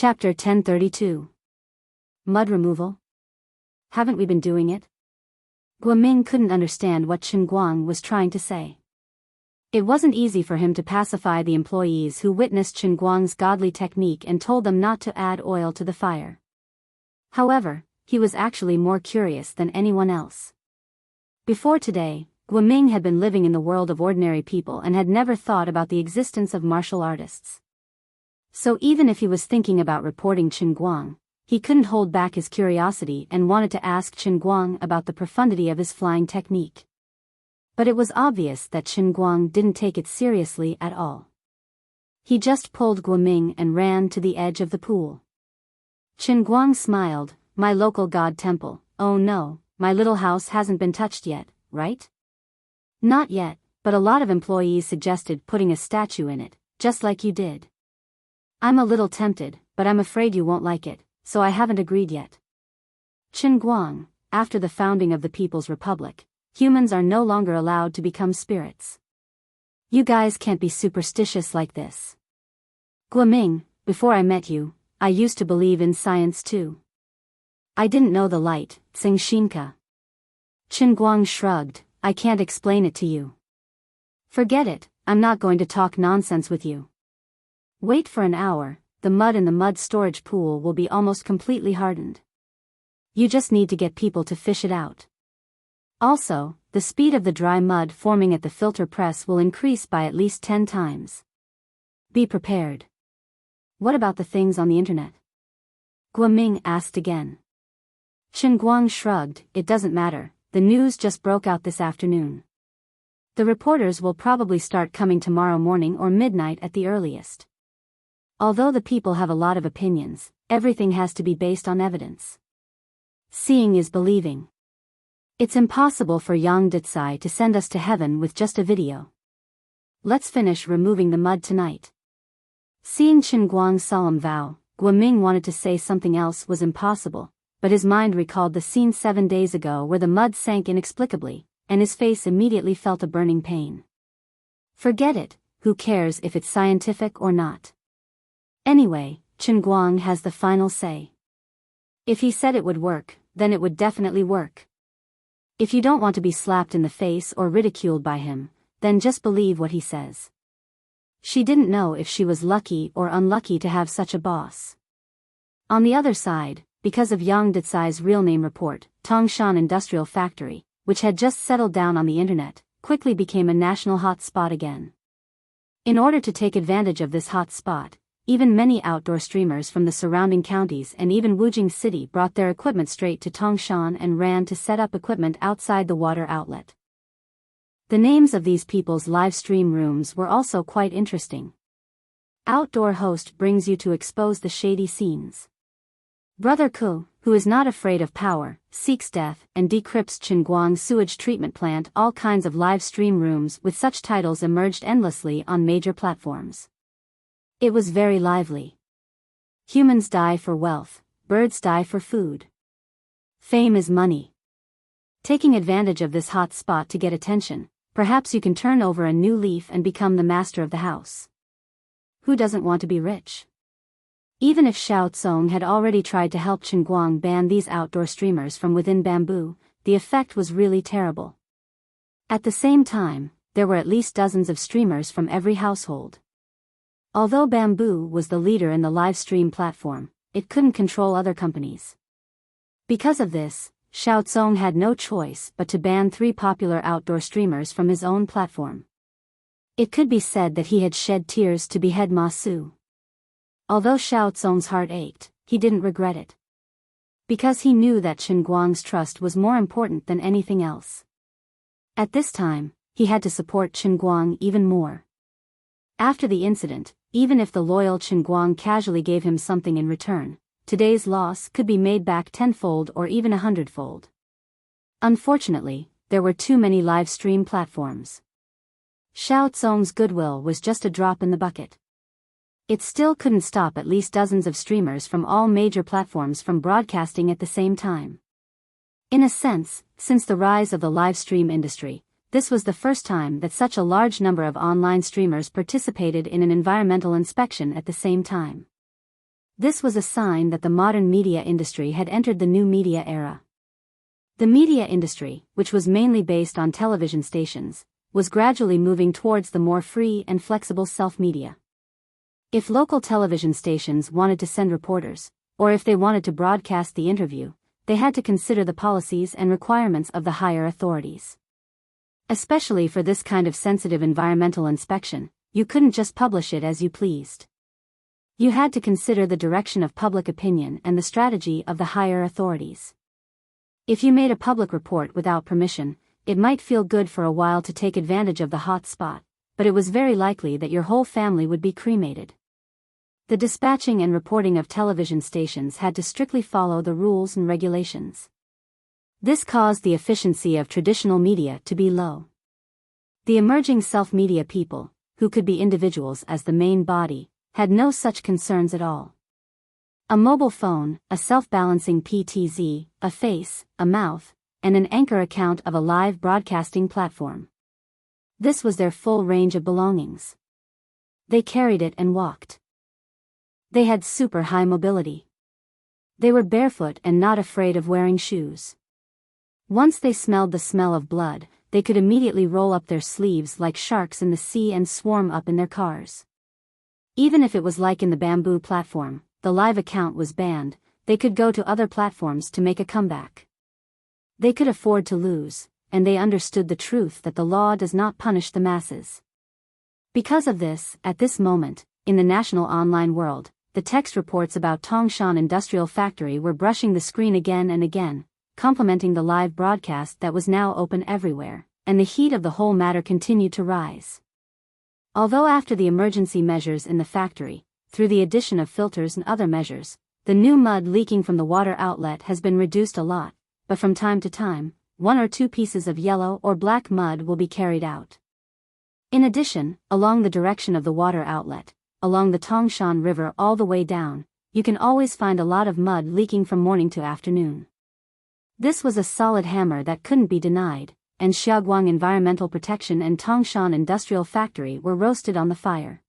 Chapter 1032. Mud removal? Haven't we been doing it? Guoming couldn't understand what Chen Guang was trying to say. It wasn't easy for him to pacify the employees who witnessed Chen Guang's godly technique and told them not to add oil to the fire. However, he was actually more curious than anyone else. Before today, Guoming had been living in the world of ordinary people and had never thought about the existence of martial artists. So even if he was thinking about reporting Chen Guang, he couldn't hold back his curiosity and wanted to ask Chen Guang about the profundity of his flying technique. But it was obvious that Chen Guang didn't take it seriously at all. He just pulled Guoming and ran to the edge of the pool. Chen Guang smiled. My local god temple, oh no, my little house hasn't been touched yet, right? Not yet, but a lot of employees suggested putting a statue in it, just like you did. I'm a little tempted, but I'm afraid you won't like it, so I haven't agreed yet. Chen Guang, after the founding of the People's Republic, humans are no longer allowed to become spirits. You guys can't be superstitious like this. Guoming, before I met you, I used to believe in science too. I didn't know the light, Tsing Shinka. Chen Guang shrugged, I can't explain it to you. Forget it, I'm not going to talk nonsense with you. Wait for an hour, the mud in the mud storage pool will be almost completely hardened. You just need to get people to fish it out. Also, the speed of the dry mud forming at the filter press will increase by at least 10 times. Be prepared. What about the things on the internet? Guoming asked again. Chen Guang shrugged, it doesn't matter, the news just broke out this afternoon. The reporters will probably start coming tomorrow morning or midnight at the earliest. Although the people have a lot of opinions, everything has to be based on evidence. Seeing is believing. It's impossible for Yang Ditsai to send us to heaven with just a video. Let's finish removing the mud tonight. Seeing Chen Guang's solemn vow, Guoming wanted to say something else was impossible, but his mind recalled the scene 7 days ago where the mud sank inexplicably, and his face immediately felt a burning pain. Forget it, who cares if it's scientific or not? Anyway, Chen Guang has the final say. If he said it would work, then it would definitely work. If you don't want to be slapped in the face or ridiculed by him, then just believe what he says. She didn't know if she was lucky or unlucky to have such a boss. On the other side, because of Yang Ditsai's real name report, Tongshan Industrial Factory, which had just settled down on the internet, quickly became a national hot spot again. In order to take advantage of this hot spot, even many outdoor streamers from the surrounding counties and even Wujing City brought their equipment straight to Tongshan and ran to set up equipment outside the water outlet. The names of these people's live stream rooms were also quite interesting. Outdoor host brings you to expose the shady scenes. Brother Ku, who is not afraid of power, seeks death and decrypts Chen Guang's sewage treatment plant. All kinds of live stream rooms with such titles emerged endlessly on major platforms. It was very lively. Humans die for wealth, birds die for food. Fame is money. Taking advantage of this hot spot to get attention, perhaps you can turn over a new leaf and become the master of the house. Who doesn't want to be rich? Even if Xiao Tsong had already tried to help Chen Guang ban these outdoor streamers from within bamboo, the effect was really terrible. At the same time, there were at least dozens of streamers from every household. Although Bamboo was the leader in the live stream platform, it couldn't control other companies. Because of this, Xiao Tsong had no choice but to ban 3 popular outdoor streamers from his own platform. It could be said that he had shed tears to behead Ma Su. Although Xiao Tsong's heart ached, he didn't regret it. Because he knew that Chen Guang's trust was more important than anything else. At this time, he had to support Chen Guang even more. After the incident, even if the loyal Chen Guang casually gave him something in return, today's loss could be made back tenfold or even 100-fold. Unfortunately, there were too many live stream platforms. Xiao Tsong's goodwill was just a drop in the bucket. It still couldn't stop at least dozens of streamers from all major platforms from broadcasting at the same time. In a sense, since the rise of the live stream industry, this was the first time that such a large number of online streamers participated in an environmental inspection at the same time. This was a sign that the modern media industry had entered the new media era. The media industry, which was mainly based on television stations, was gradually moving towards the more free and flexible self-media. If local television stations wanted to send reporters, or if they wanted to broadcast the interview, they had to consider the policies and requirements of the higher authorities. Especially for this kind of sensitive environmental inspection, you couldn't just publish it as you pleased. You had to consider the direction of public opinion and the strategy of the higher authorities. If you made a public report without permission, it might feel good for a while to take advantage of the hot spot, but it was very likely that your whole family would be cremated. The dispatching and reporting of television stations had to strictly follow the rules and regulations. This caused the efficiency of traditional media to be low. The emerging self-media people, who could be individuals as the main body, had no such concerns at all. A mobile phone, a self-balancing PTZ, a face, a mouth, and an anchor account of a live broadcasting platform. This was their full range of belongings. They carried it and walked. They had super high mobility. They were barefoot and not afraid of wearing shoes. Once they smelled the smell of blood, they could immediately roll up their sleeves like sharks in the sea and swarm up in their cars. Even if it was like in the bamboo platform, the live account was banned, they could go to other platforms to make a comeback. They could afford to lose, and they understood the truth that the law does not punish the masses. Because of this, at this moment, in the national online world, the text reports about Tangshan Industrial Factory were brushing the screen again and again, complementing the live broadcast that was now open everywhere, and the heat of the whole matter continued to rise. Although after the emergency measures in the factory, through the addition of filters and other measures, the new mud leaking from the water outlet has been reduced a lot, but from time to time, 1 or 2 pieces of yellow or black mud will be carried out. In addition, along the direction of the water outlet, along the Tangshan River all the way down, you can always find a lot of mud leaking from morning to afternoon. This was a solid hammer that couldn't be denied, and Xiaoguang Environmental Protection and Tangshan Industrial Factory were roasted on the fire.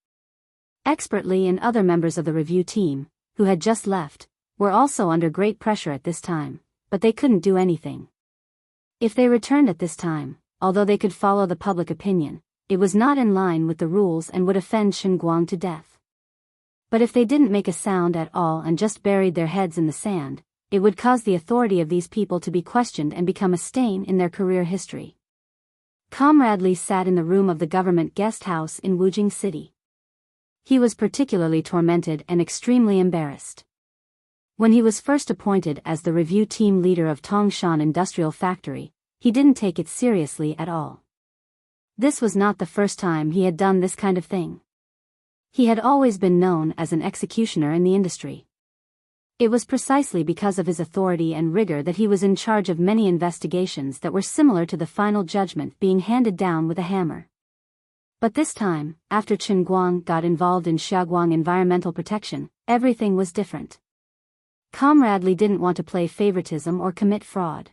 Expertly and other members of the review team, who had just left, were also under great pressure at this time, but they couldn't do anything. If they returned at this time, although they could follow the public opinion, it was not in line with the rules and would offend Xinguang to death. But if they didn't make a sound at all and just buried their heads in the sand, it would cause the authority of these people to be questioned and become a stain in their career history. Comrade Li sat in the room of the government guest house in Wujing City. He was particularly tormented and extremely embarrassed. When he was first appointed as the review team leader of Tangshan Industrial Factory, he didn't take it seriously at all. This was not the first time he had done this kind of thing. He had always been known as an executioner in the industry. It was precisely because of his authority and rigor that he was in charge of many investigations that were similar to the final judgment being handed down with a hammer. But this time, after Chen Guang got involved in Xiaoguang Environmental Protection, everything was different. Comrade Li didn't want to play favoritism or commit fraud.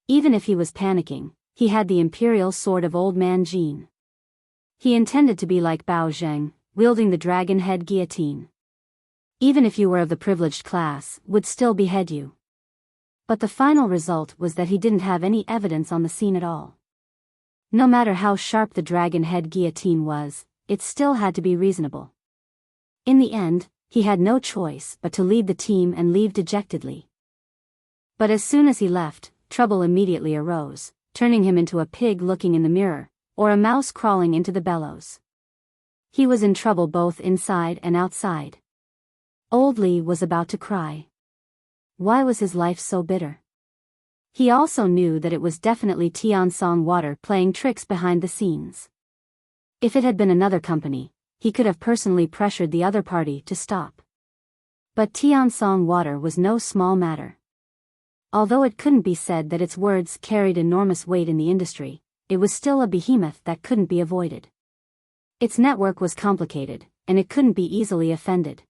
Even if he was panicking, he had the imperial sword of Old Man Jean. He intended to be like Bao Zheng, wielding the dragon head guillotine. Even if you were of the privileged class, would still behead you. But the final result was that he didn't have any evidence on the scene at all. No matter how sharp the dragon head guillotine was, it still had to be reasonable. In the end, he had no choice but to lead the team and leave dejectedly. But as soon as he left, trouble immediately arose, turning him into a pig looking in the mirror, or a mouse crawling into the bellows. He was in trouble both inside and outside. Old Li was about to cry. Why was his life so bitter? He also knew that it was definitely Tiansong Water playing tricks behind the scenes. If it had been another company, he could have personally pressured the other party to stop. But Tiansong Water was no small matter. Although it couldn't be said that its words carried enormous weight in the industry, it was still a behemoth that couldn't be avoided. Its network was complicated, and it couldn't be easily offended.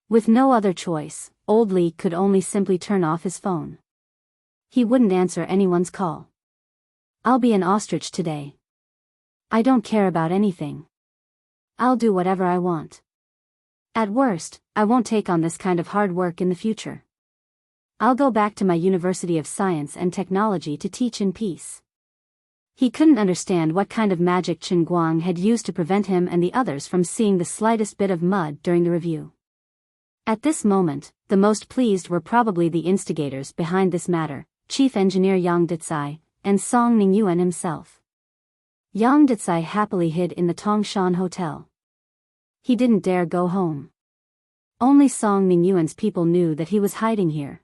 With no other choice, Old Li could only simply turn off his phone. He wouldn't answer anyone's call. I'll be an ostrich today. I don't care about anything. I'll do whatever I want. At worst, I won't take on this kind of hard work in the future. I'll go back to my University of Science and Technology to teach in peace. He couldn't understand what kind of magic Chen Guang had used to prevent him and the others from seeing the slightest bit of mud during the review. At this moment, the most pleased were probably the instigators behind this matter, Chief Engineer Yang Dicai, and Song Ningyuan himself. Yang Dicai happily hid in the Tongshan Hotel. He didn't dare go home. Only Song Ningyuan's people knew that he was hiding here.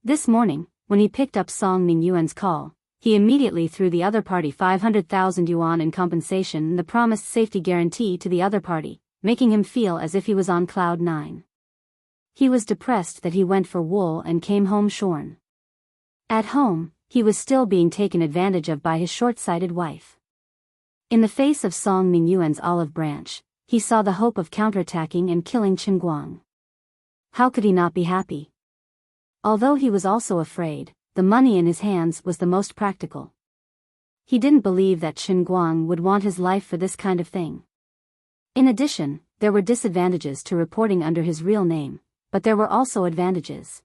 This morning, when he picked up Song Ningyuan's call, he immediately threw the other party 500,000 yuan in compensation and the promised safety guarantee to the other party, making him feel as if he was on cloud 9. He was depressed that he went for wool and came home shorn. At home, he was still being taken advantage of by his short-sighted wife. In the face of Song Ningyuan's olive branch, he saw the hope of counterattacking and killing Chen Guang. How could he not be happy? Although he was also afraid, the money in his hands was the most practical. He didn't believe that Chen Guang would want his life for this kind of thing. In addition, there were disadvantages to reporting under his real name, but there were also advantages.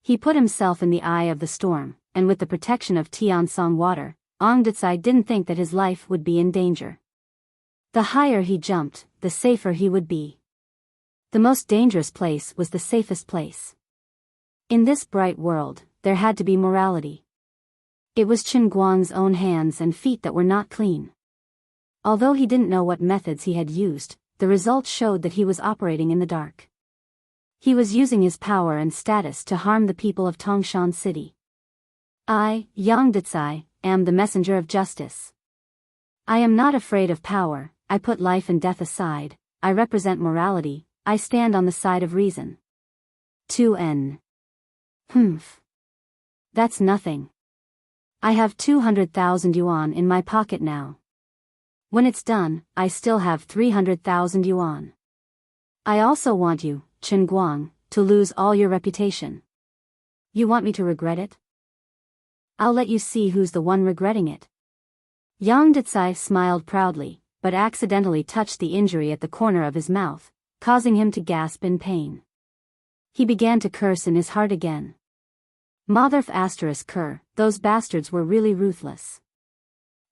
He put himself in the eye of the storm, and with the protection of Tiansong water, Ong Dicai didn't think that his life would be in danger. The higher he jumped, the safer he would be. The most dangerous place was the safest place. In this bright world, there had to be morality. It was Chen Guang's own hands and feet that were not clean. Although he didn't know what methods he had used, the results showed that he was operating in the dark. He was using his power and status to harm the people of Tongshan City. I, Yang Dicai, am the messenger of justice. I am not afraid of power, I put life and death aside, I represent morality, I stand on the side of reason. 2N. Humph. That's nothing. I have 200,000 yuan in my pocket now. When it's done, I still have 300,000 yuan. I also want you, Chen Guang, to lose all your reputation. You want me to regret it? I'll let you see who's the one regretting it. Yang Dicai smiled proudly, but accidentally touched the injury at the corner of his mouth, causing him to gasp in pain. He began to curse in his heart again. Motherf *cur, those bastards were really ruthless.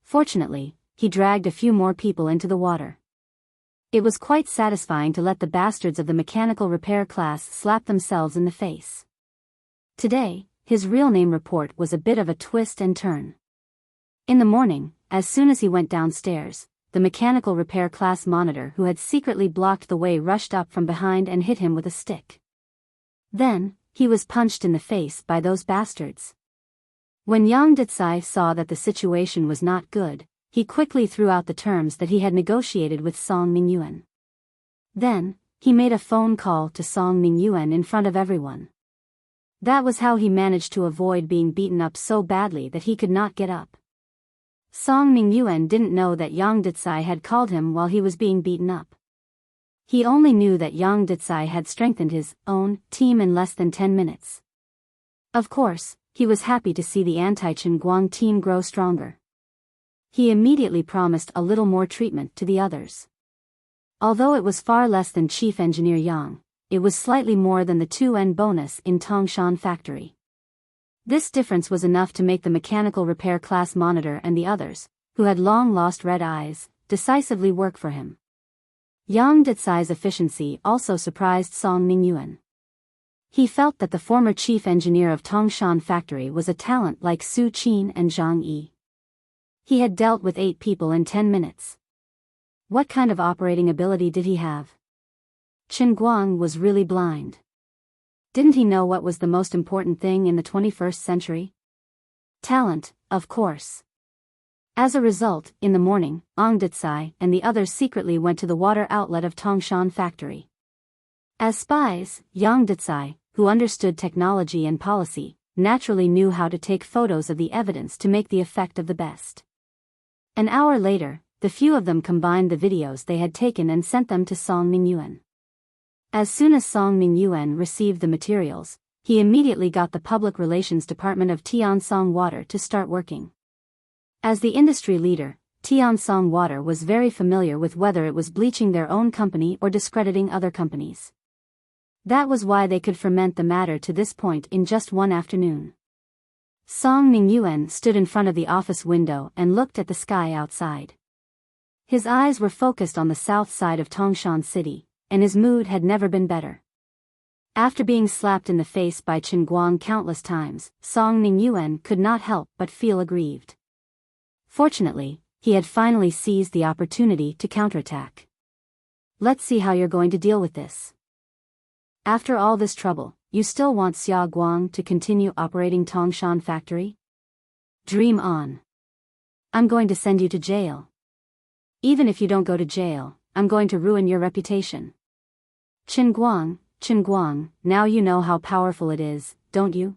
Fortunately, he dragged a few more people into the water. It was quite satisfying to let the bastards of the mechanical repair class slap themselves in the face. Today, his real name report was a bit of a twist and turn. In the morning, as soon as he went downstairs, the mechanical repair class monitor who had secretly blocked the way rushed up from behind and hit him with a stick. Then, he was punched in the face by those bastards. When Yang Dicai saw that the situation was not good, he quickly threw out the terms that he had negotiated with Song Ningyuan. Then, he made a phone call to Song Ningyuan in front of everyone. That was how he managed to avoid being beaten up so badly that he could not get up. Song Ningyuan didn't know that Yang Dicai had called him while he was being beaten up. He only knew that Yang Dicai had strengthened his own team in less than 10 minutes. Of course, he was happy to see the anti-Chen Guang team grow stronger. He immediately promised a little more treatment to the others. Although it was far less than Chief Engineer Yang, it was slightly more than the 2N bonus in Tongshan Factory. This difference was enough to make the mechanical repair class monitor and the others, who had long lost red eyes, decisively work for him. Yang Dicai's efficiency also surprised Song Ningyuan. He felt that the former chief engineer of Tongshan Factory was a talent like Su Qin and Zhang Yi. He had dealt with 8 people in 10 minutes. What kind of operating ability did he have? Chen Guang was really blind. Didn't he know what was the most important thing in the 21st century? Talent, of course. As a result, in the morning, Ong Dicai and the others secretly went to the water outlet of Tongshan Factory. As spies, Yang Dicai, who understood technology and policy, naturally knew how to take photos of the evidence to make the effect of the best. An hour later, the few of them combined the videos they had taken and sent them to Song Ningyuan. As soon as Song Ningyuan received the materials, he immediately got the public relations department of Tiansong Water to start working. As the industry leader, Tiansong Water was very familiar with whether it was bleaching their own company or discrediting other companies. That was why they could ferment the matter to this point in just one afternoon. Song Ningyuan stood in front of the office window and looked at the sky outside. His eyes were focused on the south side of Tongshan City, and his mood had never been better. After being slapped in the face by Chen Guang countless times, Song Ningyuan could not help but feel aggrieved. Fortunately, he had finally seized the opportunity to counterattack. Let's see how you're going to deal with this. After all this trouble, you still want Xia Guang to continue operating Tongshan factory? Dream on. I'm going to send you to jail. Even if you don't go to jail, I'm going to ruin your reputation. Chen Guang, now you know how powerful it is, don't you?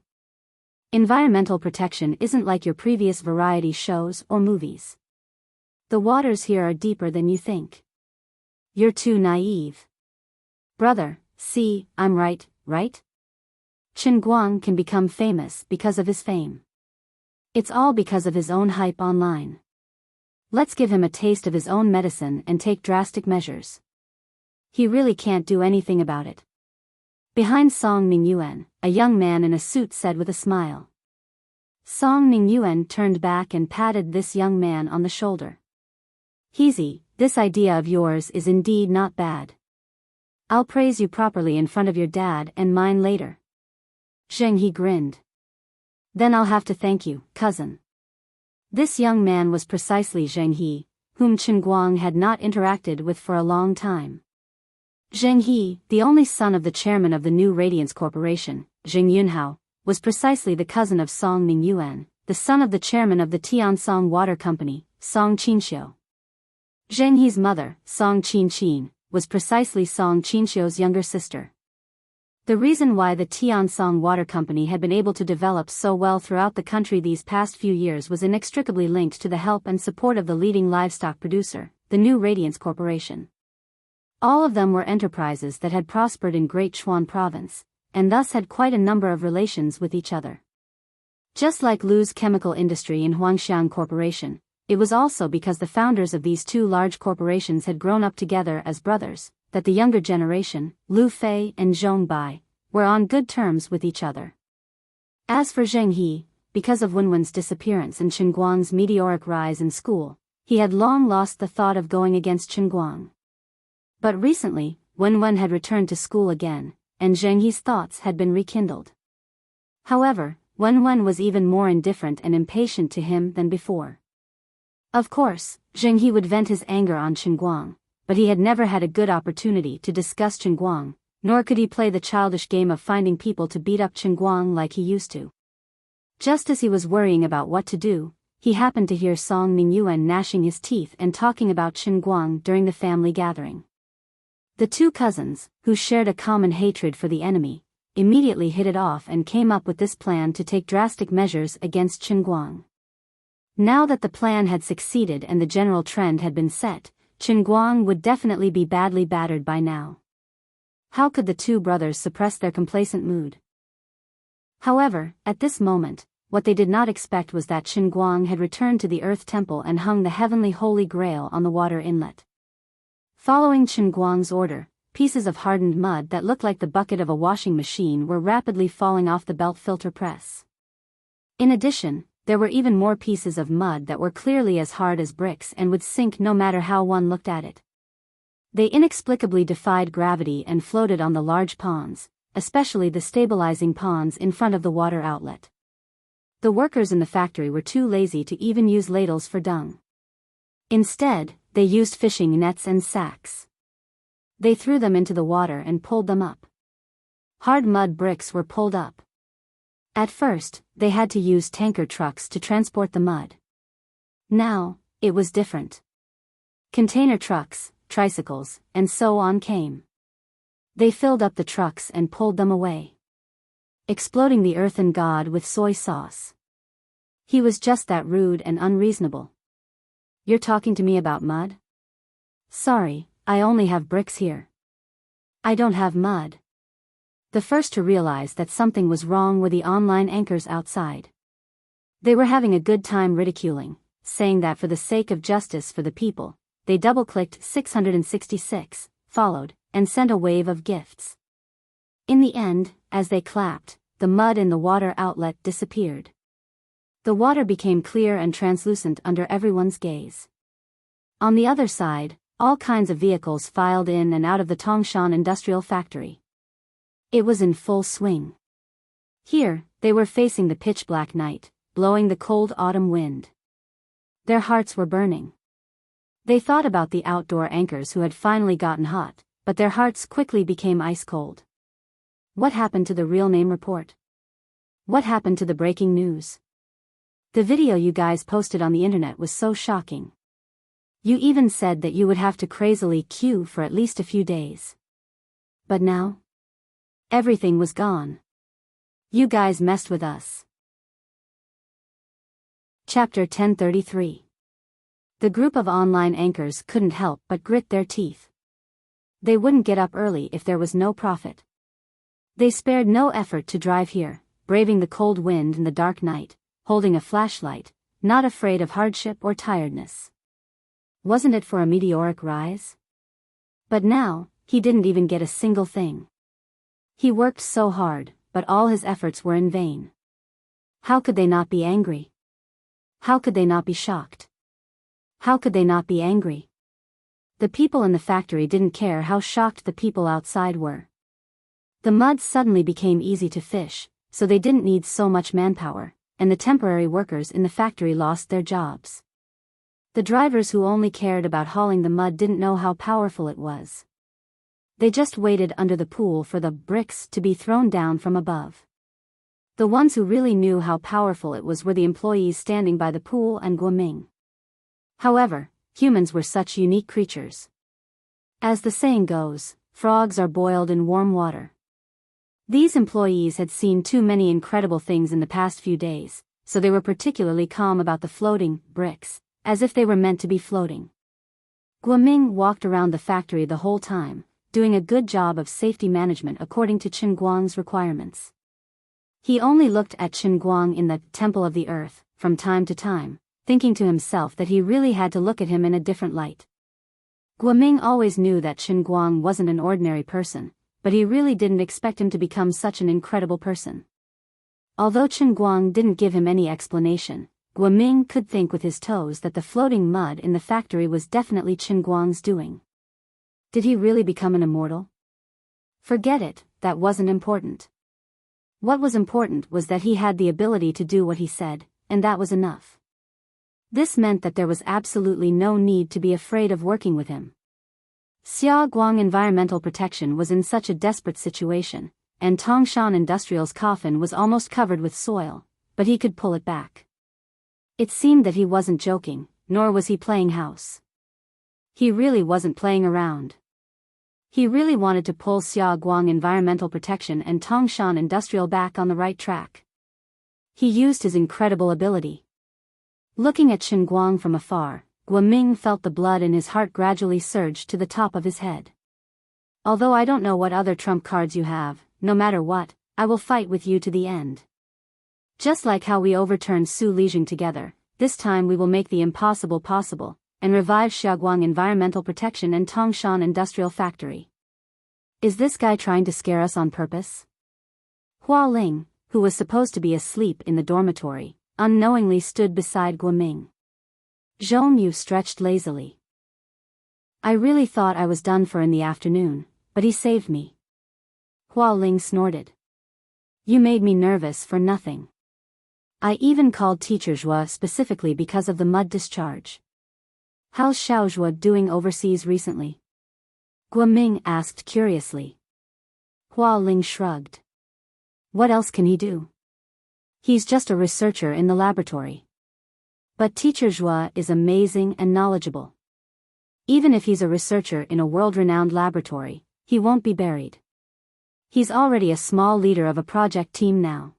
Environmental protection isn't like your previous variety shows or movies. The waters here are deeper than you think. You're too naive. Brother, see, I'm right? Chen Guang can become famous because of his fame. It's all because of his own hype online. Let's give him a taste of his own medicine and take drastic measures. He really can't do anything about it. Behind Song Ningyuan, a young man in a suit said with a smile. Song Ningyuan turned back and patted this young man on the shoulder. Heezy, this idea of yours is indeed not bad. I'll praise you properly in front of your dad and mine later. Zheng He grinned. Then I'll have to thank you, cousin. This young man was precisely Zheng He, whom Chen Guang had not interacted with for a long time. Zheng He, the only son of the chairman of the New Radiance Corporation, Zheng Yunhao, was precisely the cousin of Song Ningyuan, the son of the chairman of the Tiansong Water Company, Song Qinxiu. Zheng He's mother, Song Qinqin, was precisely Song Qinxiu's younger sister. The reason why the Tiansong Water Company had been able to develop so well throughout the country these past few years was inextricably linked to the help and support of the leading livestock producer, the New Radiance Corporation. All of them were enterprises that had prospered in Great Chuan Province, and thus had quite a number of relations with each other. Just like Lu's chemical industry in Huangxiang Corporation, it was also because the founders of these two large corporations had grown up together as brothers, that the younger generation, Lu Fei and Zhong Bai, were on good terms with each other. As for Zheng He, because of Wenwen's disappearance and Chen Guang's meteoric rise in school, he had long lost the thought of going against Chen Guang. But recently, Wenwen had returned to school again, and Zheng He's thoughts had been rekindled. However, Wenwen was even more indifferent and impatient to him than before. Of course, Zheng He would vent his anger on Chen Guang, but he had never had a good opportunity to discuss Chen Guang, nor could he play the childish game of finding people to beat up Chen Guang like he used to. Just as he was worrying about what to do, he happened to hear Song Ningyuan gnashing his teeth and talking about Chen Guang during the family gathering. The two cousins, who shared a common hatred for the enemy, immediately hit it off and came up with this plan to take drastic measures against Chen Guang. Now that the plan had succeeded and the general trend had been set, Chen Guang would definitely be badly battered by now. How could the two brothers suppress their complacent mood? However, at this moment, what they did not expect was that Chen Guang had returned to the Earth Temple and hung the heavenly Holy Grail on the water inlet. Following Chen Guang's order, pieces of hardened mud that looked like the bucket of a washing machine were rapidly falling off the belt filter press. In addition, there were even more pieces of mud that were clearly as hard as bricks and would sink no matter how one looked at it. They inexplicably defied gravity and floated on the large ponds, especially the stabilizing ponds in front of the water outlet. The workers in the factory were too lazy to even use ladles for dung. Instead, they used fishing nets and sacks. They threw them into the water and pulled them up. Hard mud bricks were pulled up. At first, they had to use tanker trucks to transport the mud. Now, it was different. Container trucks, tricycles, and so on came. They filled up the trucks and pulled them away, exploding the earthen god with soy sauce. He was just that rude and unreasonable. You're talking to me about mud? Sorry, I only have bricks here. I don't have mud. The first to realize that something was wrong were the online anchors outside. They were having a good time ridiculing, saying that for the sake of justice for the people, they double-clicked 666, followed, and sent a wave of gifts. In the end, as they clapped, the mud in the water outlet disappeared. The water became clear and translucent under everyone's gaze. On the other side, all kinds of vehicles filed in and out of the Tangshan industrial factory. It was in full swing. Here, they were facing the pitch-black night, blowing the cold autumn wind. Their hearts were burning. They thought about the outdoor anchors who had finally gotten hot, but their hearts quickly became ice-cold. What happened to the real name report? What happened to the breaking news? The video you guys posted on the internet was so shocking. You even said that you would have to crazily queue for at least a few days. But now? Everything was gone. You guys messed with us. Chapter 1033. The group of online anchors couldn't help but grit their teeth. They wouldn't get up early if there was no profit. They spared no effort to drive here, braving the cold wind and the dark night, holding a flashlight, not afraid of hardship or tiredness. Wasn't it for a meteoric rise? But now, he didn't even get a single thing. He worked so hard, but all his efforts were in vain. How could they not be angry? How could they not be shocked? How could they not be angry? The people in the factory didn't care how shocked the people outside were. The mud suddenly became easy to fish, so they didn't need so much manpower, and the temporary workers in the factory lost their jobs. The drivers who only cared about hauling the mud didn't know how powerful it was. They just waited under the pool for the bricks to be thrown down from above. The ones who really knew how powerful it was were the employees standing by the pool and Guoming. However, humans were such unique creatures. As the saying goes, frogs are boiled in warm water. These employees had seen too many incredible things in the past few days, so they were particularly calm about the floating bricks, as if they were meant to be floating. Guoming walked around the factory the whole time, doing a good job of safety management according to Qin Guang's requirements. He only looked at Qin Guang in the Temple of the Earth, from time to time, thinking to himself that he really had to look at him in a different light. Guoming always knew that Qin Guang wasn't an ordinary person, but he really didn't expect him to become such an incredible person. Although Qin Guang didn't give him any explanation, Guoming could think with his toes that the floating mud in the factory was definitely Qin Guang's doing. Did he really become an immortal? Forget it, that wasn't important. What was important was that he had the ability to do what he said, and that was enough. This meant that there was absolutely no need to be afraid of working with him. Xia Guang Environmental Protection was in such a desperate situation, and Tangshan Industrial's coffin was almost covered with soil, but he could pull it back. It seemed that he wasn't joking, nor was he playing house. He really wasn't playing around. He really wanted to pull Xia Guang Environmental Protection and Tangshan Industrial back on the right track. He used his incredible ability. Looking at Qin Guang from afar, Guoming felt the blood in his heart gradually surge to the top of his head. Although I don't know what other trump cards you have, no matter what, I will fight with you to the end. Just like how we overturned Su Lijing together, this time we will make the impossible possible, and revive Xiaoguang Environmental Protection and Tangshan Industrial Factory. Is this guy trying to scare us on purpose? Hua Ling, who was supposed to be asleep in the dormitory, unknowingly stood beside Guoming. Zhong Yu stretched lazily. I really thought I was done for in the afternoon, but he saved me. Hua Ling snorted. You made me nervous for nothing. I even called Teacher Zhua specifically because of the mud discharge. How's Xiao Zhua doing overseas recently? Guoming asked curiously. Hua Ling shrugged. What else can he do? He's just a researcher in the laboratory. But Teacher Zhua is amazing and knowledgeable. Even if he's a researcher in a world-renowned laboratory, he won't be buried. He's already a small leader of a project team now.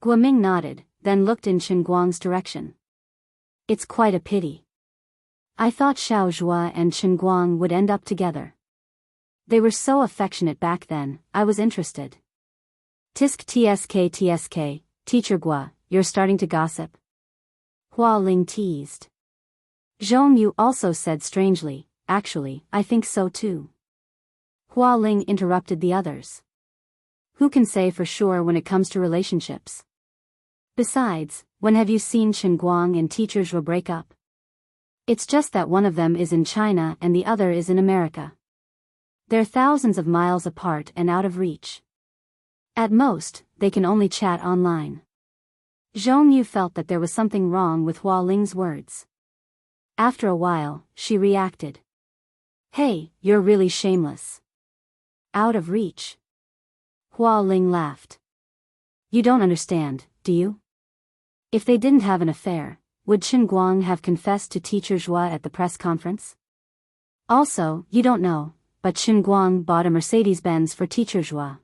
Guoming nodded, then looked in Qin Guang's direction. It's quite a pity. I thought Xiao Zhua and Qin Guang would end up together. They were so affectionate back then, I was interested. Tisk tsk, Teacher Gua, you're starting to gossip? Hua Ling teased. Zhong Yu also said strangely, actually, I think so too. Hua Ling interrupted the others. Who can say for sure when it comes to relationships? Besides, when have you seen Chen Guang and Teacher Zhuo break up? It's just that one of them is in China and the other is in America. They're thousands of miles apart and out of reach. At most, they can only chat online. Zhong Yu felt that there was something wrong with Hua Ling's words. After a while, she reacted. Hey, you're really shameless. Out of reach. Hua Ling laughed. You don't understand, do you? If they didn't have an affair, would Chen Guang have confessed to Teacher Zhuo at the press conference? Also, you don't know, but Chen Guang bought a Mercedes-Benz for Teacher Zhuo.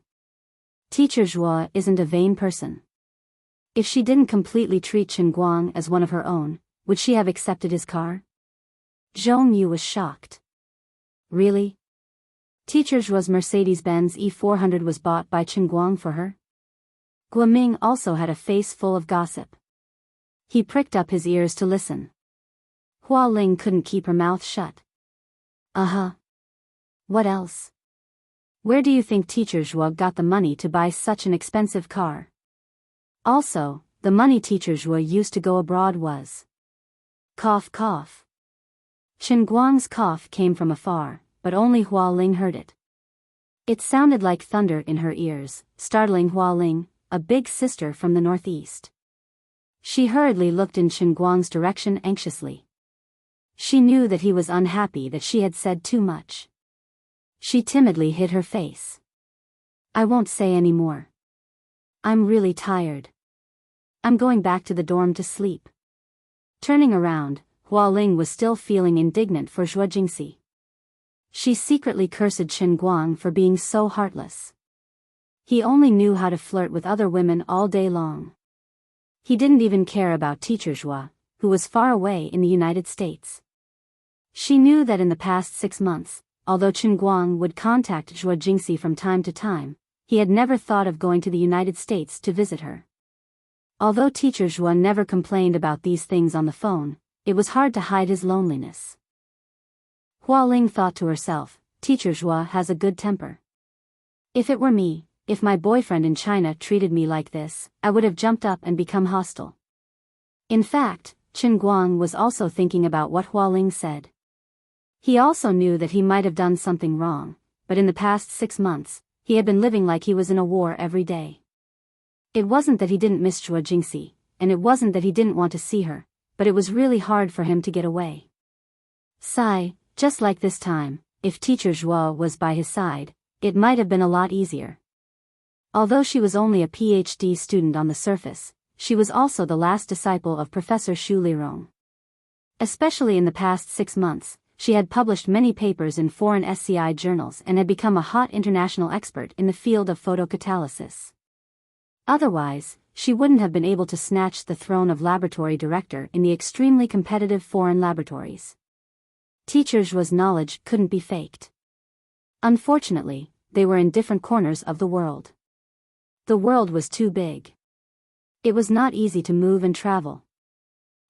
Teacher Zhuo isn't a vain person. If she didn't completely treat Chen Guang as one of her own, would she have accepted his car? Zhong Yu was shocked. Really? Teacher Zhuo's Mercedes-Benz E400 was bought by Chen Guang for her? Guoming also had a face full of gossip. He pricked up his ears to listen. Hua Ling couldn't keep her mouth shut. Uh-huh. What else? Where do you think Teacher Zhuo got the money to buy such an expensive car? Also, the money Teacher Zhuo used to go abroad was. Cough cough. Chen Guang's cough came from afar, but only Hua Ling heard it. It sounded like thunder in her ears, startling Hua Ling, a big sister from the northeast. She hurriedly looked in Chen Guang's direction anxiously. She knew that he was unhappy that she had said too much. She timidly hid her face. I won't say any more. I'm really tired. I'm going back to the dorm to sleep. Turning around, Hua Ling was still feeling indignant for Zhuo Jingxi. She secretly cursed Chen Guang for being so heartless. He only knew how to flirt with other women all day long. He didn't even care about Teacher Zhuo, who was far away in the United States. She knew that in the past 6 months, although Chen Guang would contact Zhuo Jingxi from time to time, he had never thought of going to the United States to visit her. Although Teacher Zhuo never complained about these things on the phone, it was hard to hide his loneliness. Hua Ling thought to herself, Teacher Zhuo has a good temper. If it were me, if my boyfriend in China treated me like this, I would have jumped up and become hostile. In fact, Chen Guang was also thinking about what Hua Ling said. He also knew that he might have done something wrong, but in the past 6 months, he had been living like he was in a war every day. It wasn't that he didn't miss Zhuo Jingxi, and it wasn't that he didn't want to see her, but it was really hard for him to get away. Sigh, just like this time, if Teacher Zhuo was by his side, it might have been a lot easier. Although she was only a PhD student on the surface, she was also the last disciple of Professor Xu Lirong. Especially in the past 6 months, she had published many papers in foreign SCI journals and had become a hot international expert in the field of photocatalysis. Otherwise, she wouldn't have been able to snatch the throne of laboratory director in the extremely competitive foreign laboratories. Teacher Zhuo's knowledge couldn't be faked. Unfortunately, they were in different corners of the world. The world was too big. It was not easy to move and travel.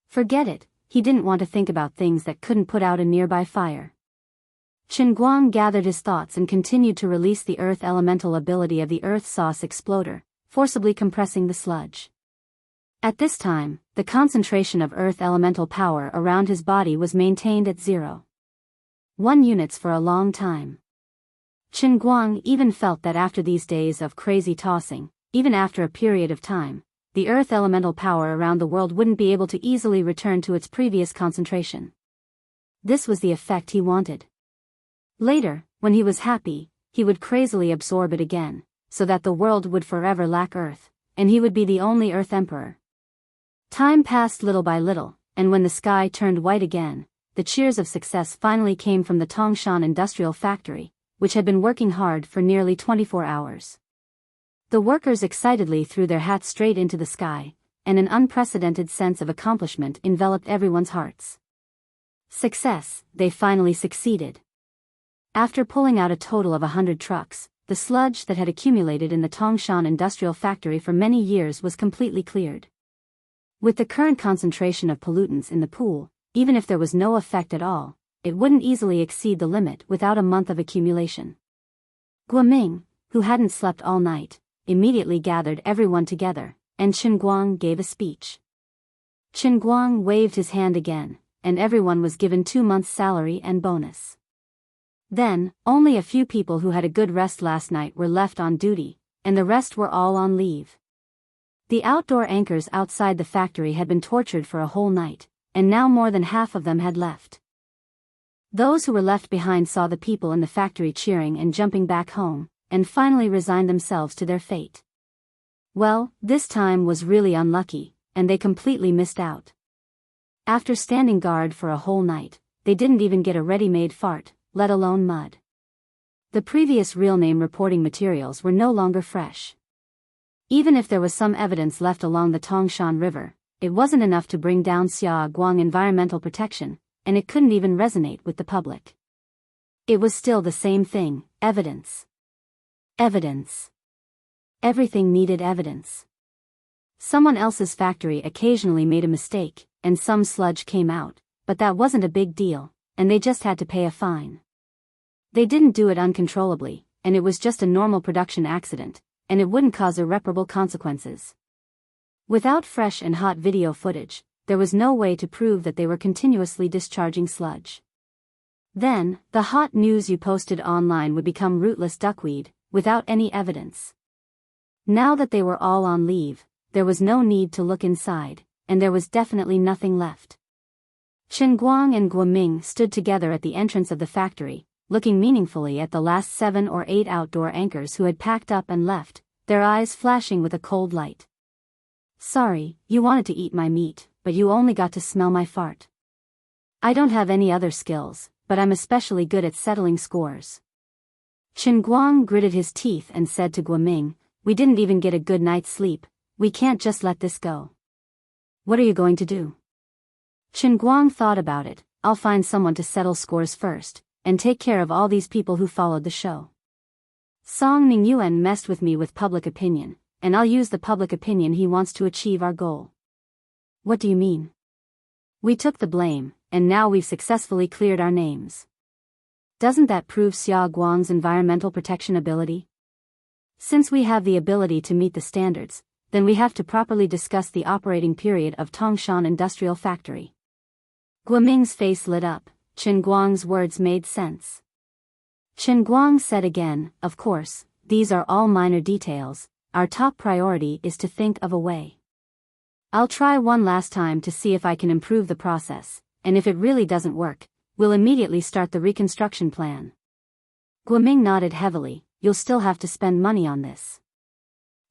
Forget it, he didn't want to think about things that couldn't put out a nearby fire. Chen Guang gathered his thoughts and continued to release the earth elemental ability of the earth sauce exploder, forcibly compressing the sludge. At this time, the concentration of earth elemental power around his body was maintained at 0.1 units for a long time. Chen Guang even felt that after these days of crazy tossing, even after a period of time, the earth elemental power around the world wouldn't be able to easily return to its previous concentration. This was the effect he wanted. Later, when he was happy, he would crazily absorb it again, so that the world would forever lack earth, and he would be the only Earth Emperor. Time passed little by little, and when the sky turned white again, the cheers of success finally came from the Tongshan Industrial Factory, which had been working hard for nearly 24 hours. The workers excitedly threw their hats straight into the sky, and an unprecedented sense of accomplishment enveloped everyone's hearts. Success, they finally succeeded. After pulling out a total of 100 trucks, the sludge that had accumulated in the Tongshan Industrial Factory for many years was completely cleared. With the current concentration of pollutants in the pool, even if there was no effect at all, it wouldn't easily exceed the limit without a month of accumulation. Guoming, who hadn't slept all night, immediately gathered everyone together, and Qinguang gave a speech. Qinguang waved his hand again, and everyone was given 2 months' salary and bonus. Then, only a few people who had a good rest last night were left on duty, and the rest were all on leave. The outdoor anchors outside the factory had been tortured for a whole night, and now more than half of them had left. Those who were left behind saw the people in the factory cheering and jumping back home, and finally resigned themselves to their fate. Well, this time was really unlucky, and they completely missed out. After standing guard for a whole night, they didn't even get a ready-made fart, let alone mud. The previous real name reporting materials were no longer fresh. Even if there was some evidence left along the Tongshan River, it wasn't enough to bring down Xia Guang environmental protection, and it couldn't even resonate with the public. It was still the same thing, evidence. Evidence. Everything needed evidence. Someone else's factory occasionally made a mistake, and some sludge came out, but that wasn't a big deal, and they just had to pay a fine. They didn't do it uncontrollably, and it was just a normal production accident, and it wouldn't cause irreparable consequences. Without fresh and hot video footage, there was no way to prove that they were continuously discharging sludge. Then, the hot news you posted online would become rootless duckweed, without any evidence. Now that they were all on leave, there was no need to look inside, and there was definitely nothing left. Qinguang and Guoming stood together at the entrance of the factory, looking meaningfully at the last 7 or 8 outdoor anchors who had packed up and left, their eyes flashing with a cold light. Sorry, you wanted to eat my meat, but you only got to smell my fart. I don't have any other skills, but I'm especially good at settling scores. Qinguang gritted his teeth and said to Guoming, we didn't even get a good night's sleep, we can't just let this go. What are you going to do? Qinguang thought about it, I'll find someone to settle scores first, and take care of all these people who followed the show. Song Ningyuan messed with me with public opinion, and I'll use the public opinion he wants to achieve our goal. What do you mean? We took the blame, and now we've successfully cleared our names. Doesn't that prove Xia Guang's environmental protection ability? Since we have the ability to meet the standards, then we have to properly discuss the operating period of Tongshan Industrial Factory. Guoming's face lit up. Qinguang's words made sense. Qinguang said again, of course, these are all minor details, our top priority is to think of a way. I'll try one last time to see if I can improve the process, and if it really doesn't work, we'll immediately start the reconstruction plan. Guoming nodded heavily, you'll still have to spend money on this.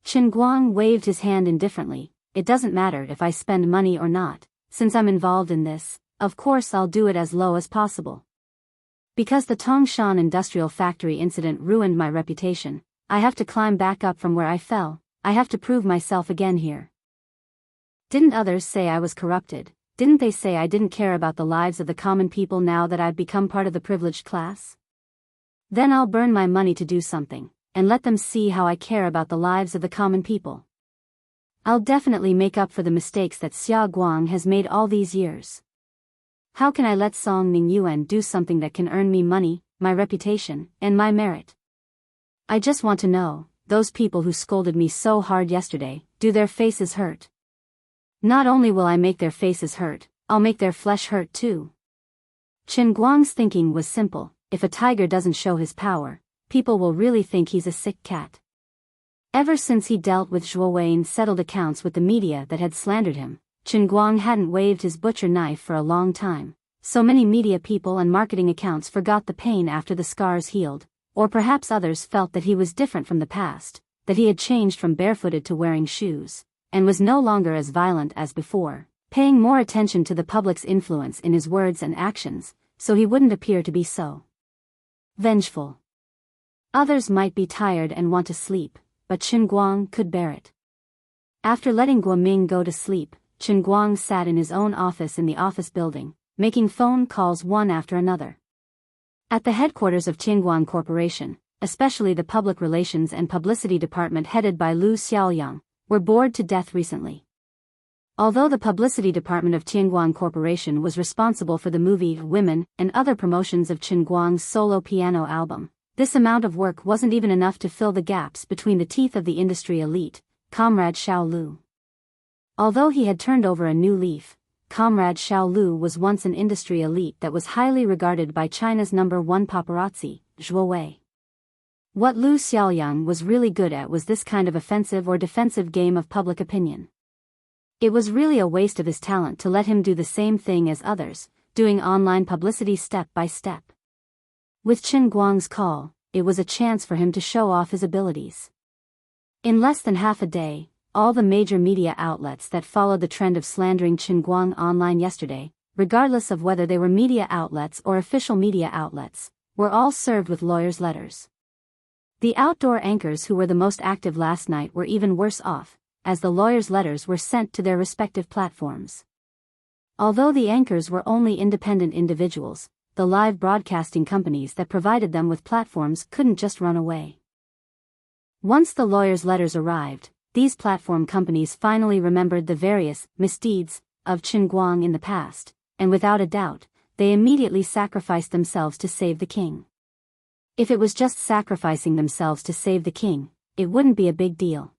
Qinguang waved his hand indifferently, it doesn't matter if I spend money or not, since I'm involved in this. Of course I'll do it as low as possible. Because the Tongshan Industrial Factory incident ruined my reputation, I have to climb back up from where I fell, I have to prove myself again here. Didn't others say I was corrupted? Didn't they say I didn't care about the lives of the common people now that I've become part of the privileged class? Then I'll burn my money to do something, and let them see how I care about the lives of the common people. I'll definitely make up for the mistakes that Xia Guang has made all these years. How can I let Song Ningyuan do something that can earn me money, my reputation, and my merit? I just want to know, those people who scolded me so hard yesterday, do their faces hurt? Not only will I make their faces hurt, I'll make their flesh hurt too. Qinguang's thinking was simple, if a tiger doesn't show his power, people will really think he's a sick cat. Ever since he dealt with Zhuo Wei and settled accounts with the media that had slandered him, Qinguang hadn't waved his butcher knife for a long time. So many media people and marketing accounts forgot the pain after the scars healed, or perhaps others felt that he was different from the past, that he had changed from barefooted to wearing shoes, and was no longer as violent as before, paying more attention to the public's influence in his words and actions, so he wouldn't appear to be so vengeful. Others might be tired and want to sleep, but Qinguang could bear it. After letting Guoming go to sleep, Qinguang sat in his own office in the office building, making phone calls one after another. At the headquarters of Qinguang Corporation, especially the public relations and publicity department headed by Lu Xiaoyang, were bored to death recently. Although the publicity department of Tianguang Corporation was responsible for the movie Women and other promotions of Chen Guang's solo piano album, this amount of work wasn't even enough to fill the gaps between the teeth of the industry elite, Comrade Xiao Lu. Although he had turned over a new leaf, Comrade Xiao Lu was once an industry elite that was highly regarded by China's #1 paparazzi, Zhuo Wei. What Lu Xiaoyang was really good at was this kind of offensive or defensive game of public opinion. It was really a waste of his talent to let him do the same thing as others, doing online publicity step by step. With Chen Guang's call, it was a chance for him to show off his abilities. In less than half a day, all the major media outlets that followed the trend of slandering Chen Guang online yesterday, regardless of whether they were media outlets or official media outlets, were all served with lawyers' letters. The outdoor anchors who were the most active last night were even worse off, as the lawyers' letters were sent to their respective platforms. Although the anchors were only independent individuals, the live broadcasting companies that provided them with platforms couldn't just run away. Once the lawyers' letters arrived, these platform companies finally remembered the various misdeeds of Chen Guang in the past, and without a doubt, they immediately sacrificed themselves to save the king. If it was just sacrificing themselves to save the king, it wouldn't be a big deal.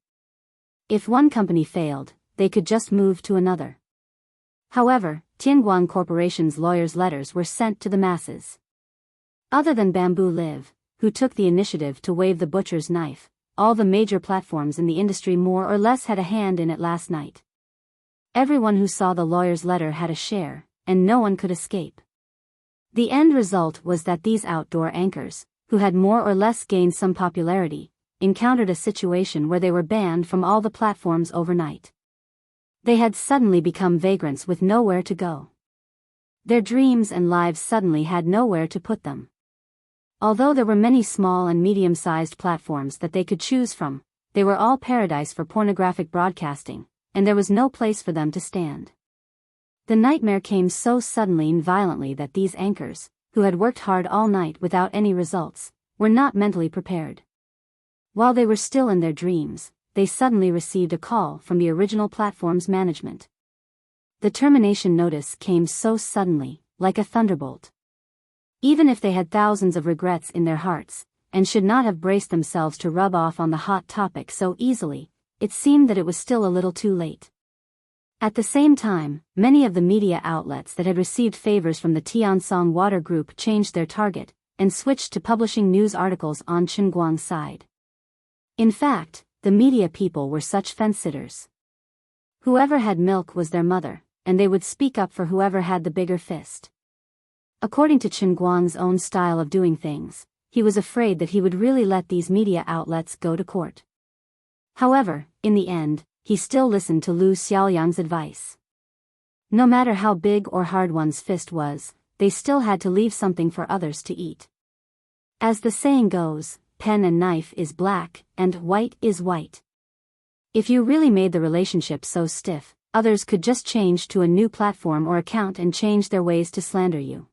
If one company failed, they could just move to another. However, Tianguang Corporation's lawyers' letters were sent to the masses. Other than Bamboo Live, who took the initiative to wave the butcher's knife, all the major platforms in the industry more or less had a hand in it last night. Everyone who saw the lawyer's letter had a share, and no one could escape. The end result was that these outdoor anchors, who had more or less gained some popularity, encountered a situation where they were banned from all the platforms overnight. They had suddenly become vagrants with nowhere to go. Their dreams and lives suddenly had nowhere to put them. Although there were many small and medium-sized platforms that they could choose from, they were all paradise for pornographic broadcasting, and there was no place for them to stand. The nightmare came so suddenly and violently that these anchors, who had worked hard all night without any results, were not mentally prepared. While they were still in their dreams, they suddenly received a call from the original platform's management. The termination notice came so suddenly, like a thunderbolt. Even if they had thousands of regrets in their hearts, and should not have braced themselves to rub off on the hot topic so easily, it seemed that it was still a little too late. At the same time, many of the media outlets that had received favors from the Tiansong Water Group changed their target, and switched to publishing news articles on Chen Guang's side. In fact, the media people were such fence-sitters. Whoever had milk was their mother, and they would speak up for whoever had the bigger fist. According to Chen Guang's own style of doing things, he was afraid that he would really let these media outlets go to court. However, in the end, he still listened to Lu Xiaoyang's advice. No matter how big or hard one's fist was, they still had to leave something for others to eat. As the saying goes, pen and knife is black, and white is white. If you really made the relationship so stiff, others could just change to a new platform or account and change their ways to slander you.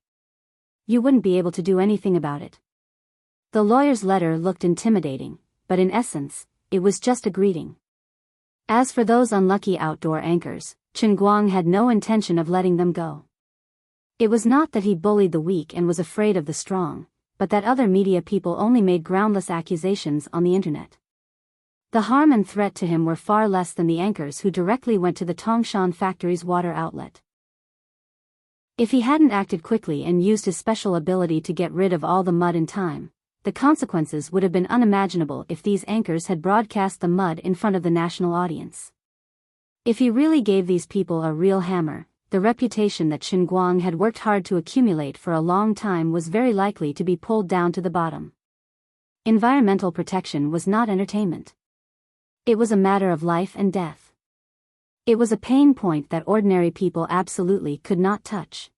You wouldn't be able to do anything about it. The lawyer's letter looked intimidating, but in essence, it was just a greeting. As for those unlucky outdoor anchors, Chen Guang had no intention of letting them go. It was not that he bullied the weak and was afraid of the strong, but that other media people only made groundless accusations on the internet. The harm and threat to him were far less than the anchors who directly went to the Tongshan factory's water outlet. If he hadn't acted quickly and used his special ability to get rid of all the mud in time, the consequences would have been unimaginable if these anchors had broadcast the mud in front of the national audience. If he really gave these people a real hammer, the reputation that Chen Guang had worked hard to accumulate for a long time was very likely to be pulled down to the bottom. Environmental protection was not entertainment. It was a matter of life and death. It was a pain point that ordinary people absolutely could not touch.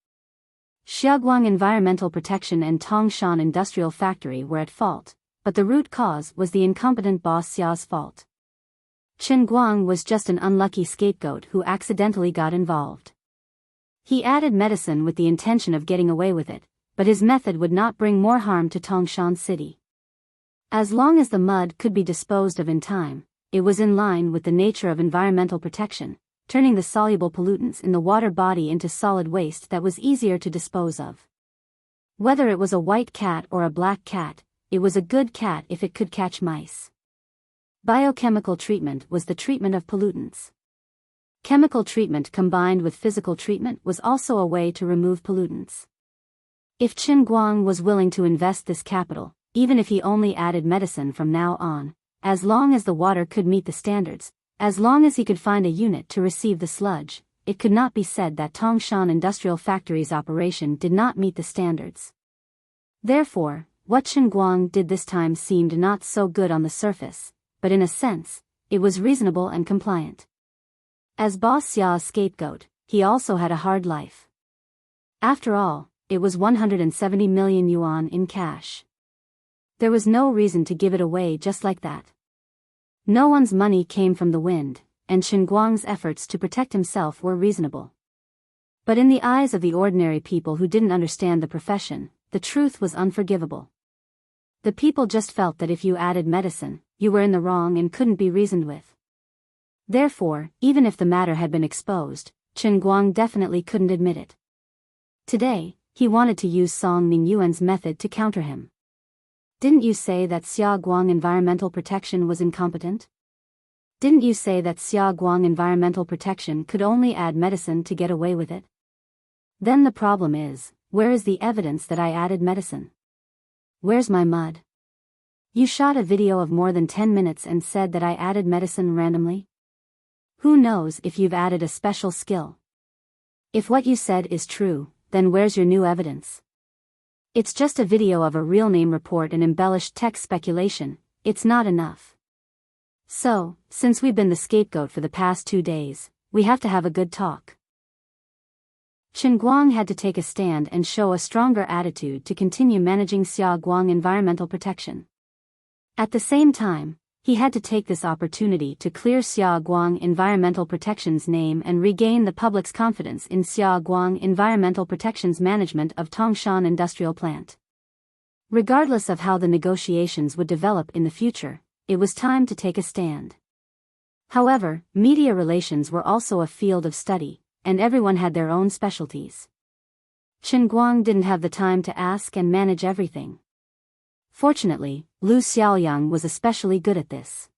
Xiaoguang Environmental Protection and Tongshan Industrial Factory were at fault, but the root cause was the incompetent boss Xiao's fault. Chen Guang was just an unlucky scapegoat who accidentally got involved. He added medicine with the intention of getting away with it, but his method would not bring more harm to Tongshan City. As long as the mud could be disposed of in time, it was in line with the nature of environmental protection, turning the soluble pollutants in the water body into solid waste that was easier to dispose of. Whether it was a white cat or a black cat, it was a good cat if it could catch mice. Biochemical treatment was the treatment of pollutants. Chemical treatment combined with physical treatment was also a way to remove pollutants. If Qin Guang was willing to invest this capital, even if he only added medicine from now on, as long as the water could meet the standards, as long as he could find a unit to receive the sludge, it could not be said that Tangshan Industrial Factory's operation did not meet the standards. Therefore, what Qin Guang did this time seemed not so good on the surface, but in a sense, it was reasonable and compliant. As Boss Xia's scapegoat, he also had a hard life. After all, it was 170 million yuan in cash. There was no reason to give it away just like that. No one's money came from the wind, and Qin Guang's efforts to protect himself were reasonable. But in the eyes of the ordinary people who didn't understand the profession, the truth was unforgivable. The people just felt that if you added medicine, you were in the wrong and couldn't be reasoned with. Therefore, even if the matter had been exposed, Qin Guang definitely couldn't admit it. Today, he wanted to use Song Mingyuan's method to counter him. Didn't you say that Xia Guang Environmental Protection was incompetent? Didn't you say that Xia Guang Environmental Protection could only add medicine to get away with it? Then the problem is, where is the evidence that I added medicine? Where's my mud? You shot a video of more than 10 minutes and said that I added medicine randomly? Who knows if you've added a special skill? If what you said is true, then where's your new evidence? It's just a video of a real name report and embellished text speculation, it's not enough. So, since we've been the scapegoat for the past 2 days, we have to have a good talk. Qin Guang had to take a stand and show a stronger attitude to continue managing Xia Guang Environmental Protection. At the same time, he had to take this opportunity to clear Xia Guang Environmental Protection's name and regain the public's confidence in Xia Guang Environmental Protection's management of Tangshan Industrial Plant. Regardless of how the negotiations would develop in the future, it was time to take a stand. However, media relations were also a field of study, and everyone had their own specialties. Qin Guang didn't have the time to ask and manage everything. Fortunately, Lu Xiaoyang was especially good at this.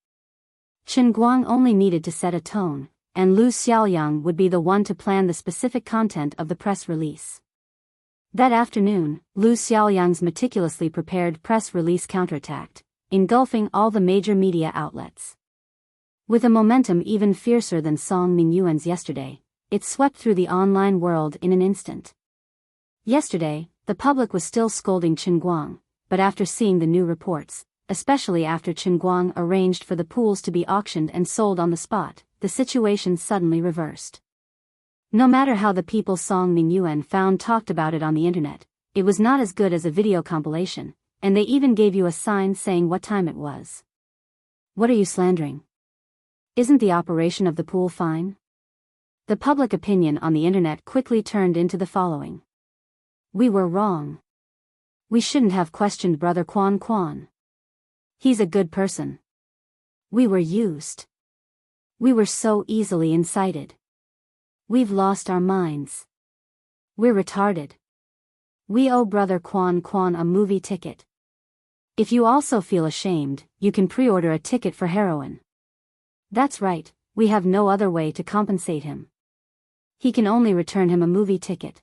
Qin Guang only needed to set a tone, and Lu Xiaoyang would be the one to plan the specific content of the press release. That afternoon, Lu Xiaoyang's meticulously prepared press release counterattacked, engulfing all the major media outlets. With a momentum even fiercer than Song Mingyuan's yesterday, it swept through the online world in an instant. Yesterday, the public was still scolding Qin Guang, but after seeing the new reports, especially after Qin Guang arranged for the pools to be auctioned and sold on the spot, the situation suddenly reversed. No matter how the people Song Mingyuan found talked about it on the internet, it was not as good as a video compilation, and they even gave you a sign saying what time it was. What are you slandering? Isn't the operation of the pool fine? The public opinion on the internet quickly turned into the following. We were wrong. We shouldn't have questioned Brother Quan Quan. He's a good person. We were used. We were so easily incited. We've lost our minds. We're retarded. We owe Brother Quan Quan a movie ticket. If you also feel ashamed, you can pre-order a ticket for heroin. That's right, we have no other way to compensate him. He can only return him a movie ticket.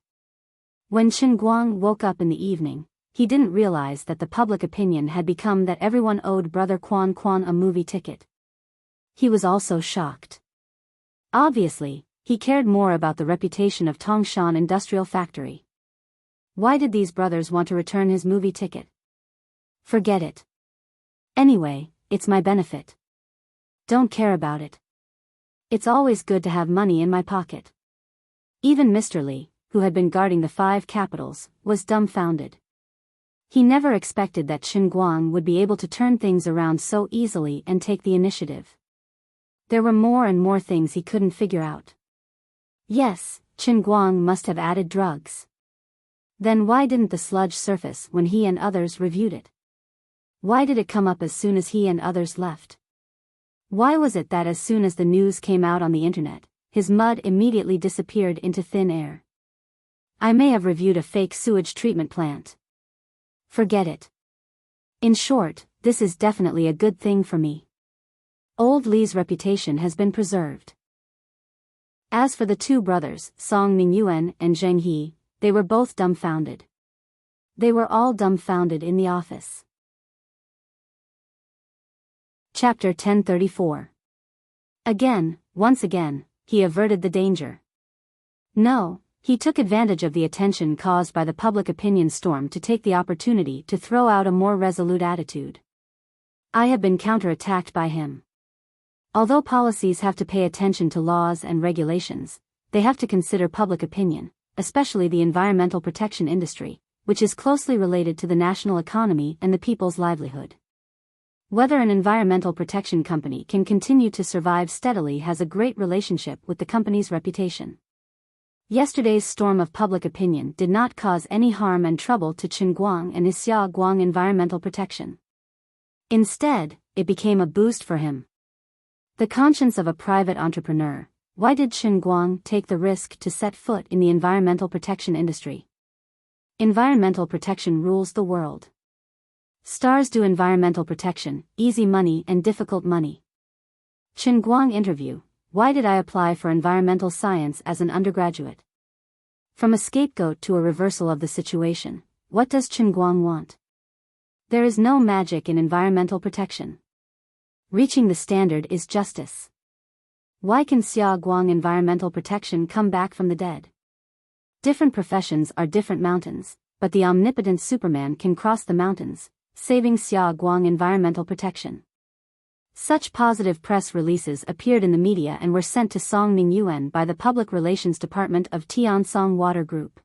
When Qin Guang woke up in the evening, he didn't realize that the public opinion had become that everyone owed Brother Quan Quan a movie ticket. He was also shocked. Obviously, he cared more about the reputation of Tangshan Industrial Factory. Why did these brothers want to return his movie ticket? Forget it. Anyway, it's my benefit. Don't care about it. It's always good to have money in my pocket. Even Mr. Li, who had been guarding the 5 capitals, was dumbfounded. He never expected that Qin Guang would be able to turn things around so easily and take the initiative. There were more and more things he couldn't figure out. Yes, Qin Guang must have added drugs. Then why didn't the sludge surface when he and others reviewed it? Why did it come up as soon as he and others left? Why was it that as soon as the news came out on the internet, his mud immediately disappeared into thin air. I may have reviewed a fake sewage treatment plant. Forget it. In short, this is definitely a good thing for me. Old Li's reputation has been preserved. As for the two brothers, Song Mingyuan and Zheng He, they were both dumbfounded. They were all dumbfounded in the office. Chapter 1034. Once again, he averted the danger. No, he took advantage of the attention caused by the public opinion storm to take the opportunity to throw out a more resolute attitude. I have been counterattacked by him. Although policies have to pay attention to laws and regulations, they have to consider public opinion, especially the environmental protection industry, which is closely related to the national economy and the people's livelihood. Whether an environmental protection company can continue to survive steadily has a great relationship with the company's reputation. Yesterday's storm of public opinion did not cause any harm and trouble to Chen Guang and his Xia Guang environmental protection. Instead, it became a boost for him. The conscience of a private entrepreneur. Why did Chen Guang take the risk to set foot in the environmental protection industry? Environmental protection rules the world. Stars do environmental protection, easy money and difficult money. Chen Guang interview. Why did I apply for environmental science as an undergraduate? From a scapegoat to a reversal of the situation, what does Chen Guang want? There is no magic in environmental protection. Reaching the standard is justice. Why can Xia Guang environmental protection come back from the dead? Different professions are different mountains, but the omnipotent Superman can cross the mountains, saving Xia Guang environmental protection. Such positive press releases appeared in the media and were sent to Song Mingyuan by the Public Relations Department of Tiansong Water Group.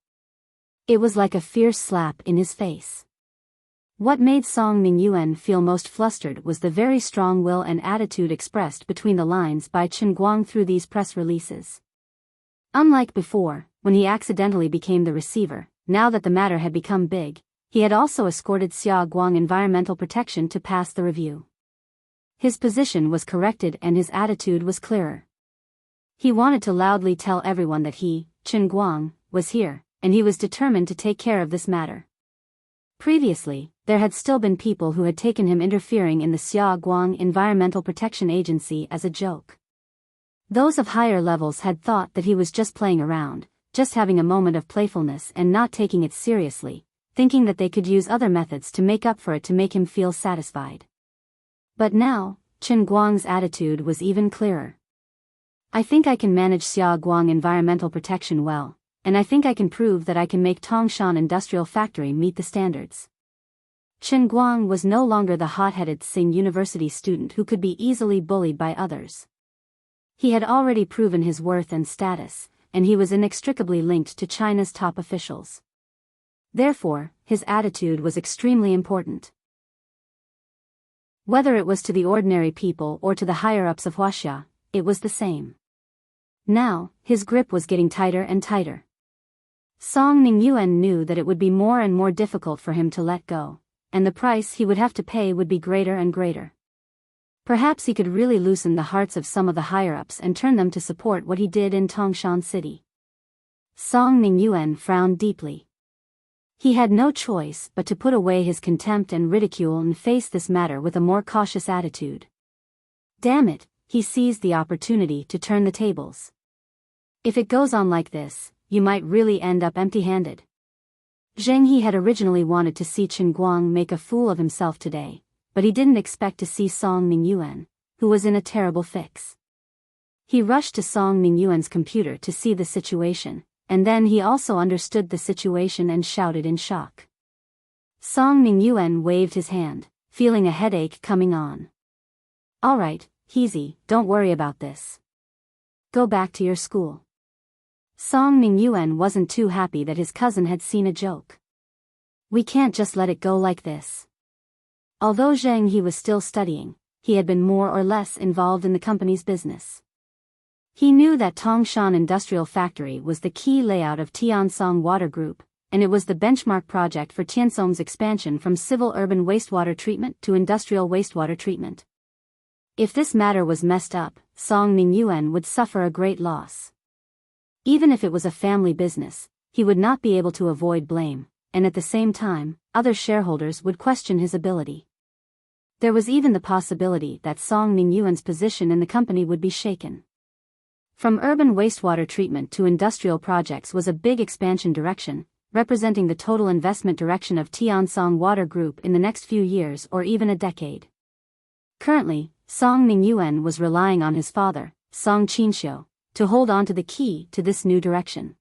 It was like a fierce slap in his face. What made Song Mingyuan feel most flustered was the very strong will and attitude expressed between the lines by Chen Guang through these press releases. Unlike before, when he accidentally became the receiver, now that the matter had become big, he had also escorted Xia Guang environmental protection to pass the review. His position was corrected and his attitude was clearer. He wanted to loudly tell everyone that he, Chen Guang, was here, and he was determined to take care of this matter. Previously, there had still been people who had taken him interfering in the Xia Guang Environmental Protection Agency as a joke. Those of higher levels had thought that he was just playing around, just having a moment of playfulness and not taking it seriously, thinking that they could use other methods to make up for it to make him feel satisfied. But now, Chen Guang's attitude was even clearer. I think I can manage Xia Guang environmental protection well, and I think I can prove that I can make Tongshan Industrial Factory meet the standards. Chen Guang was no longer the hot-headed Tsing University student who could be easily bullied by others. He had already proven his worth and status, and he was inextricably linked to China's top officials. Therefore, his attitude was extremely important. Whether it was to the ordinary people or to the higher-ups of Huaxia, it was the same. Now, his grip was getting tighter and tighter. Song Mingyuan knew that it would be more and more difficult for him to let go, and the price he would have to pay would be greater and greater. Perhaps he could really loosen the hearts of some of the higher-ups and turn them to support what he did in Tongshan City. Song Mingyuan frowned deeply. He had no choice but to put away his contempt and ridicule and face this matter with a more cautious attitude. Damn it, he seized the opportunity to turn the tables. If it goes on like this, you might really end up empty-handed. Zheng He had originally wanted to see Chen Guang make a fool of himself today, but he didn't expect to see Song Mingyuan, who was in a terrible fix. He rushed to Song Mingyuan's computer to see the situation, and then he also understood the situation and shouted in shock. Song Mingyuan waved his hand, feeling a headache coming on. All right, Heezy, don't worry about this. Go back to your school. Song Mingyuan wasn't too happy that his cousin had seen a joke. We can't just let it go like this. Although Zheng He was still studying, he had been more or less involved in the company's business. He knew that Tongshan Industrial Factory was the key layout of Tiansong Water Group, and it was the benchmark project for Tiansong's expansion from civil urban wastewater treatment to industrial wastewater treatment. If this matter was messed up, Song Mingyuan would suffer a great loss. Even if it was a family business, he would not be able to avoid blame, and at the same time, other shareholders would question his ability. There was even the possibility that Song Mingyuan's position in the company would be shaken. From urban wastewater treatment to industrial projects was a big expansion direction, representing the total investment direction of Tiansong Water Group in the next few years or even a decade. Currently, Song Mingyuan was relying on his father, Song Qinxiu, to hold on to the key to this new direction.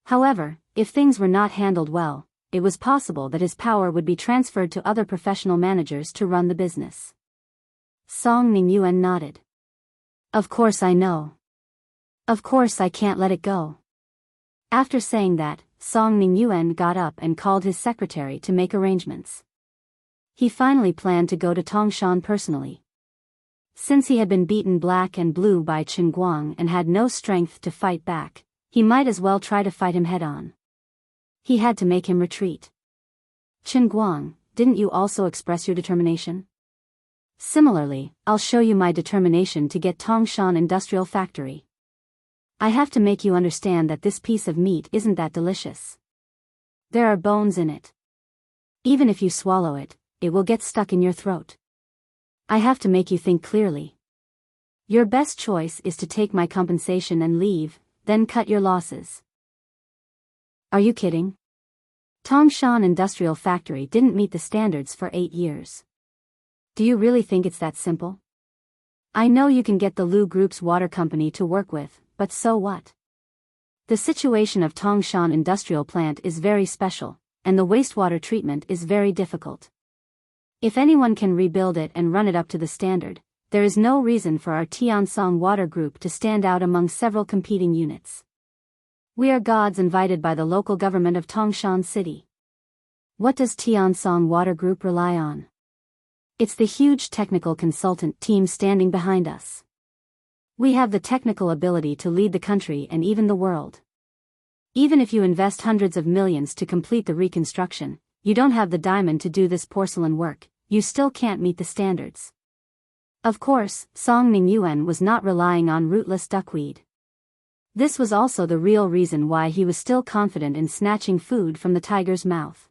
However, if things were not handled well, it was possible that his power would be transferred to other professional managers to run the business. Song Mingyuan nodded. Of course I know. Of course I can't let it go. After saying that, Song Mingyuan got up and called his secretary to make arrangements. He finally planned to go to Tongshan personally. Since he had been beaten black and blue by Chen Guang and had no strength to fight back, he might as well try to fight him head-on. He had to make him retreat. Chen Guang, didn't you also express your determination? Similarly, I'll show you my determination to get Tongshan Industrial Factory. I have to make you understand that this piece of meat isn't that delicious. There are bones in it. Even if you swallow it, it will get stuck in your throat. I have to make you think clearly. Your best choice is to take my compensation and leave, then cut your losses. Are you kidding? Tongshan Industrial Factory didn't meet the standards for 8 years. Do you really think it's that simple? I know you can get the Lu Group's water company to work with, but so what? The situation of Tongshan Industrial Plant is very special, and the wastewater treatment is very difficult. If anyone can rebuild it and run it up to the standard, there is no reason for our Tiansong Water Group to stand out among several competing units. We are gods invited by the local government of Tongshan City. What does Tiansong Water Group rely on? It's the huge technical consultant team standing behind us. We have the technical ability to lead the country and even the world. Even if you invest hundreds of millions to complete the reconstruction, you don't have the diamond to do this porcelain work, you still can't meet the standards. Of course, Song Mingyuan was not relying on rootless duckweed. This was also the real reason why he was still confident in snatching food from the tiger's mouth.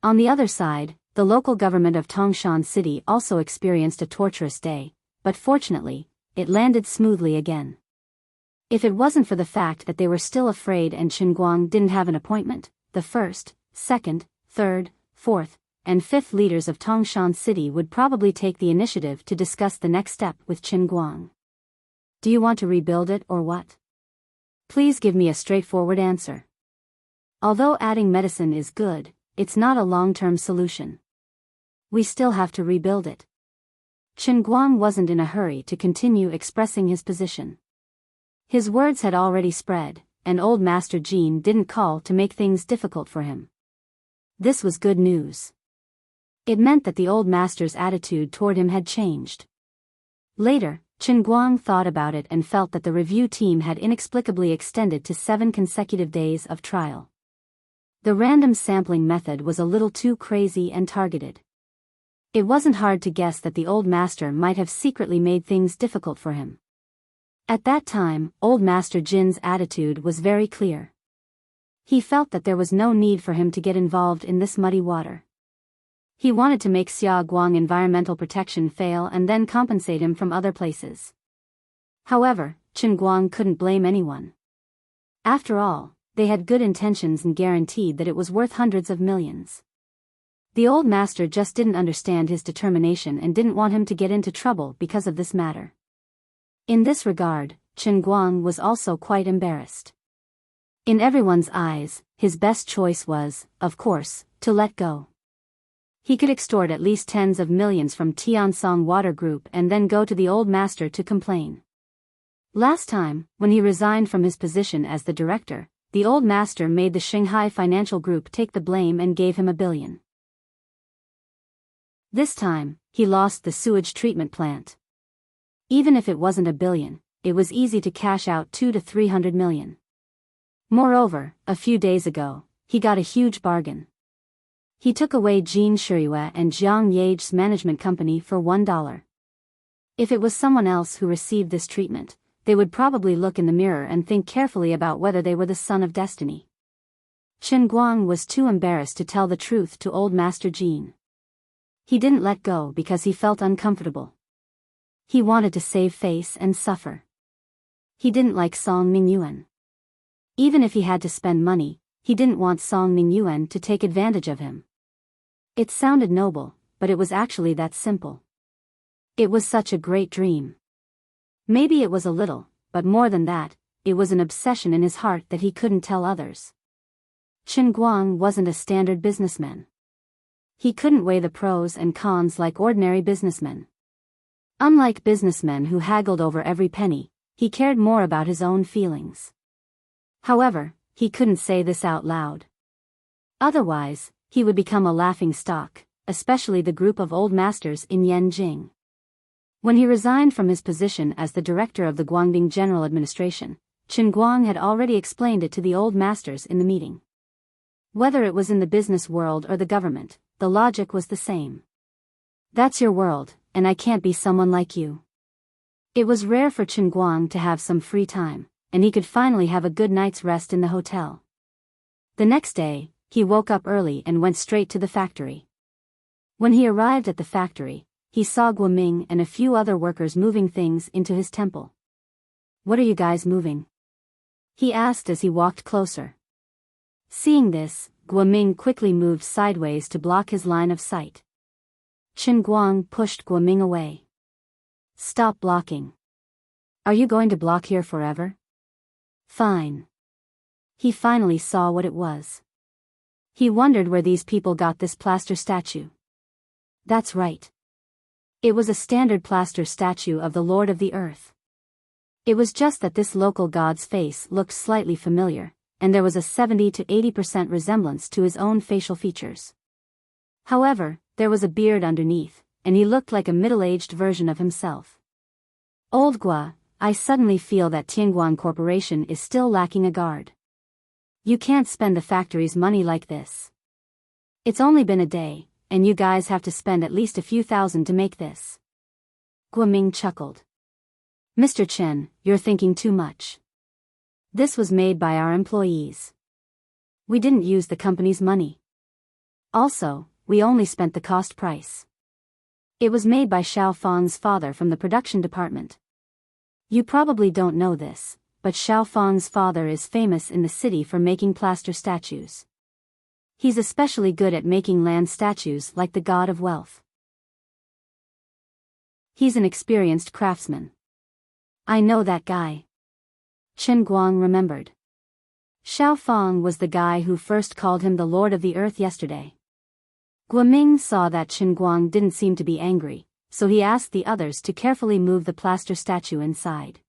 On the other side, the local government of Tongshan City also experienced a torturous day, but fortunately, it landed smoothly again. If it wasn't for the fact that they were still afraid and Chen Guang didn't have an appointment, the first, second, third, fourth, and fifth leaders of Tongshan City would probably take the initiative to discuss the next step with Chen Guang. Do you want to rebuild it or what? Please give me a straightforward answer. Although adding medicine is good, it's not a long-term solution. We still have to rebuild it. Chen Guang wasn't in a hurry to continue expressing his position. His words had already spread, and old Master Jean didn't call to make things difficult for him. This was good news. It meant that the old master's attitude toward him had changed. Later, Chen Guang thought about it and felt that the review team had inexplicably extended to 7 consecutive days of trial. The random sampling method was a little too crazy and targeted. It wasn't hard to guess that the old master might have secretly made things difficult for him. At that time, old Master Jin's attitude was very clear. He felt that there was no need for him to get involved in this muddy water. He wanted to make Xia Guang environmental protection fail and then compensate him from other places. However, Chen Guang couldn't blame anyone. After all, they had good intentions and guaranteed that it was worth hundreds of millions. The old master just didn't understand his determination and didn't want him to get into trouble because of this matter. In this regard, Chen Guang was also quite embarrassed. In everyone's eyes, his best choice was, of course, to let go. He could extort at least tens of millions from Tiansong Water Group and then go to the old master to complain. Last time, when he resigned from his position as the director, the old master made the Shanghai Financial Group take the blame and gave him $1 billion. This time, he lost the sewage treatment plant. Even if it wasn't $1 billion, it was easy to cash out 200 to 300 million. Moreover, a few days ago, he got a huge bargain. He took away Jean Shiriyue and Jiang Yage's management company for $1. If it was someone else who received this treatment, they would probably look in the mirror and think carefully about whether they were the son of destiny. Chen Guang was too embarrassed to tell the truth to old Master Jean. He didn't let go because he felt uncomfortable. He wanted to save face and suffer. He didn't like Song Mingyuan. Even if he had to spend money, he didn't want Song Mingyuan to take advantage of him. It sounded noble, but it was actually that simple. It was such a great dream. Maybe it was a little, but more than that, it was an obsession in his heart that he couldn't tell others. Chen Guang wasn't a standard businessman. He couldn't weigh the pros and cons like ordinary businessmen. Unlike businessmen who haggled over every penny, he cared more about his own feelings. However, he couldn't say this out loud. Otherwise, he would become a laughing stock, especially the group of old masters in Yanjing. When he resigned from his position as the director of the Guangbing General Administration, Chen Guang had already explained it to the old masters in the meeting. Whether it was in the business world or the government, the logic was the same. That's your world, and I can't be someone like you. It was rare for Chen Guang to have some free time, and he could finally have a good night's rest in the hotel. The next day, he woke up early and went straight to the factory. When he arrived at the factory, he saw Guoming and a few other workers moving things into his temple. "What are you guys moving?" he asked as he walked closer. Seeing this, Guoming quickly moved sideways to block his line of sight. Chen Guang pushed Guoming away. "Stop blocking. Are you going to block here forever?" "Fine." He finally saw what it was. He wondered where these people got this plaster statue. That's right. It was a standard plaster statue of the Lord of the Earth. It was just that this local god's face looked slightly familiar, and there was a 70 to 80% resemblance to his own facial features. However, there was a beard underneath, and he looked like a middle-aged version of himself. "Old Gua, I suddenly feel that Tianguan Corporation is still lacking a guard. You can't spend the factory's money like this. It's only been a day, and you guys have to spend at least a few thousand to make this." Guoming chuckled. "Mr. Chen, you're thinking too much. This was made by our employees. We didn't use the company's money. Also, we only spent the cost price. It was made by Xiao Fang's father from the production department. You probably don't know this, but Xiao Fang's father is famous in the city for making plaster statues. He's especially good at making land statues like the god of wealth. He's an experienced craftsman. I know that guy." Chen Guang remembered. Xiao Fang was the guy who first called him the Lord of the Earth yesterday. Guoming saw that Chen Guang didn't seem to be angry, so he asked the others to carefully move the plaster statue inside.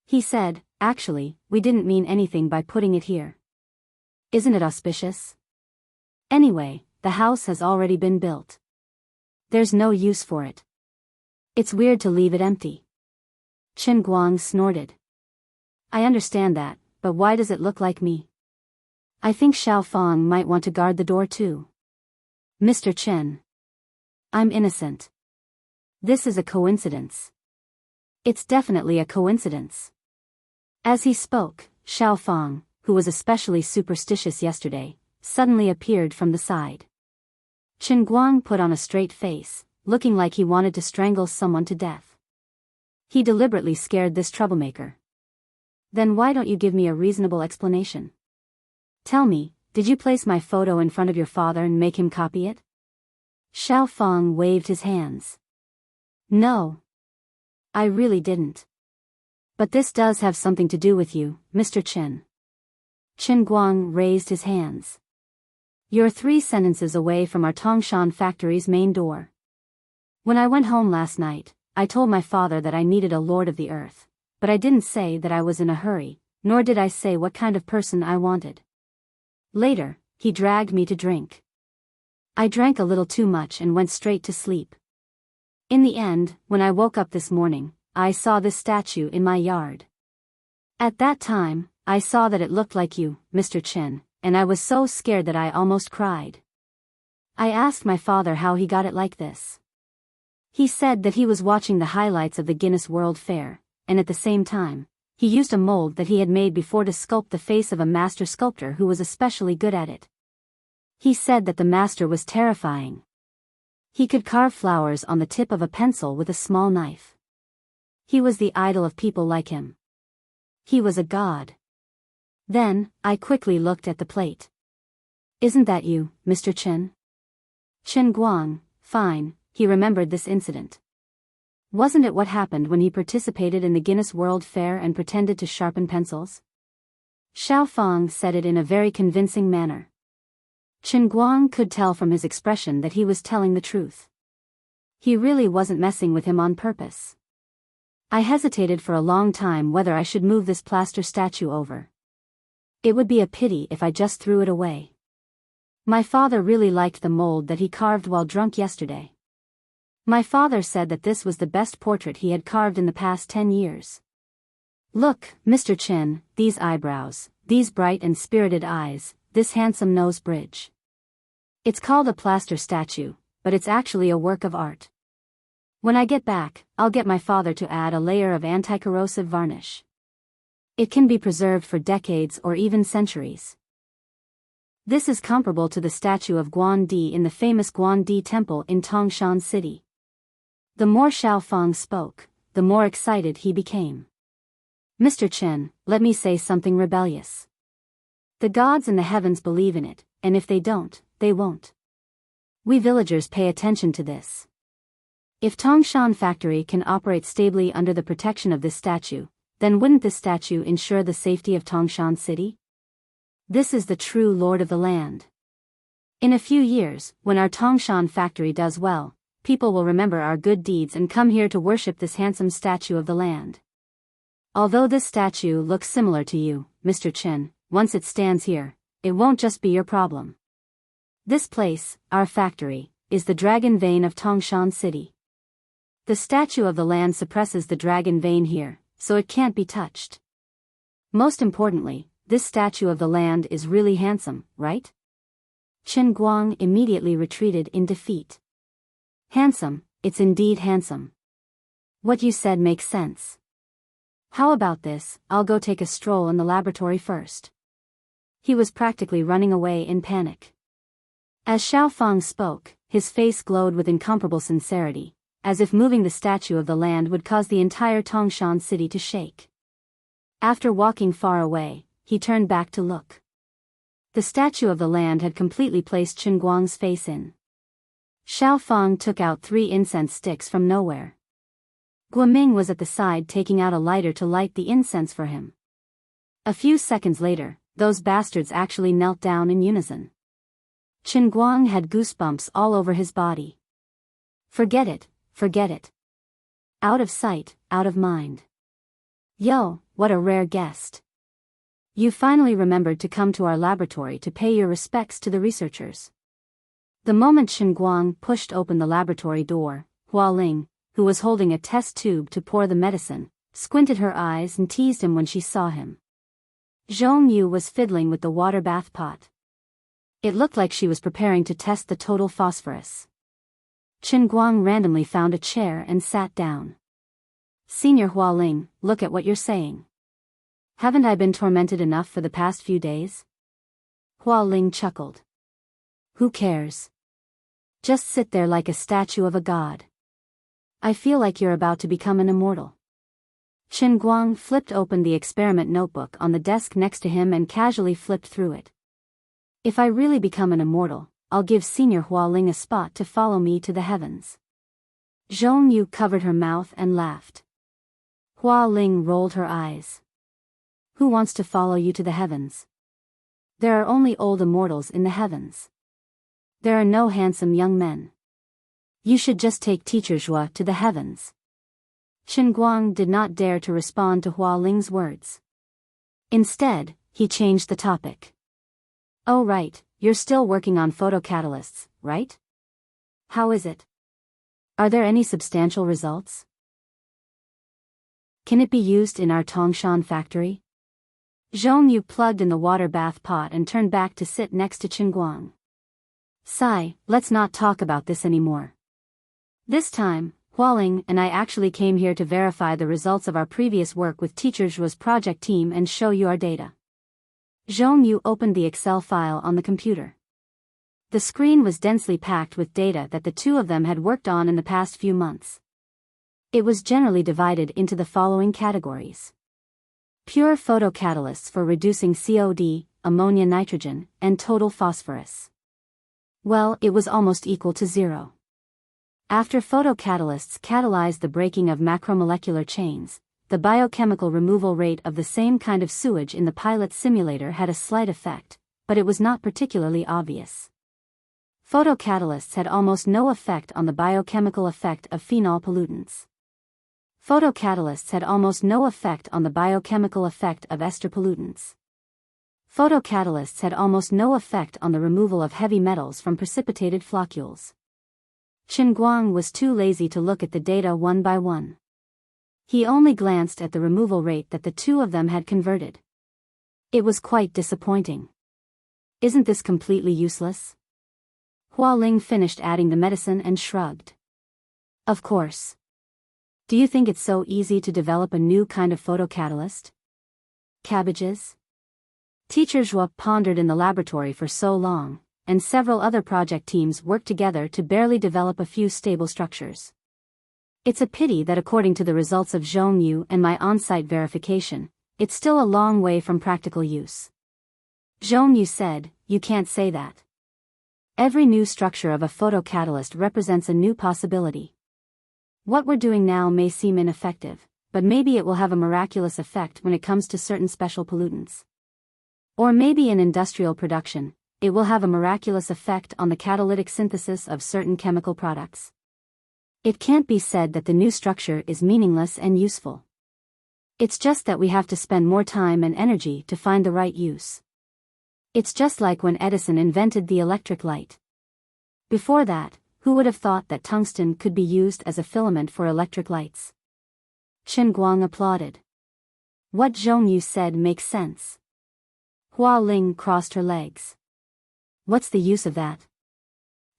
He said, "Actually, we didn't mean anything by putting it here. Isn't it auspicious? Anyway, the house has already been built. There's no use for it. It's weird to leave it empty." Chen Guang snorted. "I understand that, but why does it look like me? I think Xiao Fang might want to guard the door too." "Mr. Chen. I'm innocent. This is a coincidence." "It's definitely a coincidence." As he spoke, Xiao Fang, who was especially superstitious yesterday, suddenly appeared from the side. Chen Guang put on a straight face, looking like he wanted to strangle someone to death. He deliberately scared this troublemaker. "Then why don't you give me a reasonable explanation? Tell me, did you place my photo in front of your father and make him copy it?" Xiao Fang waved his hands. "No. I really didn't. But this does have something to do with you, Mr. Chen." Chen Guang raised his hands. "You're 3 sentences away from our Tongshan factory's main door. When I went home last night, I told my father that I needed a Lord of the Earth, but I didn't say that I was in a hurry, nor did I say what kind of person I wanted. Later, he dragged me to drink. I drank a little too much and went straight to sleep. In the end, when I woke up this morning, I saw this statue in my yard. At that time, I saw that it looked like you, Mr. Chen, and I was so scared that I almost cried. I asked my father how he got it like this. He said that he was watching the highlights of the Guinness World Fair, and at the same time, he used a mold that he had made before to sculpt the face of a master sculptor who was especially good at it. He said that the master was terrifying. He could carve flowers on the tip of a pencil with a small knife. He was the idol of people like him. He was a god. Then, I quickly looked at the plate. Isn't that you, Mr. Chen? Chen Guang, fine, he remembered this incident. Wasn't it what happened when he participated in the Guinness World Fair and pretended to sharpen pencils? Xiao Fang said it in a very convincing manner. Chen Guang could tell from his expression that he was telling the truth. He really wasn't messing with him on purpose. I hesitated for a long time whether I should move this plaster statue over. It would be a pity if I just threw it away. My father really liked the mold that he carved while drunk yesterday. My father said that this was the best portrait he had carved in the past 10 years. Look, Mr. Chen, these eyebrows, these bright and spirited eyes, this handsome nose bridge. It's called a plaster statue, but it's actually a work of art. When I get back, I'll get my father to add a layer of anti-corrosive varnish. It can be preserved for decades or even centuries. This is comparable to the statue of Guan Di in the famous Guan Di Temple in Tongshan City. The more Xiao Fang spoke, the more excited he became. Mr. Chen, let me say something rebellious. The gods in the heavens believe in it, and if they don't, they won't. We villagers pay attention to this. If Tongshan Factory can operate stably under the protection of this statue, then wouldn't this statue ensure the safety of Tongshan City? This is the true lord of the land. In a few years, when our Tongshan Factory does well, people will remember our good deeds and come here to worship this handsome statue of the land. Although this statue looks similar to you, Mr. Chen, once it stands here, it won't just be your problem. This place, our factory, is the dragon vein of Tongshan City. The statue of the land suppresses the dragon vein here, so it can't be touched. Most importantly, this statue of the land is really handsome, right? Chen Guang immediately retreated in defeat. Handsome, it's indeed handsome. What you said makes sense. How about this, I'll go take a stroll in the laboratory first. He was practically running away in panic. As Xiao Fang spoke, his face glowed with incomparable sincerity, as if moving the statue of the land would cause the entire Tongshan city to shake. After walking far away, he turned back to look. The statue of the land had completely placed Chen Guang's face in. Xiao Fang took out 3 incense sticks from nowhere. Guoming was at the side taking out a lighter to light the incense for him. A few seconds later, those bastards actually knelt down in unison. Chen Guang had goosebumps all over his body. Forget it, forget it. Out of sight, out of mind. Yo, what a rare guest. You finally remembered to come to our laboratory to pay your respects to the researchers. The moment Chen Guang pushed open the laboratory door, Hua Ling, who was holding a test tube to pour the medicine, squinted her eyes and teased him when she saw him. Zhong Yu was fiddling with the water bath pot. It looked like she was preparing to test the total phosphorus. Chen Guang randomly found a chair and sat down. Senior Hua Ling, look at what you're saying. Haven't I been tormented enough for the past few days? Hua Ling chuckled. Who cares? Just sit there like a statue of a god. I feel like you're about to become an immortal. Chen Guang flipped open the experiment notebook on the desk next to him and casually flipped through it. If I really become an immortal, I'll give Senior Hua Ling a spot to follow me to the heavens. Zhong Yu covered her mouth and laughed. Hua Ling rolled her eyes. Who wants to follow you to the heavens? There are only old immortals in the heavens. There are no handsome young men. You should just take Teacher Zhua to the heavens. Chen Guang did not dare to respond to Hua Ling's words. Instead, he changed the topic. Oh right, you're still working on photocatalysts, right? How is it? Are there any substantial results? Can it be used in our Tongshan factory? Zhong Yu plugged in the water bath pot and turned back to sit next to Chen Guang. Sigh, let's not talk about this anymore. This time, Hualing and I actually came here to verify the results of our previous work with Teacher Zhuo's project team and show you our data. Zhong Yu opened the Excel file on the computer. The screen was densely packed with data that the two of them had worked on in the past few months. It was generally divided into the following categories: pure photocatalysts for reducing COD, ammonia nitrogen, and total phosphorus. Well, it was almost equal to 0. After photocatalysts catalyzed the breaking of macromolecular chains, the biochemical removal rate of the same kind of sewage in the pilot simulator had a slight effect, but it was not particularly obvious. Photocatalysts had almost no effect on the biochemical effect of phenol pollutants. Photocatalysts had almost no effect on the biochemical effect of ester pollutants. Photocatalysts had almost no effect on the removal of heavy metals from precipitated floccules. Qin Guang was too lazy to look at the data one by one. He only glanced at the removal rate that the two of them had converted. It was quite disappointing. Isn't this completely useless? Hualing finished adding the medicine and shrugged. Of course. Do you think it's so easy to develop a new kind of photocatalyst? Cabbages? Teacher Zhuo pondered in the laboratory for so long, and several other project teams worked together to barely develop a few stable structures. It's a pity that according to the results of Zhong Yu and my on-site verification, it's still a long way from practical use. Zhong Yu said, "You can't say that. Every new structure of a photocatalyst represents a new possibility. What we're doing now may seem ineffective, but maybe it will have a miraculous effect when it comes to certain special pollutants. Or maybe in industrial production, it will have a miraculous effect on the catalytic synthesis of certain chemical products. It can't be said that the new structure is meaningless and useful. It's just that we have to spend more time and energy to find the right use. It's just like when Edison invented the electric light. Before that, who would have thought that tungsten could be used as a filament for electric lights?" Qin Guang applauded. "What Zhong Yu said makes sense." Hua Ling crossed her legs. "What's the use of that?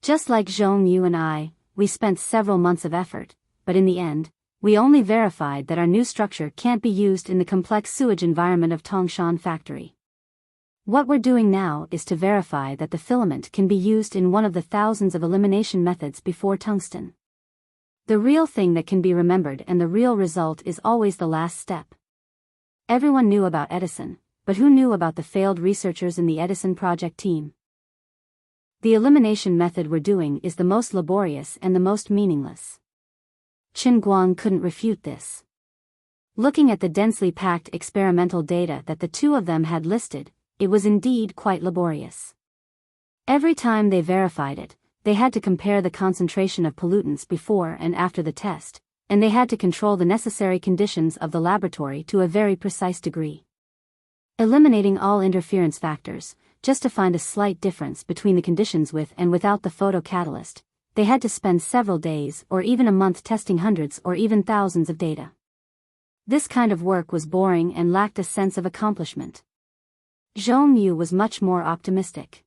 Just like Zhong Yu and I, we spent several months of effort, but in the end, we only verified that our new structure can't be used in the complex sewage environment of Tongshan factory. What we're doing now is to verify that the filament can be used in one of the thousands of elimination methods before tungsten. The real thing that can be remembered and the real result is always the last step. Everyone knew about Edison, but who knew about the failed researchers in the Edison project team? The elimination method we're doing is the most laborious and the most meaningless." Qin Guang couldn't refute this. Looking at the densely packed experimental data that the two of them had listed, it was indeed quite laborious. Every time they verified it, they had to compare the concentration of pollutants before and after the test, and they had to control the necessary conditions of the laboratory to a very precise degree. Eliminating all interference factors, just to find a slight difference between the conditions with and without the photocatalyst, they had to spend several days or even a month testing hundreds or even thousands of data. This kind of work was boring and lacked a sense of accomplishment. Zhong Yu was much more optimistic.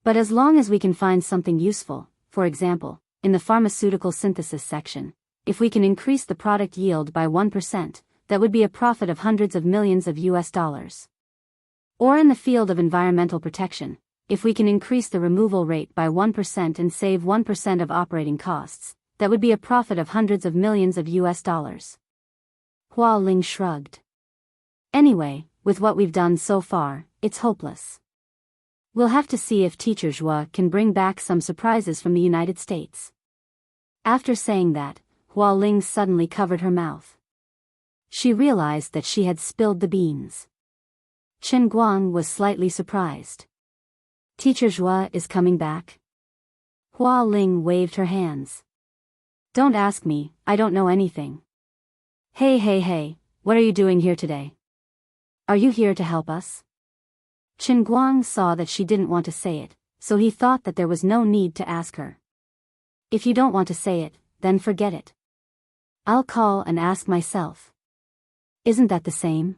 "But as long as we can find something useful, for example, in the pharmaceutical synthesis section, if we can increase the product yield by 1%, that would be a profit of hundreds of millions of US dollars. Or in the field of environmental protection, if we can increase the removal rate by 1% and save 1% of operating costs, that would be a profit of hundreds of millions of US dollars. Hua Ling shrugged. "Anyway, with what we've done so far, it's hopeless. We'll have to see if Teacher Zhuo can bring back some surprises from the United States." After saying that, Hua Ling suddenly covered her mouth. She realized that she had spilled the beans. Qin Guang was slightly surprised. "Teacher Zhuo is coming back?" Hua Ling waved her hands. "Don't ask me, I don't know anything." Hey, what are you doing here today? Are you here to help us?" Qin Guang saw that she didn't want to say it, so he thought that there was no need to ask her. "If you don't want to say it, then forget it. I'll call and ask myself." "Isn't that the same?"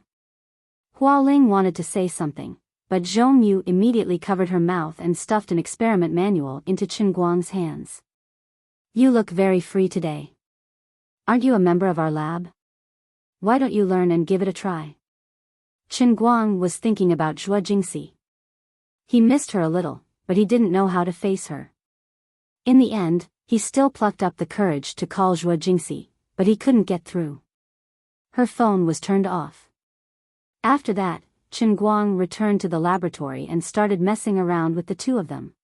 Hua Ling wanted to say something, but Zhong Yu immediately covered her mouth and stuffed an experiment manual into Qin Guang's hands. "You look very free today. Aren't you a member of our lab? Why don't you learn and give it a try? Chen Guang was thinking about Zhuo Jingxi. He missed her a little, but he didn't know how to face her. In the end, he still plucked up the courage to call Zhuo Jingxi, but he couldn't get through. Her phone was turned off. After that, Chen Guang returned to the laboratory and started messing around with the two of them.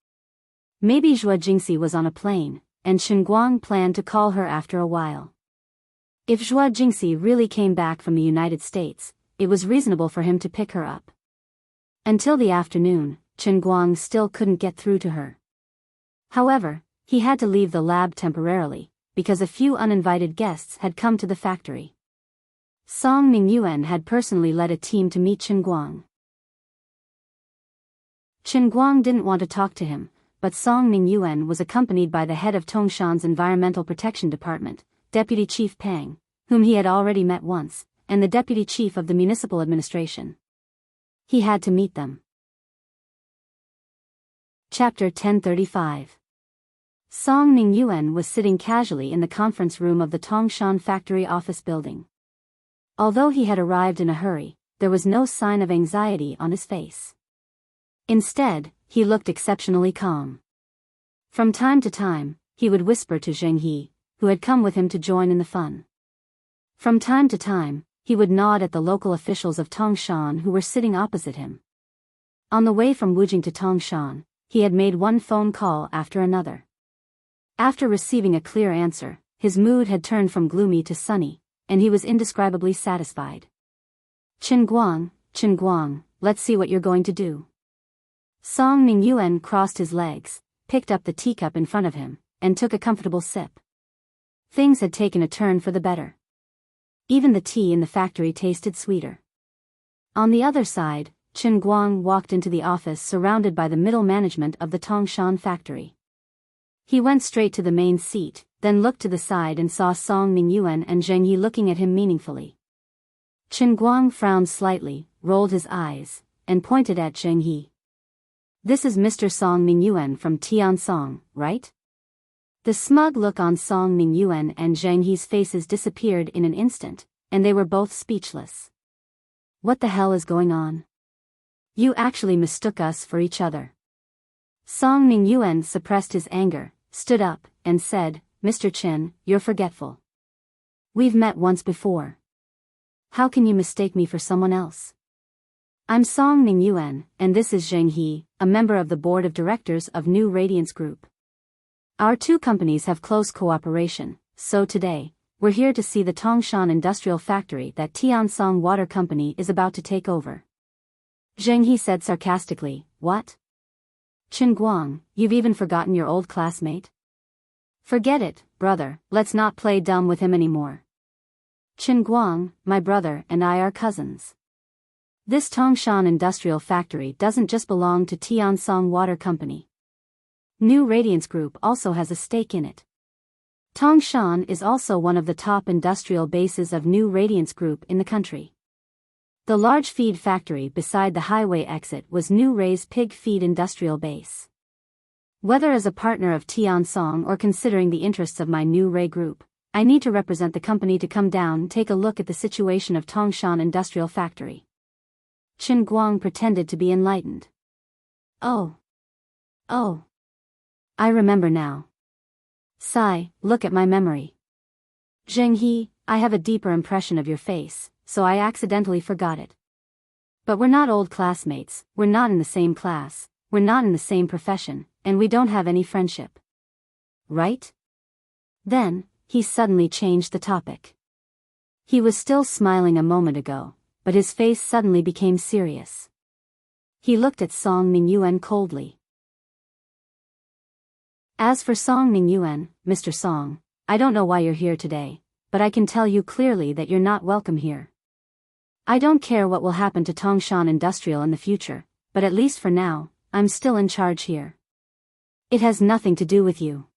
Maybe Zhuo Jingxi was on a plane, and Chen Guang planned to call her after a while. If Zhuo Jingxi really came back from the United States, it was reasonable for him to pick her up. Until the afternoon, Chen Guang still couldn't get through to her. However, he had to leave the lab temporarily, because a few uninvited guests had come to the factory. Song Mingyuan had personally led a team to meet Chen Guang. Chen Guang didn't want to talk to him, but Song Mingyuan was accompanied by the head of Tongshan's Environmental Protection Department, Deputy Chief Pang, whom he had already met once, and the Deputy Chief of the Municipal Administration. He had to meet them. Chapter 1035. Song Mingyuan was sitting casually in the conference room of the Tongshan factory office building. Although he had arrived in a hurry, there was no sign of anxiety on his face. Instead, he looked exceptionally calm. From time to time, he would whisper to Zheng He, who had come with him to join in the fun. From time to time, he would nod at the local officials of Tongshan who were sitting opposite him. On the way from Wujing to Tongshan, he had made one phone call after another. After receiving a clear answer, his mood had turned from gloomy to sunny, and he was indescribably satisfied. Chen Guang, let's see what you're going to do. Song Mingyuan crossed his legs, picked up the teacup in front of him, and took a comfortable sip. Things had taken a turn for the better. Even the tea in the factory tasted sweeter. On the other side, Chen Guang walked into the office surrounded by the middle management of the Tongshan factory. He went straight to the main seat, then looked to the side and saw Song Mingyuan and Zheng Yi looking at him meaningfully. Chen Guang frowned slightly, rolled his eyes, and pointed at Zheng Yi. This is Mr. Song Mingyuan from Tiansong, right? The smug look on Song Mingyuan and Zheng Yi's faces disappeared in an instant, and they were both speechless. What the hell is going on? You actually mistook us for each other. Song Mingyuan suppressed his anger, stood up, and said, Mr. Chen, you're forgetful. We've met once before. How can you mistake me for someone else? I'm Song Mingyuan, and this is Zheng Yi, a member of the board of directors of New Radiance Group. Our two companies have close cooperation, so today, we're here to see the Tongshan industrial factory that Tiansong Water Company is about to take over. Zheng Yi said sarcastically, What? Chen Guang, you've even forgotten your old classmate? Forget it, brother, let's not play dumb with him anymore. Chen Guang, my brother and I are cousins. This Tongshan industrial factory doesn't just belong to Tiansong Water Company. New Radiance Group also has a stake in it. Tongshan is also one of the top industrial bases of New Radiance Group in the country. The large feed factory beside the highway exit was New Ray's pig feed industrial base. Whether as a partner of Tiansong or considering the interests of my New Ray Group, I need to represent the company to come down and take a look at the situation of Tongshan industrial factory. Chen Guang pretended to be enlightened. Oh. I remember now. Sigh, look at my memory. Zheng He, I have a deeper impression of your face, so I accidentally forgot it. But we're not old classmates, we're not in the same class, we're not in the same profession, and we don't have any friendship. Right? Then, he suddenly changed the topic. He was still smiling a moment ago, but his face suddenly became serious. He looked at Song Mingyuan coldly. As for Song Mingyuan, Mr. Song, I don't know why you're here today, but I can tell you clearly that you're not welcome here. I don't care what will happen to Tongshan Industrial in the future, but at least for now, I'm still in charge here. It has nothing to do with you.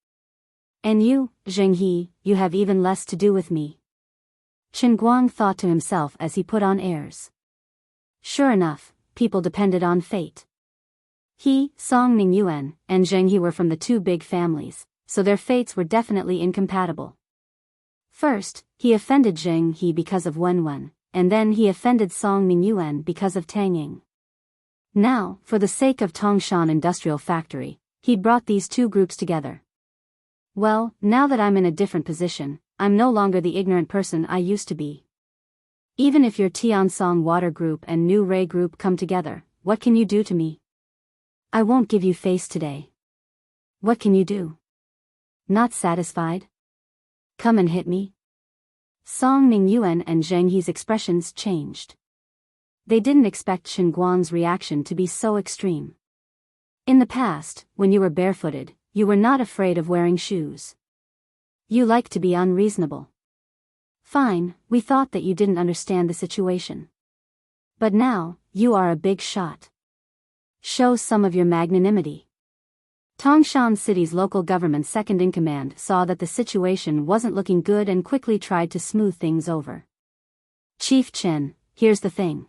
And you, Zheng He, you have even less to do with me. Chen Guang thought to himself as he put on airs. Sure enough, people depended on fate. He, Song Mingyuan, and Zheng He were from the two big families, so their fates were definitely incompatible. First, he offended Zheng He because of Wenwen, and then he offended Song Mingyuan because of Tang Ying. Now, for the sake of Tongshan Industrial Factory, he brought these two groups together. Well, now that I'm in a different position, I'm no longer the ignorant person I used to be. Even if your Tiansong Water Group and New Ray Group come together, what can you do to me? I won't give you face today. What can you do? Not satisfied? Come and hit me? Song Mingyuan and Zheng He's expressions changed. They didn't expect Qin Guang's reaction to be so extreme. In the past, when you were barefooted, you were not afraid of wearing shoes. You liked to be unreasonable. Fine, we thought that you didn't understand the situation. But now, you are a big shot. Show some of your magnanimity. Tongshan City's local government second-in-command saw that the situation wasn't looking good and quickly tried to smooth things over. Chief Chen, here's the thing.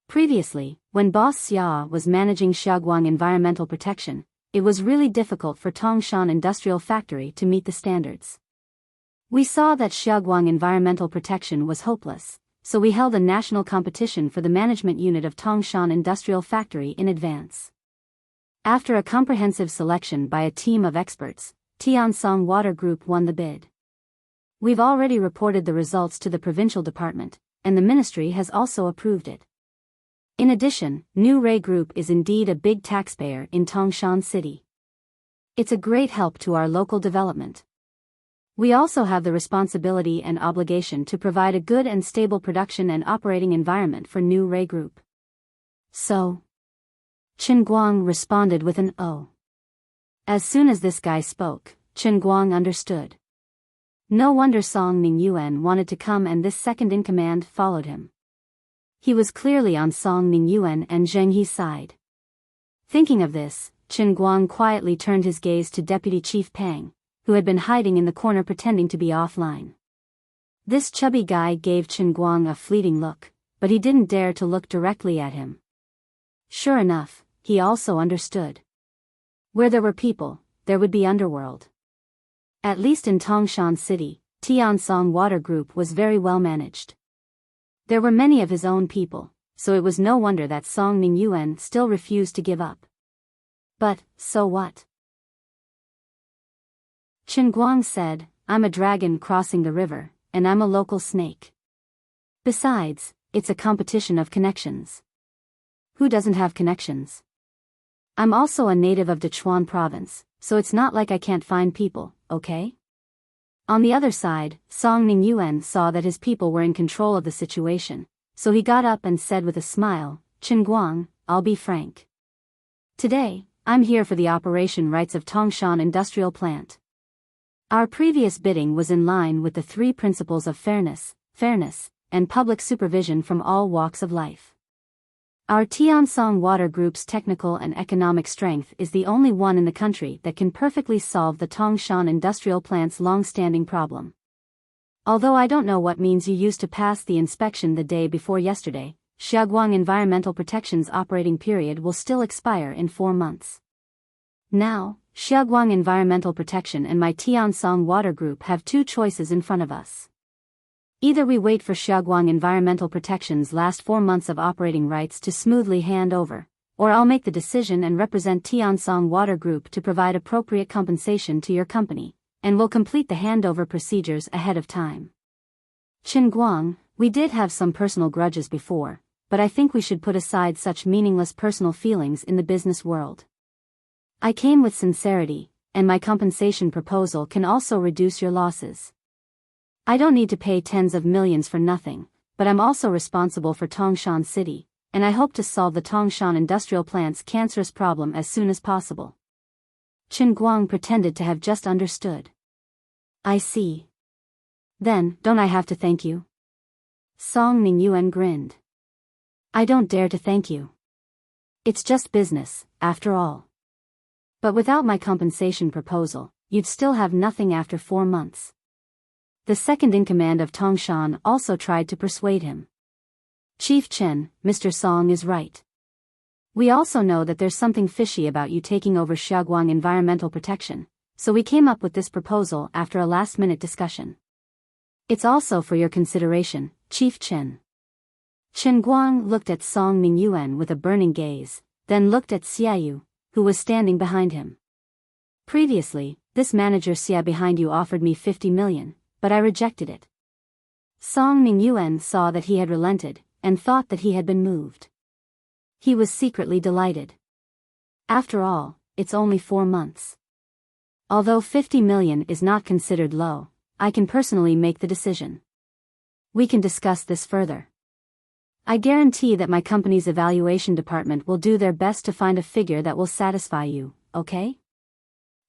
Previously, when Boss Xia was managing Xiaoguang Environmental Protection, it was really difficult for Tongshan Industrial Factory to meet the standards. We saw that Xiaoguang Environmental Protection was hopeless, so we held a national competition for the management unit of Tongshan Industrial Factory in advance. After a comprehensive selection by a team of experts, Tiansong Water Group won the bid. We've already reported the results to the provincial department, and the ministry has also approved it. In addition, New Ray Group is indeed a big taxpayer in Tongshan City. It's a great help to our local development. We also have the responsibility and obligation to provide a good and stable production and operating environment for New Ray Group. So, Qin Guang responded with an "oh." As soon as this guy spoke, Qin Guang understood. No wonder Song Mingyuan wanted to come and this second-in-command followed him. He was clearly on Song Mingyuan and Zheng He's side. Thinking of this, Qin Guang quietly turned his gaze to Deputy Chief Pang, who had been hiding in the corner pretending to be offline. This chubby guy gave Qin Guang a fleeting look, but he didn't dare to look directly at him. Sure enough, he also understood. Where there were people, there would be underworld. At least in Tongshan City, Tiansong Water Group was very well managed. There were many of his own people, so it was no wonder that Song Mingyuan still refused to give up. But, so what? Qin Guang said, I'm a dragon crossing the river, and I'm a local snake. Besides, it's a competition of connections. Who doesn't have connections? I'm also a native of Dechuan province, so it's not like I can't find people, okay? On the other side, Song Mingyuan saw that his people were in control of the situation, so he got up and said with a smile, Qin Guang, I'll be frank. Today, I'm here for the operation rights of Tongshan Industrial Plant. Our previous bidding was in line with the three principles of fairness, and public supervision from all walks of life. Our Tiansong Water Group's technical and economic strength is the only one in the country that can perfectly solve the Tongshan Industrial Plant's long-standing problem. Although I don't know what means you used to pass the inspection the day before yesterday, Xiaoguang Environmental Protection's operating period will still expire in 4 months. Now, Xiaoguang Environmental Protection and my Tiansong Water Group have two choices in front of us. Either we wait for Xiaoguang Environmental Protection's last 4 months of operating rights to smoothly hand over, or I'll make the decision and represent Tiansong Water Group to provide appropriate compensation to your company, and we'll complete the handover procedures ahead of time. Qin Guang, we did have some personal grudges before, but I think we should put aside such meaningless personal feelings in the business world. I came with sincerity, and my compensation proposal can also reduce your losses. I don't need to pay tens of millions for nothing, but I'm also responsible for Tongshan City, and I hope to solve the Tongshan Industrial Plant's cancerous problem as soon as possible. Qin Guang pretended to have just understood. I see. Then, don't I have to thank you? Song Mingyuan grinned. I don't dare to thank you. It's just business, after all. But without my compensation proposal, you'd still have nothing after 4 months. The second-in-command of Tongshan also tried to persuade him. Chief Chen, Mr. Song is right. We also know that there's something fishy about you taking over Xiaoguang Environmental Protection, so we came up with this proposal after a last-minute discussion. It's also for your consideration, Chief Chen. Chen Guang looked at Song Mingyuan with a burning gaze, then looked at Xiaoyu, who was standing behind him. Previously, this manager Xia behind you offered me 50 million, but I rejected it. Song Mingyuan saw that he had relented, and thought that he had been moved. He was secretly delighted. After all, it's only 4 months. Although 50 million is not considered low, I can personally make the decision. We can discuss this further. I guarantee that my company's evaluation department will do their best to find a figure that will satisfy you, okay?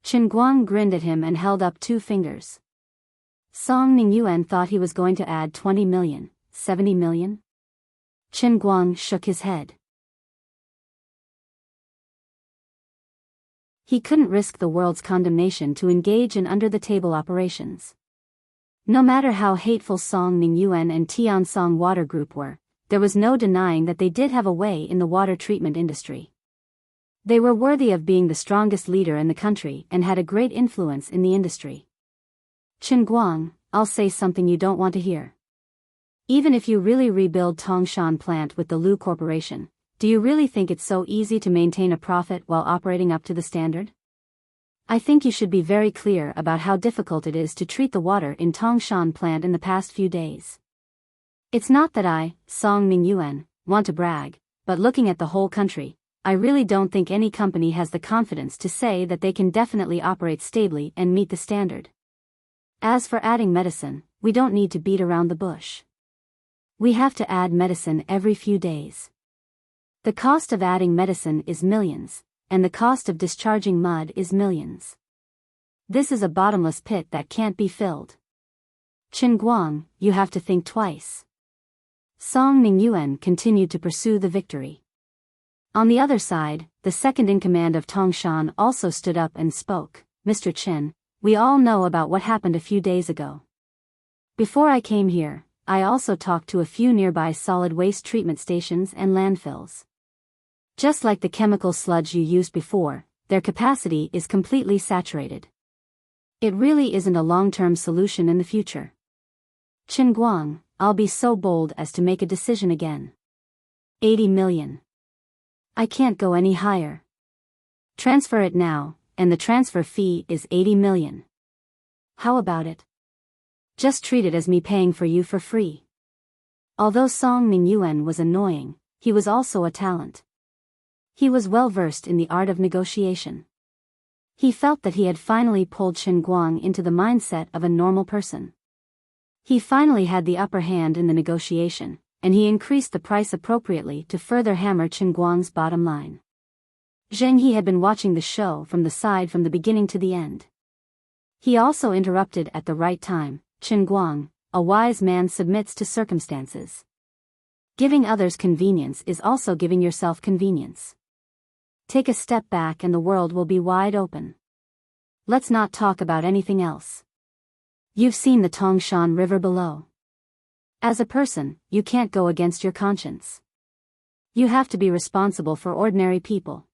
Chen Guang grinned at him and held up 2 fingers. Song Mingyuan thought he was going to add 20 million, 70 million? Chen Guang shook his head. He couldn't risk the world's condemnation to engage in under-the-table operations. No matter how hateful Song Mingyuan and Tiansong Water Group were, there was no denying that they did have a way in the water treatment industry. They were worthy of being the strongest leader in the country and had a great influence in the industry. Chen Guang, I'll say something you don't want to hear. Even if you really rebuild Tongshan plant with the Lu Corporation, do you really think it's so easy to maintain a profit while operating up to the standard? I think you should be very clear about how difficult it is to treat the water in Tongshan plant in the past few days. It's not that I, Song Mingyuan, want to brag, but looking at the whole country, I really don't think any company has the confidence to say that they can definitely operate stably and meet the standard. As for adding medicine, we don't need to beat around the bush. We have to add medicine every few days. The cost of adding medicine is millions, and the cost of discharging mud is millions. This is a bottomless pit that can't be filled. Chen Guang, you have to think twice. Song Mingyuan continued to pursue the victory. On the other side, the second-in-command of Tongshan also stood up and spoke. Mr. Chen, we all know about what happened a few days ago. Before I came here, I also talked to a few nearby solid waste treatment stations and landfills. Just like the chemical sludge you used before, their capacity is completely saturated. It really isn't a long-term solution in the future. Chen Guang, I'll be so bold as to make a decision again. 80 million. I can't go any higher. Transfer it now, and the transfer fee is 80 million. How about it? Just treat it as me paying for you for free. Although Song Mingyuan was annoying, he was also a talent. He was well versed in the art of negotiation. He felt that he had finally pulled Chen Guang into the mindset of a normal person. He finally had the upper hand in the negotiation, and he increased the price appropriately to further hammer Chen Guang's bottom line. Zheng He had been watching the show from the side from the beginning to the end. He also interrupted at the right time. Chen Guang, a wise man submits to circumstances. Giving others convenience is also giving yourself convenience. Take a step back and the world will be wide open. Let's not talk about anything else. You've seen the Tongshan River below. As a person, you can't go against your conscience. You have to be responsible for ordinary people.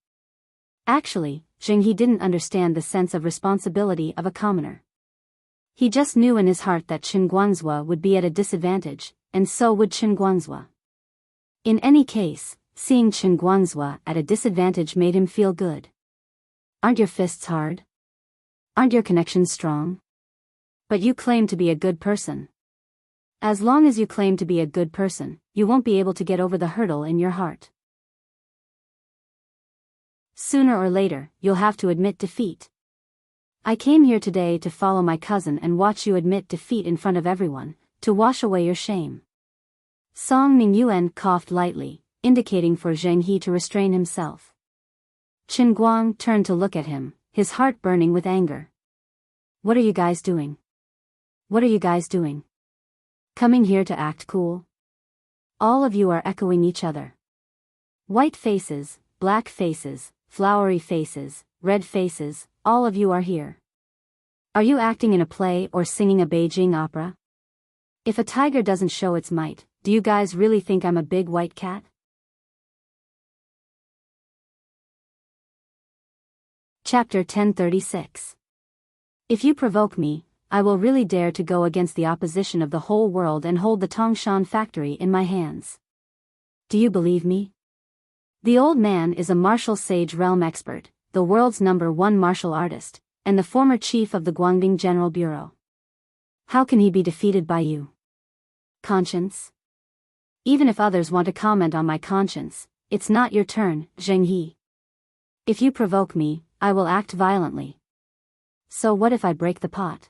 Actually, Zheng He didn't understand the sense of responsibility of a commoner. He just knew in his heart that Chen Guangzhou would be at a disadvantage, and so would Chen Guangzhou. In any case, seeing Chen Guangzhou at a disadvantage made him feel good. Aren't your fists hard? Aren't your connections strong? But you claim to be a good person. As long as you claim to be a good person, you won't be able to get over the hurdle in your heart. Sooner or later, you'll have to admit defeat. I came here today to follow my cousin and watch you admit defeat in front of everyone, to wash away your shame. Song Mingyuan coughed lightly, indicating for Zheng He to restrain himself. Chen Guang turned to look at him, his heart burning with anger. What are you guys doing? What are you guys doing? Coming here to act cool? All of you are echoing each other. White faces, black faces, flowery faces, red faces, all of you are here. Are you acting in a play or singing a Beijing opera? If a tiger doesn't show its might, do you guys really think I'm a big white cat? Chapter 1036. If you provoke me, I will really dare to go against the opposition of the whole world and hold the Tongshan factory in my hands. Do you believe me? The old man is a martial sage realm expert, the world's #1 martial artist, and the former chief of the Guangdong General Bureau. How can he be defeated by you? Conscience? Even if others want to comment on my conscience, it's not your turn, Zheng He. If you provoke me, I will act violently. So what if I break the pot?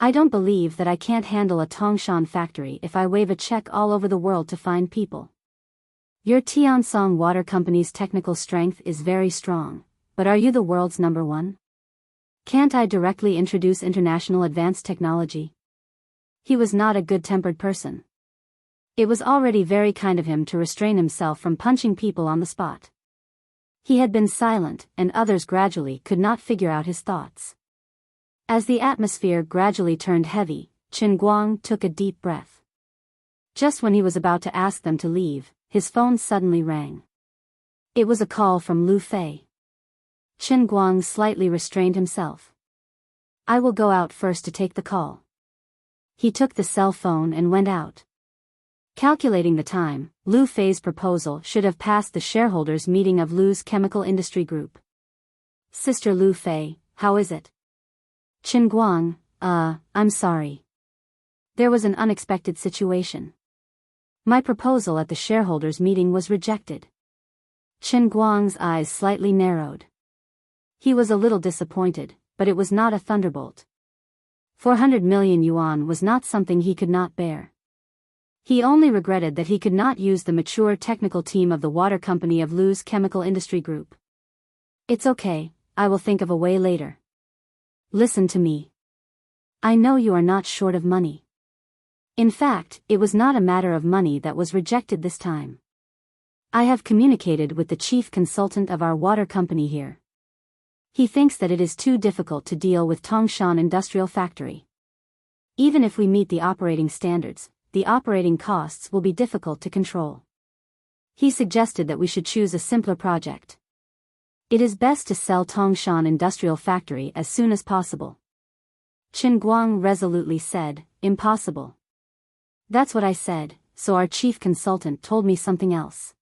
I don't believe that I can't handle a Tongshan factory if I wave a check all over the world to find people. Your Tiansong Water Company's technical strength is very strong, but are you the world's #1? Can't I directly introduce international advanced technology? He was not a good-tempered person. It was already very kind of him to restrain himself from punching people on the spot. He had been silent, and others gradually could not figure out his thoughts. As the atmosphere gradually turned heavy, Qin Guang took a deep breath. Just when he was about to ask them to leave, his phone suddenly rang. It was a call from Lu Fei. Qin Guang slightly restrained himself. I will go out first to take the call. He took the cell phone and went out. Calculating the time, Lu Fei's proposal should have passed the shareholders' meeting of Lu's Chemical Industry Group. Sister Lu Fei, how is it? Qin Guang, I'm sorry. There was an unexpected situation. My proposal at the shareholders' meeting was rejected. Qin Guang's eyes slightly narrowed. He was a little disappointed, but it was not a thunderbolt. 400 million yuan was not something he could not bear. He only regretted that he could not use the mature technical team of the water company of Lu's Chemical Industry Group. It's okay, I will think of a way later. Listen to me. I know you are not short of money. In fact, it was not a matter of money that was rejected this time. I have communicated with the chief consultant of our water company here. He thinks that it is too difficult to deal with Tongshan Industrial Factory. Even if we meet the operating standards, the operating costs will be difficult to control. He suggested that we should choose a simpler project. It is best to sell Tongshan Industrial Factory as soon as possible. Qin Guang resolutely said, impossible. That's what I said, so our chief consultant told me something else.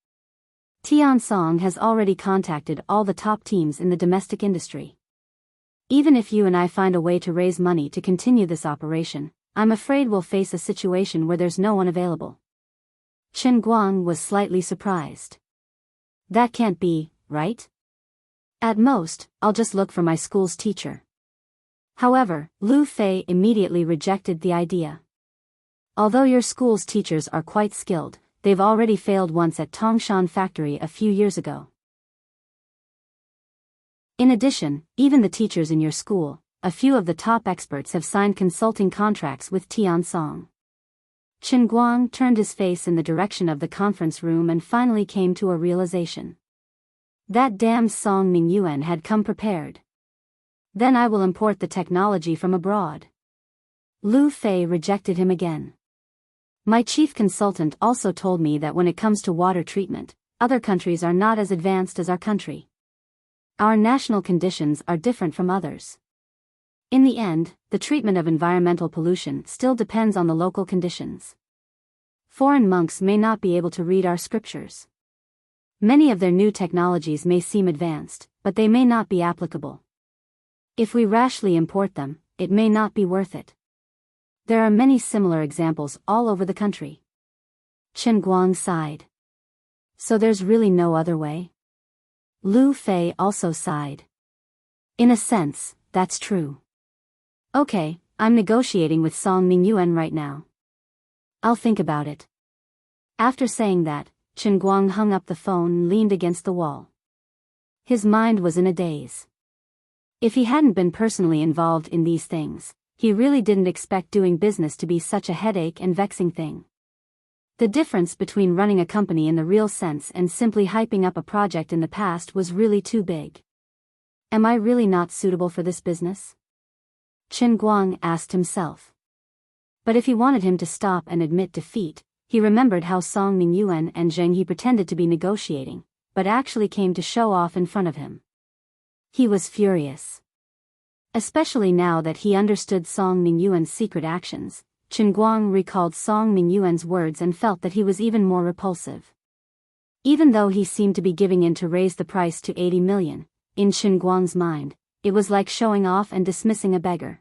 Tiansong has already contacted all the top teams in the domestic industry. Even if you and I find a way to raise money to continue this operation, I'm afraid we'll face a situation where there's no one available. Qin Guang was slightly surprised. That can't be, right? At most, I'll just look for my school's teacher. However, Lu Fei immediately rejected the idea. Although your school's teachers are quite skilled, they've already failed once at Tongshan Factory a few years ago. In addition, even the teachers in your school, a few of the top experts have signed consulting contracts with Tiansong. Qin Guang turned his face in the direction of the conference room and finally came to a realization. That damn Song Mingyuan had come prepared. Then I will import the technology from abroad. Lu Fei rejected him again. My chief consultant also told me that when it comes to water treatment, other countries are not as advanced as our country. Our national conditions are different from others. In the end, the treatment of environmental pollution still depends on the local conditions. Foreign monks may not be able to read our scriptures. Many of their new technologies may seem advanced, but they may not be applicable. If we rashly import them, it may not be worth it. There are many similar examples all over the country. Qin Guang sighed. So there's really no other way? Lu Fei also sighed. In a sense, that's true. Okay, I'm negotiating with Song Mingyuan right now. I'll think about it. After saying that, Qin Guang hung up the phone and leaned against the wall. His mind was in a daze. If he hadn't been personally involved in these things, he really didn't expect doing business to be such a headache and vexing thing. The difference between running a company in the real sense and simply hyping up a project in the past was really too big. Am I really not suitable for this business? Qin Guang asked himself. But if he wanted him to stop and admit defeat, he remembered how Song Mingyuan and Zheng He pretended to be negotiating, but actually came to show off in front of him. He was furious. Especially now that he understood Song Mingyuan's secret actions, Chen Guang recalled Song Mingyuan's words and felt that he was even more repulsive. Even though he seemed to be giving in to raise the price to 80 million, in Chen Guang's mind, it was like showing off and dismissing a beggar.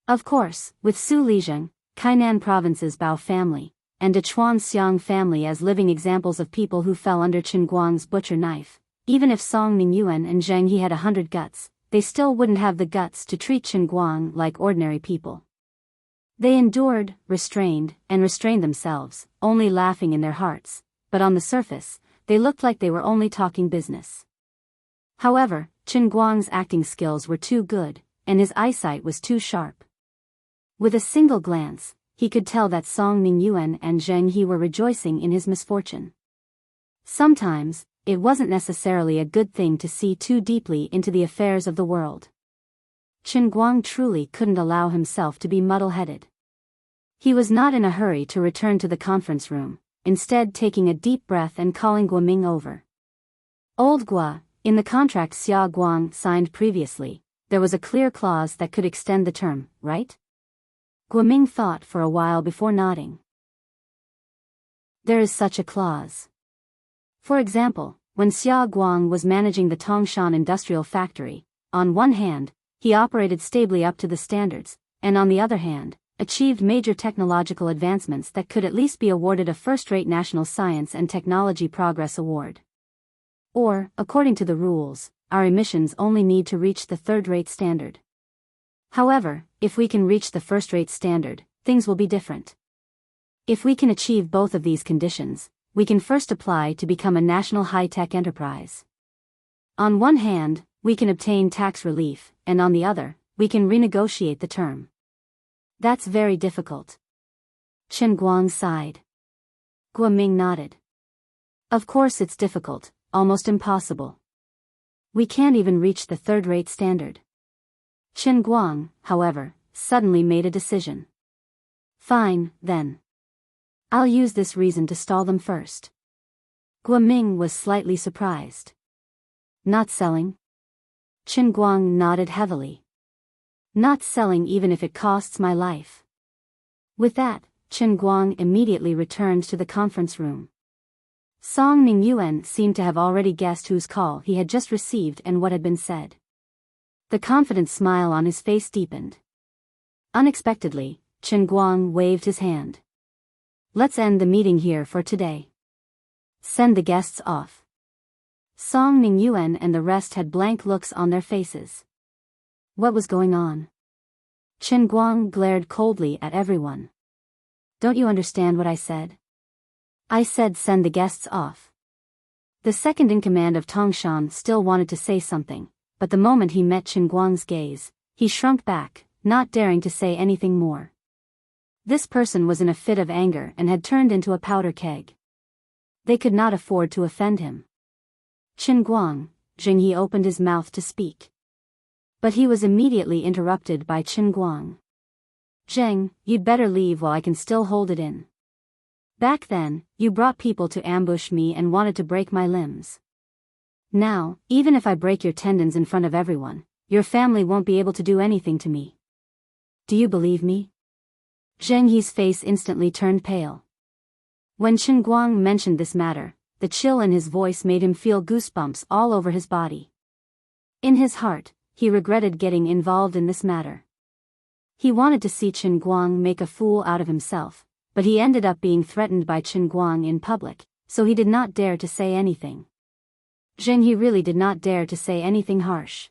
Of course, with Su Lizheng, Kainan Province's Bao family, and Dechuan Xiang family as living examples of people who fell under Chen Guang's butcher knife, even if Song Mingyuan and Zheng He had 100 guts, they still wouldn't have the guts to treat Chen Guang like ordinary people. They endured, restrained themselves, only laughing in their hearts, but on the surface, they looked like they were only talking business. However, Chen Guang's acting skills were too good, and his eyesight was too sharp. With a single glance, he could tell that Song Mingyuan and Zheng He were rejoicing in his misfortune. Sometimes, it wasn't necessarily a good thing to see too deeply into the affairs of the world. Chen Guang truly couldn't allow himself to be muddle-headed. He was not in a hurry to return to the conference room, instead taking a deep breath and calling Guoming over. Old Gua, in the contract Xia Guang signed previously, there was a clear clause that could extend the term, right? Guoming thought for a while before nodding. There is such a clause. For example, when Xia Guang was managing the Tongshan industrial factory, on one hand, he operated stably up to the standards, and on the other hand, achieved major technological advancements that could at least be awarded a first-rate National Science and Technology Progress Award. Or, according to the rules, our emissions only need to reach the third-rate standard. However, if we can reach the first-rate standard, things will be different. If we can achieve both of these conditions, we can first apply to become a national high-tech enterprise. On one hand, we can obtain tax relief, and on the other, we can renegotiate the term. That's very difficult. Chen Guang sighed. Guoming nodded. Of course it's difficult, almost impossible. We can't even reach the third-rate standard. Chen Guang, however, suddenly made a decision. Fine, then. I'll use this reason to stall them first. Guoming was slightly surprised. Not selling? Chen Guang nodded heavily. Not selling even if it costs my life. With that, Chen Guang immediately returned to the conference room. Song Mingyuan seemed to have already guessed whose call he had just received and what had been said. The confident smile on his face deepened. Unexpectedly, Chen Guang waved his hand. Let's end the meeting here for today. Send the guests off. Song Mingyuan and the rest had blank looks on their faces. What was going on? Chen Guang glared coldly at everyone. Don't you understand what I said? I said send the guests off. The second in command of Tongshan still wanted to say something, but the moment he met Chen Guang's gaze, he shrunk back, not daring to say anything more. This person was in a fit of anger and had turned into a powder keg. They could not afford to offend him. Chen Guang, Zheng He opened his mouth to speak. But he was immediately interrupted by Chen Guang. Zheng, you'd better leave while I can still hold it in. Back then, you brought people to ambush me and wanted to break my limbs. Now, even if I break your tendons in front of everyone, your family won't be able to do anything to me. Do you believe me? Zheng He's face instantly turned pale. When Chen Guang mentioned this matter, the chill in his voice made him feel goosebumps all over his body. In his heart, he regretted getting involved in this matter. He wanted to see Chen Guang make a fool out of himself, but he ended up being threatened by Chen Guang in public, so he did not dare to say anything. Zheng He really did not dare to say anything harsh.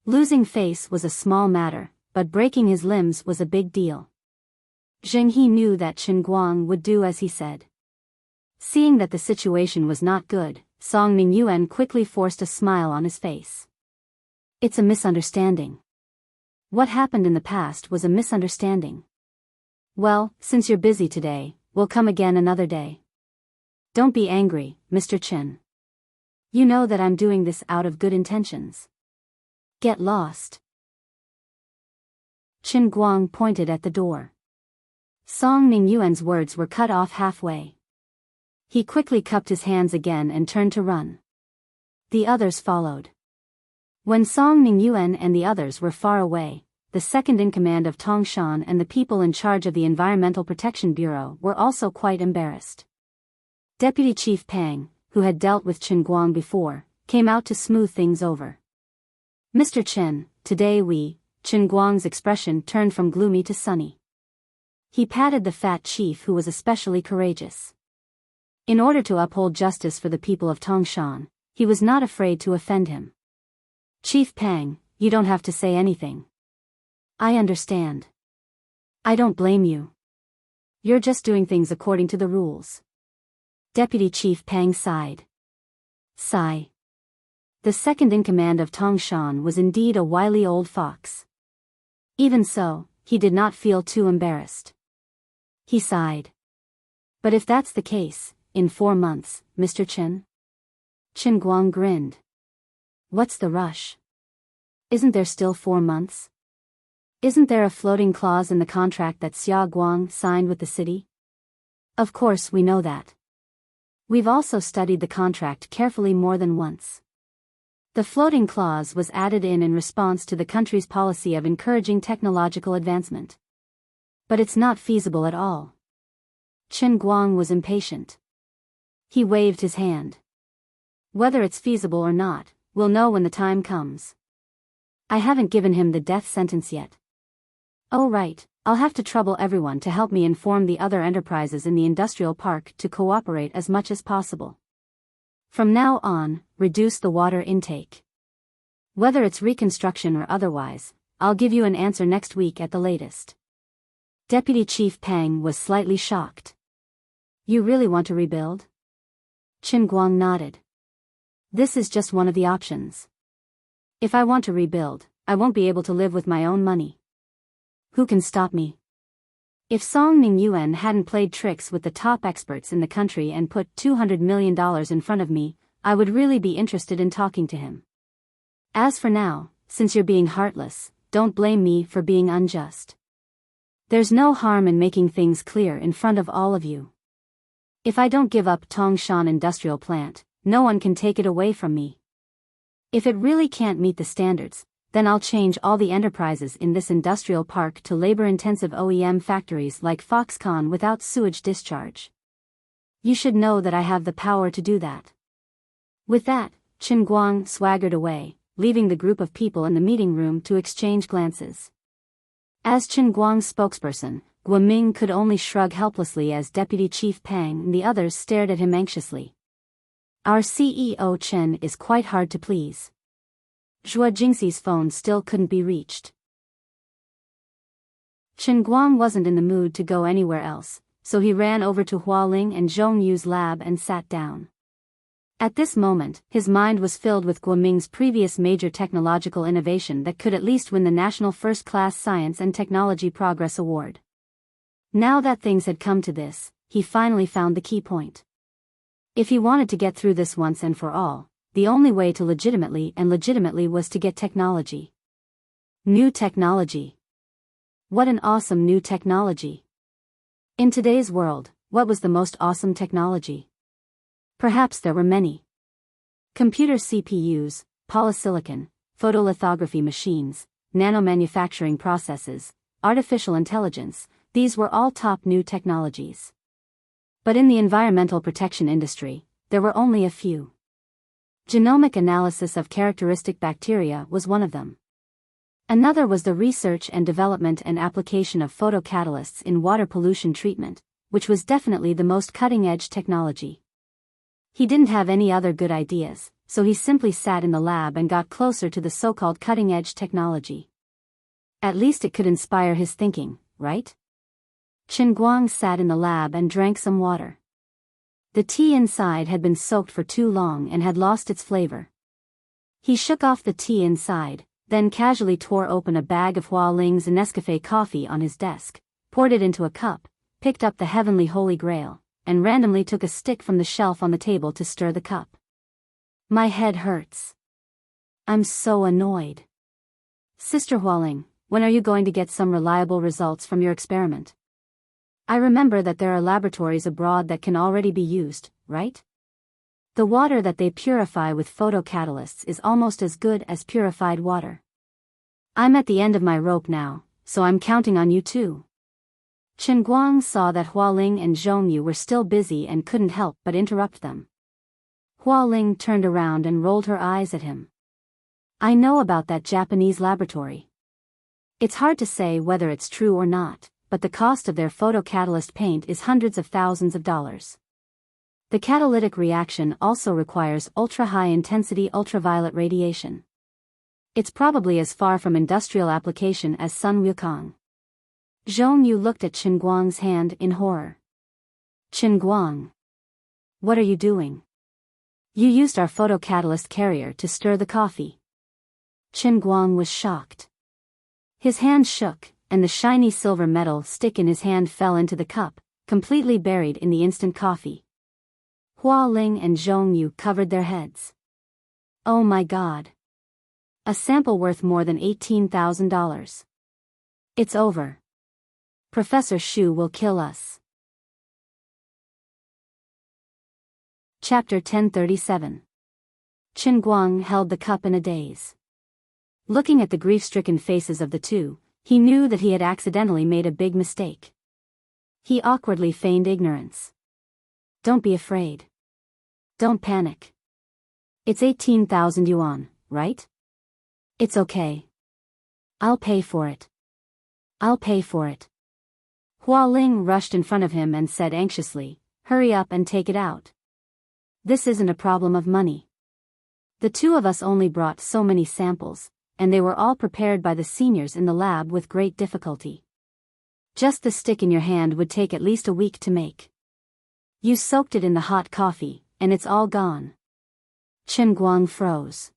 Losing face was a small matter, but breaking his limbs was a big deal. Zheng He knew that Chen Guang would do as he said. Seeing that the situation was not good, Song Mingyuan quickly forced a smile on his face. It's a misunderstanding. What happened in the past was a misunderstanding. Well, since you're busy today, we'll come again another day. Don't be angry, Mr. Chen. You know that I'm doing this out of good intentions. Get lost. Chen Guang pointed at the door. Song Mingyuan's words were cut off halfway. He quickly cupped his hands again and turned to run. The others followed. When Song Ningyuan and the others were far away, the second-in-command of Tongshan and the people in charge of the Environmental Protection Bureau were also quite embarrassed. Deputy Chief Pang, who had dealt with Chen Guang before, came out to smooth things over. Mr. Chen, today Chen Guang's expression turned from gloomy to sunny. He patted the fat chief who was especially courageous. In order to uphold justice for the people of Tongshan, he was not afraid to offend him. Chief Pang, you don't have to say anything. I understand. I don't blame you. You're just doing things according to the rules. Deputy Chief Pang sighed. Sigh. The second-in-command of Tongshan was indeed a wily old fox. Even so, he did not feel too embarrassed. He sighed. But if that's the case, in 4 months, Mr. Chen? Chen Guang grinned. What's the rush? Isn't there still 4 months? Isn't there a floating clause in the contract that Xia Guang signed with the city? Of course we know that. We've also studied the contract carefully more than once. The floating clause was added in response to the country's policy of encouraging technological advancement. But it's not feasible at all. Chen Guang was impatient. He waved his hand. Whether it's feasible or not, we'll know when the time comes. I haven't given him the death sentence yet. Oh right, I'll have to trouble everyone to help me inform the other enterprises in the industrial park to cooperate as much as possible. From now on, reduce the water intake. Whether it's reconstruction or otherwise, I'll give you an answer next week at the latest. Deputy Chief Pang was slightly shocked. You really want to rebuild? Chen Guang nodded. This is just one of the options. If I want to rebuild, I won't be able to live with my own money. Who can stop me? If Song Ningyuan hadn't played tricks with the top experts in the country and put $200 million in front of me, I would really be interested in talking to him. As for now, since you're being heartless, don't blame me for being unjust. There's no harm in making things clear in front of all of you. If I don't give up Tongshan Industrial Plant, no one can take it away from me. If it really can't meet the standards, then I'll change all the enterprises in this industrial park to labor-intensive OEM factories like Foxconn without sewage discharge. You should know that I have the power to do that. With that, Chen Guang swaggered away, leaving the group of people in the meeting room to exchange glances. As Chen Guang's spokesperson, Guoming could only shrug helplessly as Deputy Chief Pang and the others stared at him anxiously. Our CEO Chen is quite hard to please. Zhua Jingxi's phone still couldn't be reached. Chen Guang wasn't in the mood to go anywhere else, so he ran over to Hualing and Zhong Yu's lab and sat down. At this moment, his mind was filled with Guoming's previous major technological innovation that could at least win the National First Class Science and Technology Progress Award. Now that things had come to this, he finally found the key point. If he wanted to get through this once and for all, the only way to legitimately was to get technology. New technology. What an awesome new technology. In today's world, what was the most awesome technology? Perhaps there were many. Computer CPUs, polysilicon, photolithography machines, nanomanufacturing processes, artificial intelligence, these were all top new technologies. But in the environmental protection industry, there were only a few. Genomic analysis of characteristic bacteria was one of them. Another was the research and development and application of photocatalysts in water pollution treatment, which was definitely the most cutting-edge technology. He didn't have any other good ideas, so he simply sat in the lab and got closer to the so-called cutting-edge technology. At least it could inspire his thinking, right? Chen Guang sat in the lab and drank some water. The tea inside had been soaked for too long and had lost its flavor. He shook off the tea inside, then casually tore open a bag of Hualing's Nescafe coffee on his desk, poured it into a cup, picked up the heavenly Holy Grail, and randomly took a stick from the shelf on the table to stir the cup. My head hurts. I'm so annoyed. Sister Hualing, when are you going to get some reliable results from your experiment? I remember that there are laboratories abroad that can already be used, right? The water that they purify with photocatalysts is almost as good as purified water. I'm at the end of my rope now, so I'm counting on you too. Chen Guang saw that Hualing and Zhongyu were still busy and couldn't help but interrupt them. Hualing turned around and rolled her eyes at him. I know about that Japanese laboratory. It's hard to say whether it's true or not, but the cost of their photocatalyst paint is hundreds of thousands of dollars. The catalytic reaction also requires ultra-high-intensity ultraviolet radiation. It's probably as far from industrial application as Sun Wukong. Zhongyu looked at Chen Guang's hand in horror. Chen Guang. What are you doing? You used our photocatalyst carrier to stir the coffee. Chen Guang was shocked. His hand shook, and the shiny silver metal stick in his hand fell into the cup, completely buried in the instant coffee. Hualing and Zhongyu covered their heads. Oh my God. A sample worth more than $18,000. It's over. Professor Xu will kill us. Chapter 1037. Chen Guang held the cup in a daze. Looking at the grief-stricken faces of the two, he knew that he had accidentally made a big mistake. He awkwardly feigned ignorance. Don't be afraid. Don't panic. It's 18,000 yuan, right? It's okay. I'll pay for it. I'll pay for it. Hualing rushed in front of him and said anxiously, hurry up and take it out. This isn't a problem of money. The two of us only brought so many samples, and they were all prepared by the seniors in the lab with great difficulty. Just the stick in your hand would take at least a week to make. You soaked it in the hot coffee, and it's all gone. Chen Guang froze.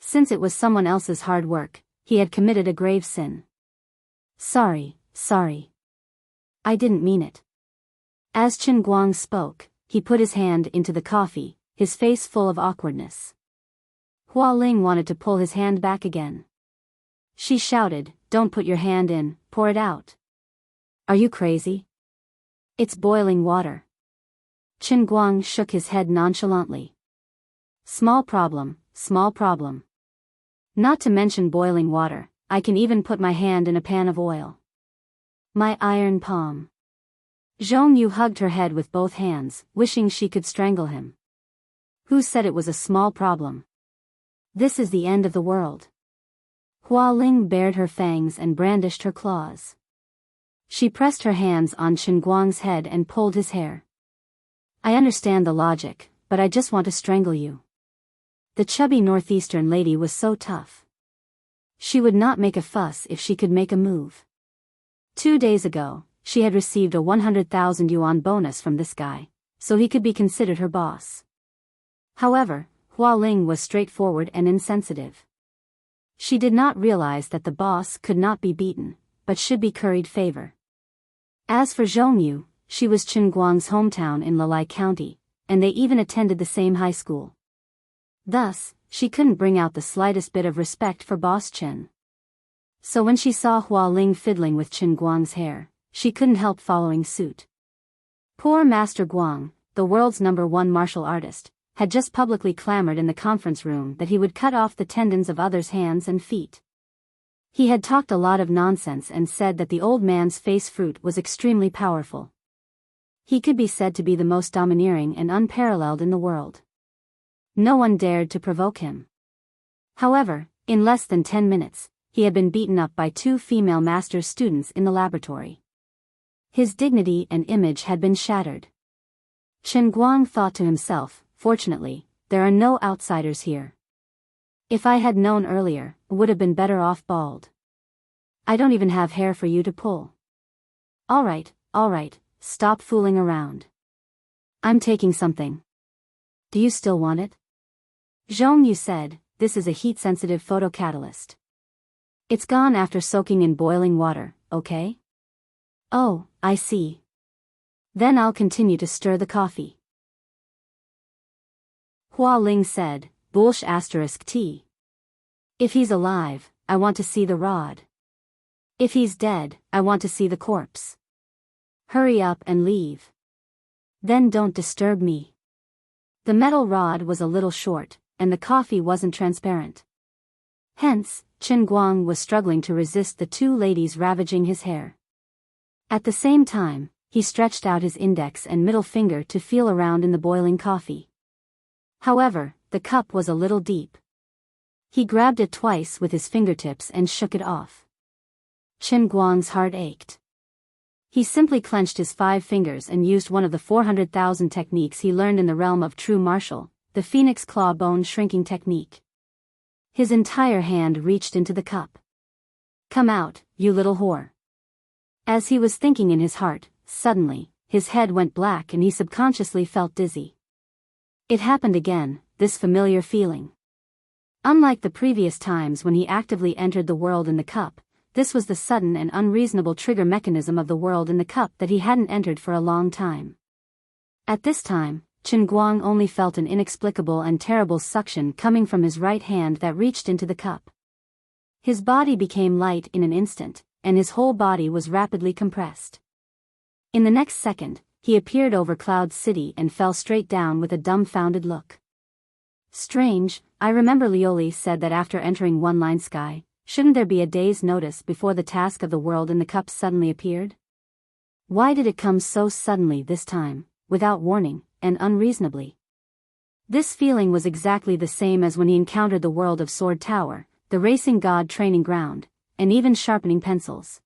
Since it was someone else's hard work, he had committed a grave sin. Sorry. I didn't mean it. As Chen Guang spoke, he put his hand into the coffee, his face full of awkwardness. Hualing wanted to pull his hand back again. She shouted, don't put your hand in, pour it out. Are you crazy? It's boiling water. Chen Guang shook his head nonchalantly. Small problem. Not to mention boiling water, I can even put my hand in a pan of oil. My iron palm. Zhongyu hugged her head with both hands, wishing she could strangle him. Who said it was a small problem? This is the end of the world. Hualing bared her fangs and brandished her claws. She pressed her hands on Chen Guang's head and pulled his hair. I understand the logic, but I just want to strangle you. The chubby northeastern lady was so tough. She would not make a fuss if she could make a move. 2 days ago, she had received a 100,000 yuan bonus from this guy, so he could be considered her boss. However, Hualing was straightforward and insensitive. She did not realize that the boss could not be beaten, but should be curried favor. As for Zhongyu, she was Chen Guang's hometown in Lalai County, and they even attended the same high school. Thus, she couldn't bring out the slightest bit of respect for Boss Chen. So when she saw Hualing fiddling with Chen Guang's hair, she couldn't help following suit. Poor Master Guang, the world's #1 martial artist, had just publicly clamored in the conference room that he would cut off the tendons of others' hands and feet. He had talked a lot of nonsense and said that the old man's face fruit was extremely powerful. He could be said to be the most domineering and unparalleled in the world. No one dared to provoke him. However, in less than 10 minutes, he had been beaten up by 2 female master's students in the laboratory. His dignity and image had been shattered. Chen Guang thought to himself, fortunately, there are no outsiders here. If I had known earlier, I would have been better off bald. I don't even have hair for you to pull. All right, stop fooling around. I'm taking something. Do you still want it? Zhongyu said, this is a heat-sensitive photocatalyst. It's gone after soaking in boiling water, okay? Oh, I see. Then I'll continue to stir the coffee. Hualing said, **T. If he's alive, I want to see the rod. If he's dead, I want to see the corpse. Hurry up and leave. Then don't disturb me. The metal rod was a little short, and the coffee wasn't transparent. Hence, Qin Guang was struggling to resist the two ladies ravaging his hair. At the same time, he stretched out his index and middle finger to feel around in the boiling coffee. However, the cup was a little deep. He grabbed it twice with his fingertips and shook it off. Qin Guang's heart ached. He simply clenched his 5 fingers and used one of the 400,000 techniques he learned in the realm of true martial, the Phoenix Claw Bone Shrinking Technique. His entire hand reached into the cup. "Come out, you little whore." As he was thinking in his heart, suddenly, his head went black and he subconsciously felt dizzy. It happened again, this familiar feeling. Unlike the previous times when he actively entered the world in the cup, this was the sudden and unreasonable trigger mechanism of the world in the cup that he hadn't entered for a long time. At this time, Qin Guang only felt an inexplicable and terrible suction coming from his right hand that reached into the cup. His body became light in an instant, and his whole body was rapidly compressed. In the next second, he appeared over Cloud City and fell straight down with a dumbfounded look. Strange, I remember Lioli said that after entering One Line Sky, shouldn't there be a day's notice before the task of the world in the cup suddenly appeared? Why did it come so suddenly this time, without warning, and unreasonably? This feeling was exactly the same as when he encountered the world of Sword Tower, the racing god training ground, and even sharpening pencils.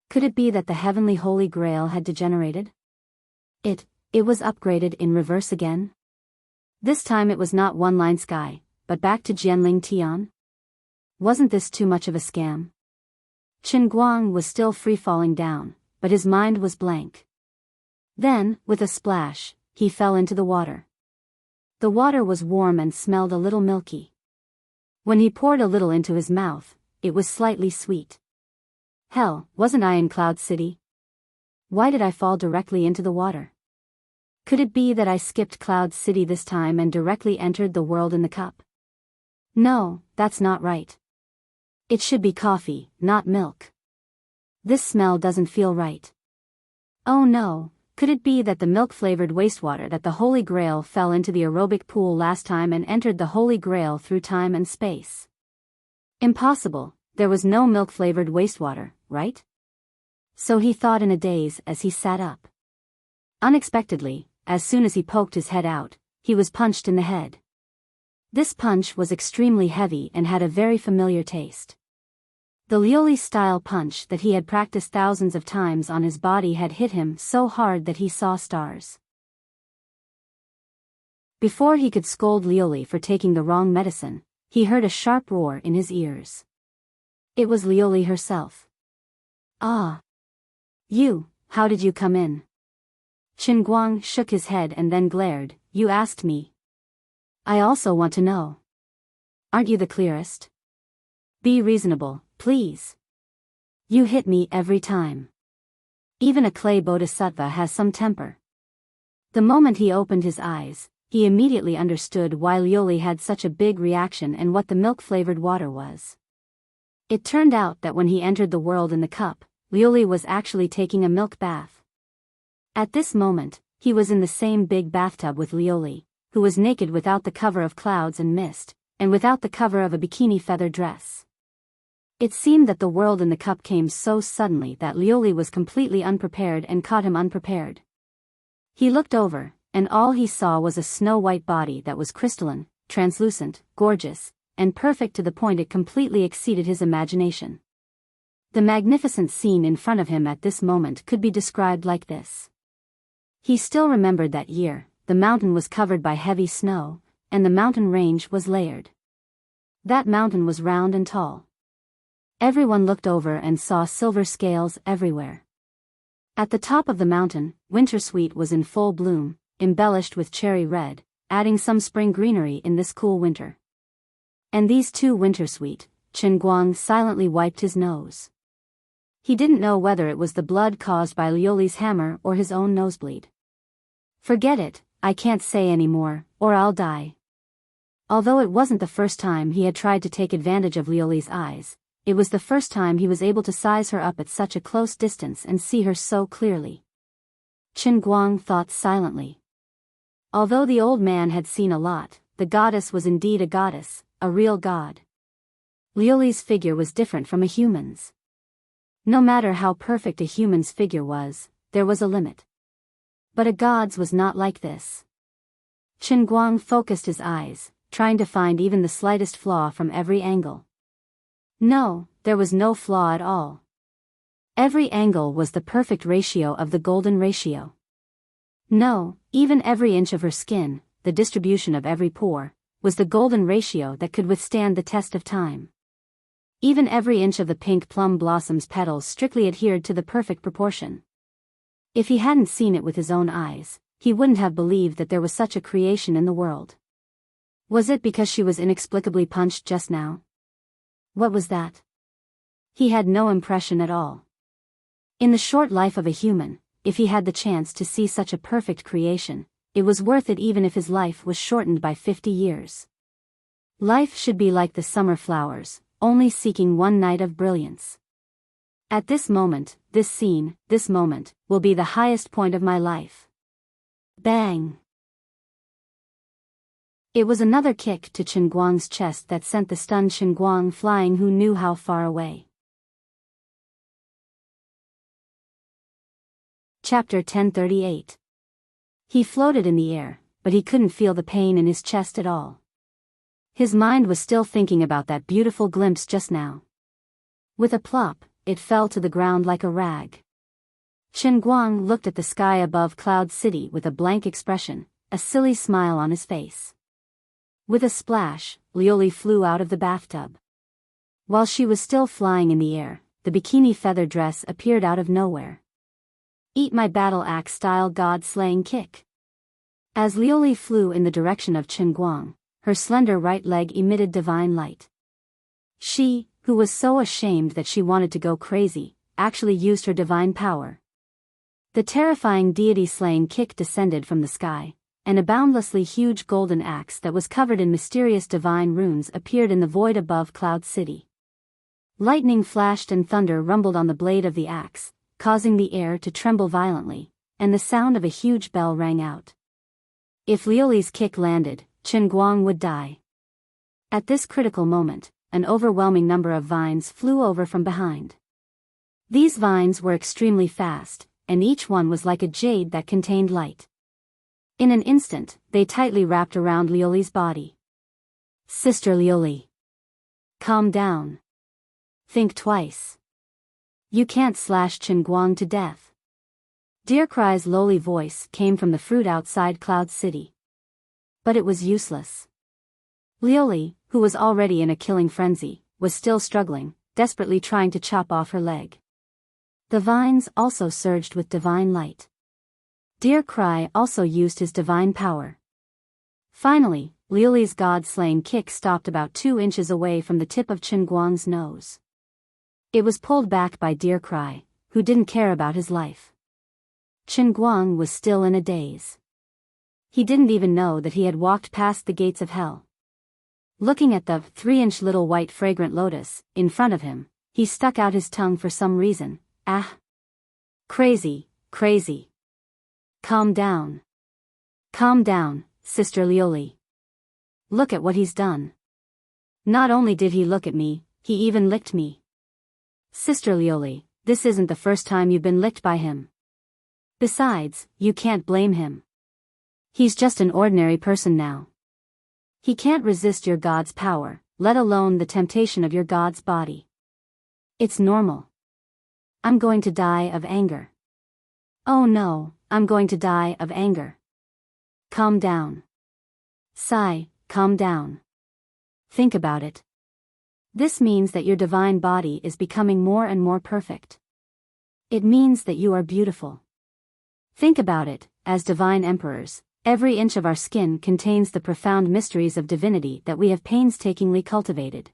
Could it be that the heavenly Holy Grail had degenerated? It was upgraded in reverse again? This time it was not One Line Sky, but back to Jianling Tian? Wasn't this too much of a scam? Qin Guang was still free-falling down, but his mind was blank. Then, with a splash, he fell into the water. The water was warm and smelled a little milky. When he poured a little into his mouth, it was slightly sweet. Hell, wasn't I in Cloud City? Why did I fall directly into the water? Could it be that I skipped Cloud City this time and directly entered the world in the cup? No, that's not right. It should be coffee, not milk. This smell doesn't feel right. Oh no, could it be that the milk-flavored wastewater that the Holy Grail fell into the aerobic pool last time and entered the Holy Grail through time and space? Impossible, there was no milk-flavored wastewater, right? So he thought in a daze as he sat up. Unexpectedly, as soon as he poked his head out, he was punched in the head. This punch was extremely heavy and had a very familiar taste. The Lioli-style punch that he had practiced thousands of times on his body had hit him so hard that he saw stars. Before he could scold Lioli for taking the wrong medicine, he heard a sharp roar in his ears. It was Lioli herself. "Ah! You, how did you come in?" Qin Guang shook his head and then glared. "You asked me. I also want to know. Aren't you the clearest? Be reasonable, please. You hit me every time. Even a clay bodhisattva has some temper." The moment he opened his eyes, he immediately understood why Lioli had such a big reaction and what the milk-flavored water was. It turned out that when he entered the world in the cup, Lioli was actually taking a milk bath. At this moment, he was in the same big bathtub with Lioli, who was naked without the cover of clouds and mist, and without the cover of a bikini feather dress. It seemed that the world in the cup came so suddenly that Lioli was completely unprepared and caught him unprepared. He looked over, and all he saw was a snow-white body that was crystalline, translucent, gorgeous, and perfect to the point it completely exceeded his imagination. The magnificent scene in front of him at this moment could be described like this. He still remembered that year, the mountain was covered by heavy snow, and the mountain range was layered. That mountain was round and tall. Everyone looked over and saw silver scales everywhere. At the top of the mountain, wintersweet was in full bloom, embellished with cherry red, adding some spring greenery in this cool winter. And these two wintersweet, Qin Guang silently wiped his nose. He didn't know whether it was the blood caused by Lioli's hammer or his own nosebleed. "Forget it, I can't say any more, or I'll die." Although it wasn't the first time he had tried to take advantage of Lioli's eyes, it was the first time he was able to size her up at such a close distance and see her so clearly. Qin Guang thought silently. Although the old man had seen a lot, the goddess was indeed a goddess, a real god. Liuli's figure was different from a human's. No matter how perfect a human's figure was, there was a limit. But a god's was not like this. Qinguang focused his eyes, trying to find even the slightest flaw from every angle. No, there was no flaw at all. Every angle was the perfect ratio of the golden ratio. No, even every inch of her skin, the distribution of every pore, was the golden ratio that could withstand the test of time. Even every inch of the pink plum blossom's petals strictly adhered to the perfect proportion. If he hadn't seen it with his own eyes, he wouldn't have believed that there was such a creation in the world. Was it because she was inexplicably punched just now? What was that? He had no impression at all. In the short life of a human, if he had the chance to see such a perfect creation, it was worth it even if his life was shortened by 50 years. Life should be like the summer flowers, only seeking one night of brilliance. At this moment, this scene, this moment, will be the highest point of my life. Bang! It was another kick to Qinguang's chest that sent the stunned Qinguang flying who knew how far away. Chapter 1038. He floated in the air, but he couldn't feel the pain in his chest at all. His mind was still thinking about that beautiful glimpse just now. With a plop, it fell to the ground like a rag. Qinguang looked at the sky above Cloud City with a blank expression, a silly smile on his face. With a splash, Liuli flew out of the bathtub. While she was still flying in the air, the bikini feather dress appeared out of nowhere. Eat my battle axe style god-slaying kick. As Liuli flew in the direction of Qinguang, her slender right leg emitted divine light. She, who was so ashamed that she wanted to go crazy, actually used her divine power. The terrifying deity-slaying kick descended from the sky, and a boundlessly huge golden axe that was covered in mysterious divine runes appeared in the void above Cloud City. Lightning flashed and thunder rumbled on the blade of the axe, causing the air to tremble violently, and the sound of a huge bell rang out. If Liuli's kick landed, Qinguang would die. At this critical moment, an overwhelming number of vines flew over from behind. These vines were extremely fast, and each one was like a jade that contained light. In an instant, they tightly wrapped around Liuli's body. Sister Liuli. Calm down. Think twice. You can't slash Qinguang to death. Dear Cry's lowly voice came from the fruit outside Cloud City. But it was useless. Liuli, who was already in a killing frenzy, was still struggling, desperately trying to chop off her leg. The vines also surged with divine light. Dear Cry also used his divine power. Finally, Liuli's god-slaying kick stopped about 2 inches away from the tip of Qinguang's nose. It was pulled back by Dear Cry, who didn't care about his life. Qinguang was still in a daze. He didn't even know that he had walked past the gates of hell. Looking at the 3-inch little white fragrant lotus in front of him, he stuck out his tongue for some reason. Ah! Crazy, crazy. Calm down. Calm down, Sister Liuli. Look at what he's done. Not only did he look at me, he even licked me. Sister Liuli, this isn't the first time you've been licked by him. Besides, you can't blame him. He's just an ordinary person now. He can't resist your god's power, let alone the temptation of your god's body. It's normal. I'm going to die of anger. Oh no, I'm going to die of anger. Calm down. Sigh, calm down. Think about it. This means that your divine body is becoming more and more perfect. It means that you are beautiful. Think about it, as divine emperors, every inch of our skin contains the profound mysteries of divinity that we have painstakingly cultivated.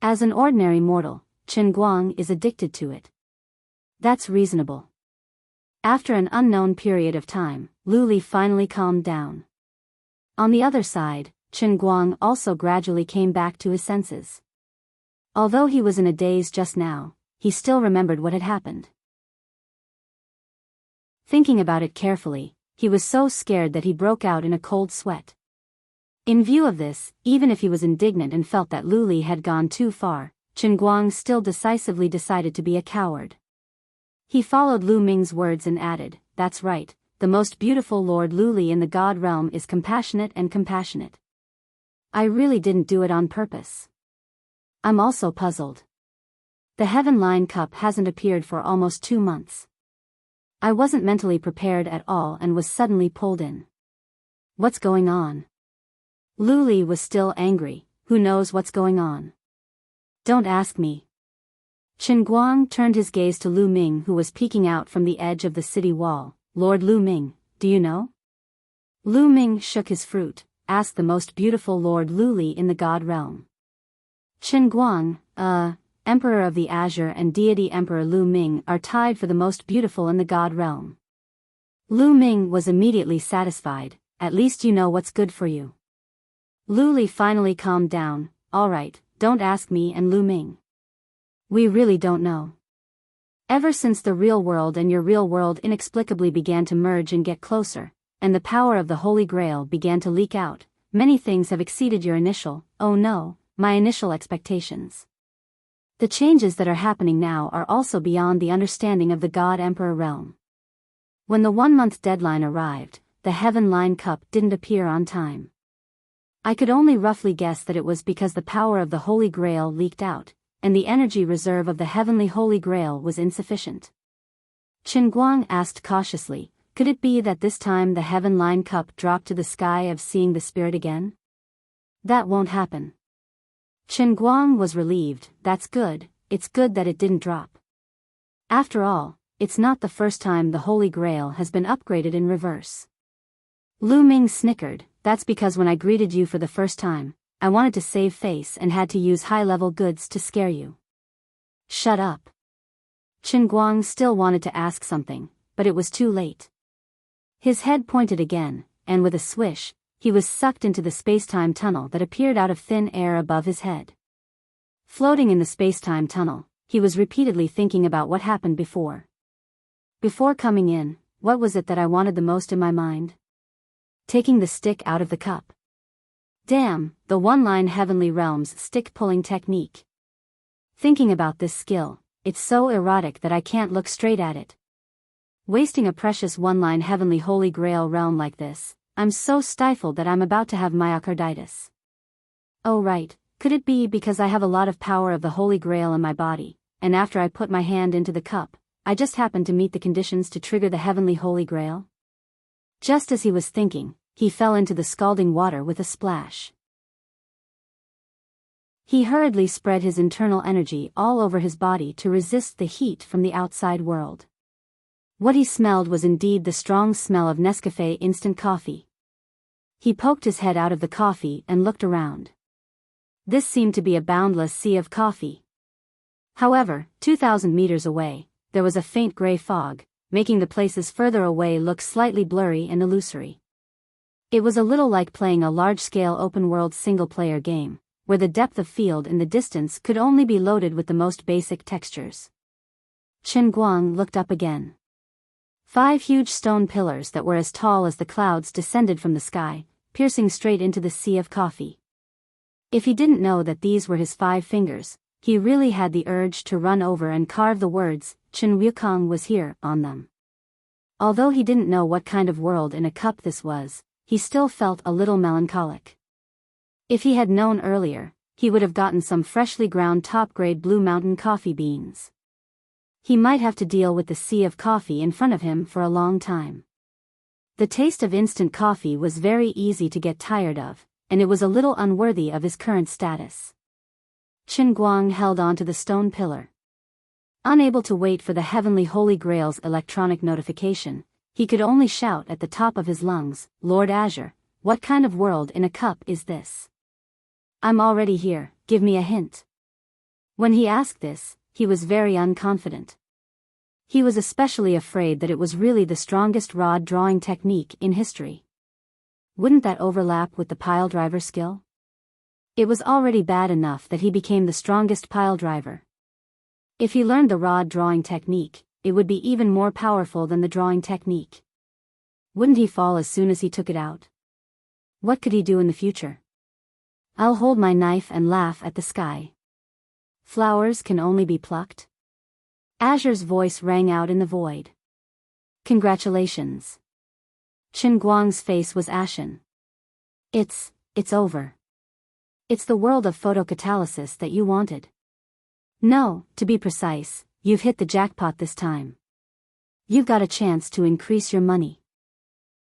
As an ordinary mortal, Qinguang is addicted to it. That's reasonable. After an unknown period of time, Liuli finally calmed down. On the other side, Qinguang also gradually came back to his senses. Although he was in a daze just now, he still remembered what had happened. Thinking about it carefully, he was so scared that he broke out in a cold sweat. In view of this, even if he was indignant and felt that Lu Li had gone too far, Chen Guang still decisively decided to be a coward. He followed Lu Ming's words and added, "That's right, the most beautiful Lord Lu Li in the God realm is compassionate and compassionate. I really didn't do it on purpose. I'm also puzzled. The Heaven Line Cup hasn't appeared for almost 2 months. I wasn't mentally prepared at all and was suddenly pulled in. What's going on?" Lu Li was still angry. Who knows what's going on? Don't ask me. Chen Guang turned his gaze to Lu Ming, who was peeking out from the edge of the city wall. "Lord Lu Ming, do you know?" Lu Ming shook his fruit, asked the most beautiful Lord Lu Li in the God realm. Chen Guang, Emperor of the Azure and Deity Emperor Lu Ming are tied for the most beautiful in the God realm. Lu Ming was immediately satisfied. "At least you know what's good for you." Lu Li finally calmed down. "All right, don't ask me and Lu Ming. We really don't know. Ever since the real world and your real world inexplicably began to merge and get closer, and the power of the Holy Grail began to leak out, many things have exceeded your initial, my initial expectations. The changes that are happening now are also beyond the understanding of the God Emperor realm." When the 1-month deadline arrived, the Heaven Line Cup didn't appear on time. I could only roughly guess that it was because the power of the Holy Grail leaked out, and the energy reserve of the Heavenly Holy Grail was insufficient. Chen Guang asked cautiously, "Could it be that this time the Heaven Line Cup dropped to the sky of seeing the spirit again?" "That won't happen." Chen Guang was relieved. "That's good, it's good that it didn't drop. After all, it's not the first time the Holy Grail has been upgraded in reverse." Lu Ming snickered. "That's because when I greeted you for the first time, I wanted to save face and had to use high-level goods to scare you." "Shut up." Chen Guang still wanted to ask something, but it was too late. His head pointed again, and with a swish, he was sucked into the space-time tunnel that appeared out of thin air above his head. Floating in the space-time tunnel, he was repeatedly thinking about what happened before. Before coming in, what was it that I wanted the most in my mind? Taking the stick out of the cup. Damn, the one-line Heavenly Realms stick-pulling technique. Thinking about this skill, it's so erotic that I can't look straight at it. Wasting a precious one-line Heavenly Holy Grail realm like this, I'm so stifled that I'm about to have myocarditis. Oh right, could it be because I have a lot of power of the Holy Grail in my body, and after I put my hand into the cup, I just happened to meet the conditions to trigger the Heavenly Holy Grail? Just as he was thinking, he fell into the scalding water with a splash. He hurriedly spread his internal energy all over his body to resist the heat from the outside world. What he smelled was indeed the strong smell of Nescafé instant coffee. He poked his head out of the coffee and looked around. This seemed to be a boundless sea of coffee. However, 2,000 meters away, there was a faint gray fog, making the places further away look slightly blurry and illusory. It was a little like playing a large-scale open-world single-player game, where the depth of field in the distance could only be loaded with the most basic textures. Chen Guang looked up again. 5 huge stone pillars that were as tall as the clouds descended from the sky, piercing straight into the sea of coffee. If he didn't know that these were his 5 fingers, he really had the urge to run over and carve the words, "Chen Wukong was here," on them. Although he didn't know what kind of world in a cup this was, he still felt a little melancholic. If he had known earlier, he would have gotten some freshly ground top-grade Blue Mountain coffee beans. He might have to deal with the sea of coffee in front of him for a long time. The taste of instant coffee was very easy to get tired of, and it was a little unworthy of his current status. Chen Guang held on to the stone pillar. Unable to wait for the Heavenly Holy Grail's electronic notification, he could only shout at the top of his lungs, "Lord Azure, what kind of world in a cup is this? I'm already here, give me a hint." When he asked this, he was very unconfident. He was especially afraid that it was really the strongest rod drawing technique in history. Wouldn't that overlap with the piledriver skill? It was already bad enough that he became the strongest piledriver. If he learned the rod drawing technique, it would be even more powerful than the drawing technique. Wouldn't he fall as soon as he took it out? What could he do in the future? I'll hold my knife and laugh at the sky. Flowers can only be plucked. Azure's voice rang out in the void. Congratulations. Qin Guang's face was ashen. It's over. It's the world of photocatalysis that you wanted. No, to be precise, you've hit the jackpot this time. You've got a chance to increase your money.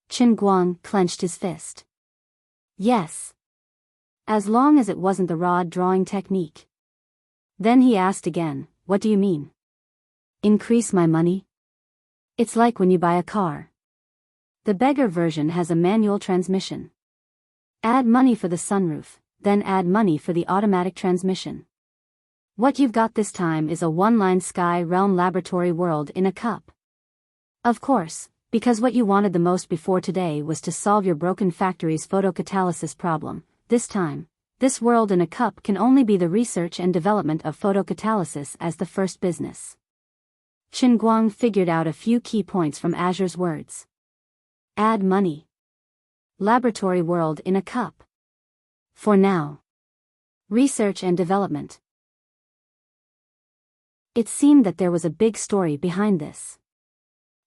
Qin Guang clenched his fist. Yes. As long as it wasn't the rod drawing technique. Then he asked again, what do you mean? Increase my money? It's like when you buy a car. The beggar version has a manual transmission. Add money for the sunroof, then add money for the automatic transmission. What you've got this time is a one-line sky realm laboratory world in a cup. Of course, because what you wanted the most before today was to solve your broken factory's photocatalysis problem, this time, this world in a cup can only be the research and development of photocatalysis as the first business. Qin Guang figured out a few key points from Azure's words. Add money. Laboratory world in a cup. For now. Research and development. It seemed that there was a big story behind this.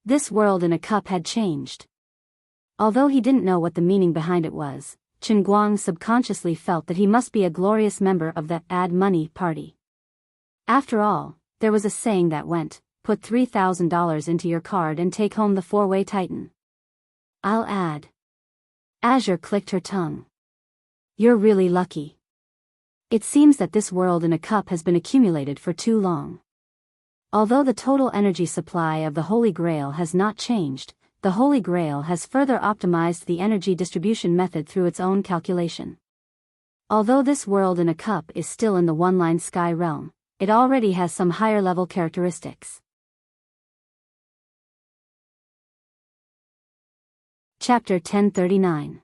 This world in a cup had changed. Although he didn't know what the meaning behind it was, Qin Guang subconsciously felt that he must be a glorious member of the Add Money party. After all, there was a saying that went, put $3,000 into your card and take home the four-way Titan. I'll add. Azure clicked her tongue. You're really lucky. It seems that this world in a cup has been accumulated for too long. Although the total energy supply of the Holy Grail has not changed, the Holy Grail has further optimized the energy distribution method through its own calculation. Although this world in a cup is still in the one-line sky realm, it already has some higher-level characteristics. Chapter 1039.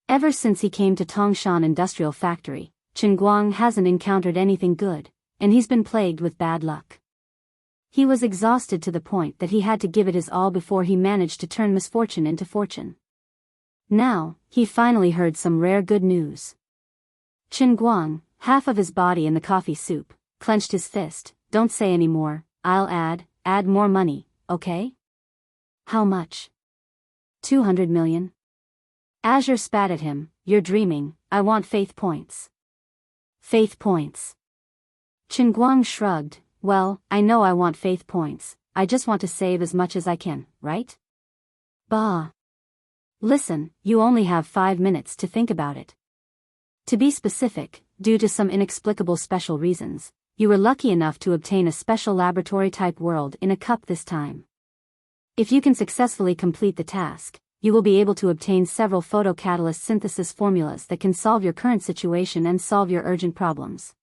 Ever since he came to Tongshan Industrial Factory, Qin Guang hasn't encountered anything good, and he's been plagued with bad luck. He was exhausted to the point that he had to give it his all before he managed to turn misfortune into fortune. Now, he finally heard some rare good news. Qin Guang, half of his body in the coffee soup, clenched his fist. Don't say any more, I'll add more money, okay? How much? 200 million? Azure spat at him. You're dreaming, I want faith points. Faith points. Qin Guang shrugged. Well, I know I want faith points, I just want to save as much as I can, right? Bah. Listen, you only have 5 minutes to think about it. To be specific, due to some inexplicable special reasons, you were lucky enough to obtain a special laboratory-type world in a cup this time. If you can successfully complete the task, you will be able to obtain several photocatalyst synthesis formulas that can solve your current situation and solve your urgent problems.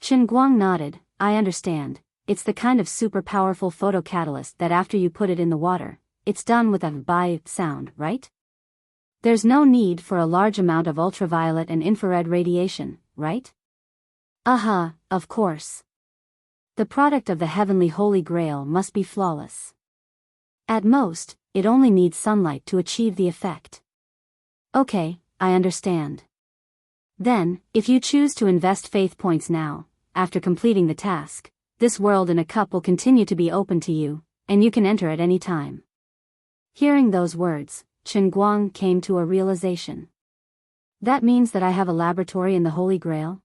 Qin Guang nodded. I understand, it's the kind of super powerful photocatalyst that after you put it in the water, it's done with a "by" sound, right? There's no need for a large amount of ultraviolet and infrared radiation, right? Of course. The product of the heavenly Holy Grail must be flawless. At most, it only needs sunlight to achieve the effect. Okay, I understand. Then, if you choose to invest faith points now, after completing the task, this world in a cup will continue to be open to you, and you can enter at any time. Hearing those words, Qin Guang came to a realization. That means that I have a laboratory in the Holy Grail?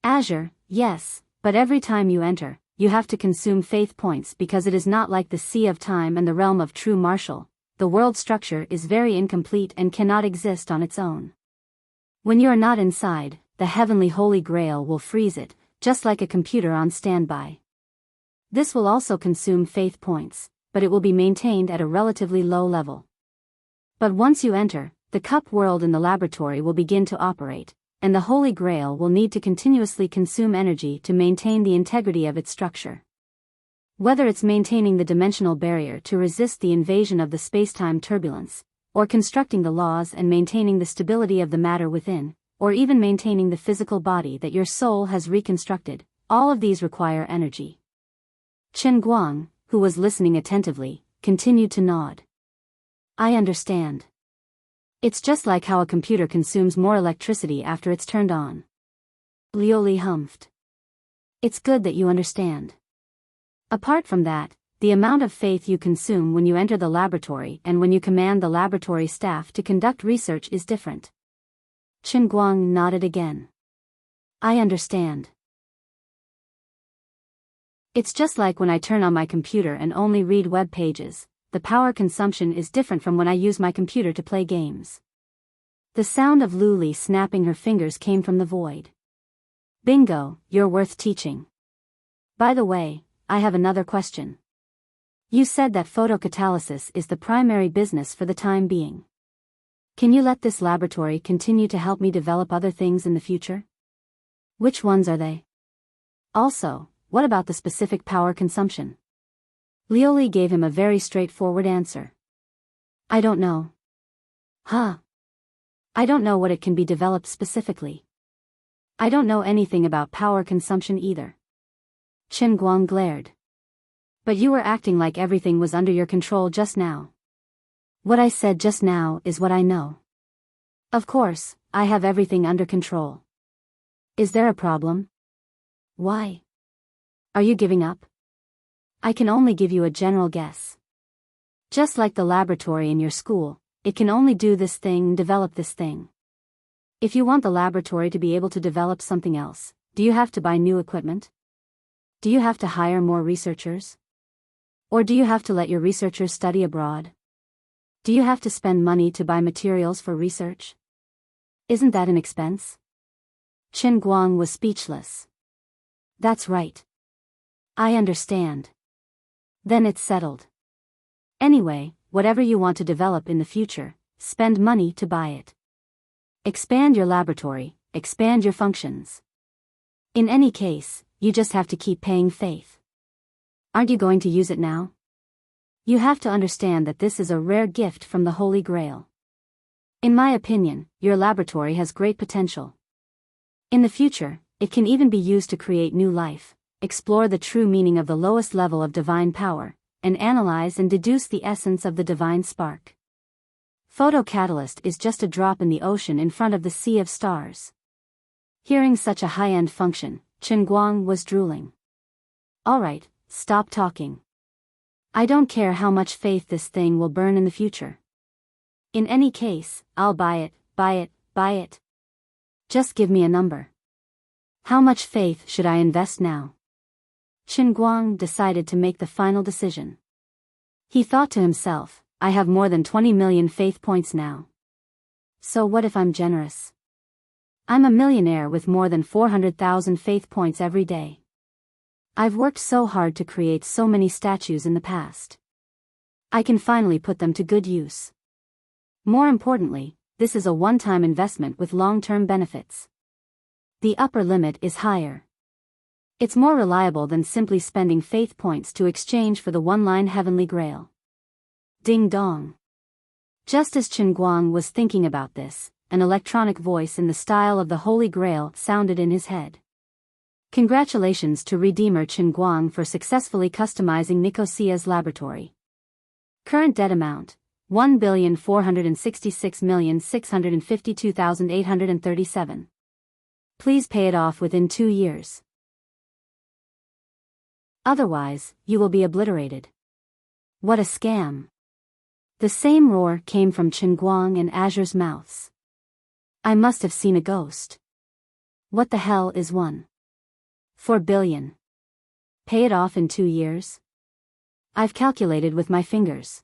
Azure, yes, but every time you enter, you have to consume faith points because it is not like the Sea of Time and the realm of true martial. The world structure is very incomplete and cannot exist on its own. When you are not inside, the heavenly Holy Grail will freeze it, just like a computer on standby. This will also consume faith points, but it will be maintained at a relatively low level. But once you enter, the cup world in the laboratory will begin to operate, and the Holy Grail will need to continuously consume energy to maintain the integrity of its structure. Whether it's maintaining the dimensional barrier to resist the invasion of the spacetime turbulence, or constructing the laws and maintaining the stability of the matter within, or even maintaining the physical body that your soul has reconstructed, all of these require energy. Qin Guang, who was listening attentively, continued to nod. I understand. It's just like how a computer consumes more electricity after it's turned on. Lioli humphed. It's good that you understand. Apart from that, the amount of faith you consume when you enter the laboratory and when you command the laboratory staff to conduct research is different. Chen Guang nodded again. I understand. It's just like when I turn on my computer and only read web pages, the power consumption is different from when I use my computer to play games. The sound of Luli snapping her fingers came from the void. Bingo, you're worth teaching. By the way, I have another question. You said that photocatalysis is the primary business for the time being. Can you let this laboratory continue to help me develop other things in the future? Which ones are they? Also, what about the specific power consumption? Lioli gave him a very straightforward answer. I don't know. Huh. I don't know what it can be developed specifically. I don't know anything about power consumption either. Chen Guang glared. But you were acting like everything was under your control just now. What I said just now is what I know. Of course, I have everything under control. Is there a problem? Why? Are you giving up? I can only give you a general guess. Just like the laboratory in your school, it can only do this thing and develop this thing. If you want the laboratory to be able to develop something else, do you have to buy new equipment? Do you have to hire more researchers? Or do you have to let your researchers study abroad? Do you have to spend money to buy materials for research? Isn't that an expense? Chen Guang was speechless. That's right. I understand. Then it's settled. Anyway, whatever you want to develop in the future, spend money to buy it. Expand your laboratory, expand your functions. In any case, you just have to keep paying faith. Aren't you going to use it now? You have to understand that this is a rare gift from the Holy Grail. In my opinion, your laboratory has great potential. In the future, it can even be used to create new life, explore the true meaning of the lowest level of divine power, and analyze and deduce the essence of the divine spark. Photocatalyst is just a drop in the ocean in front of the sea of stars. Hearing such a high-end function, Chen Guang was drooling. Alright, stop talking. I don't care how much faith this thing will burn in the future. In any case, I'll buy it, buy it, buy it. Just give me a number. How much faith should I invest now? Chen Guang decided to make the final decision. He thought to himself, I have more than 20 million faith points now. So what if I'm generous? I'm a millionaire with more than 400,000 faith points every day. I've worked so hard to create so many statues in the past. I can finally put them to good use. More importantly, this is a one-time investment with long-term benefits. The upper limit is higher. It's more reliable than simply spending faith points to exchange for the one-line heavenly grail. Ding dong. Just as Chen Guang was thinking about this, an electronic voice in the style of the Holy Grail sounded in his head. Congratulations to Redeemer Chen Guang for successfully customizing Nicosia's laboratory. Current debt amount, 1,466,652,837. Please pay it off within 2 years. Otherwise, you will be obliterated. What a scam. The same roar came from Chen Guang and Azure's mouths. I must have seen a ghost. What the hell is 1.4 billion? Pay it off in 2 years? I've calculated with my fingers.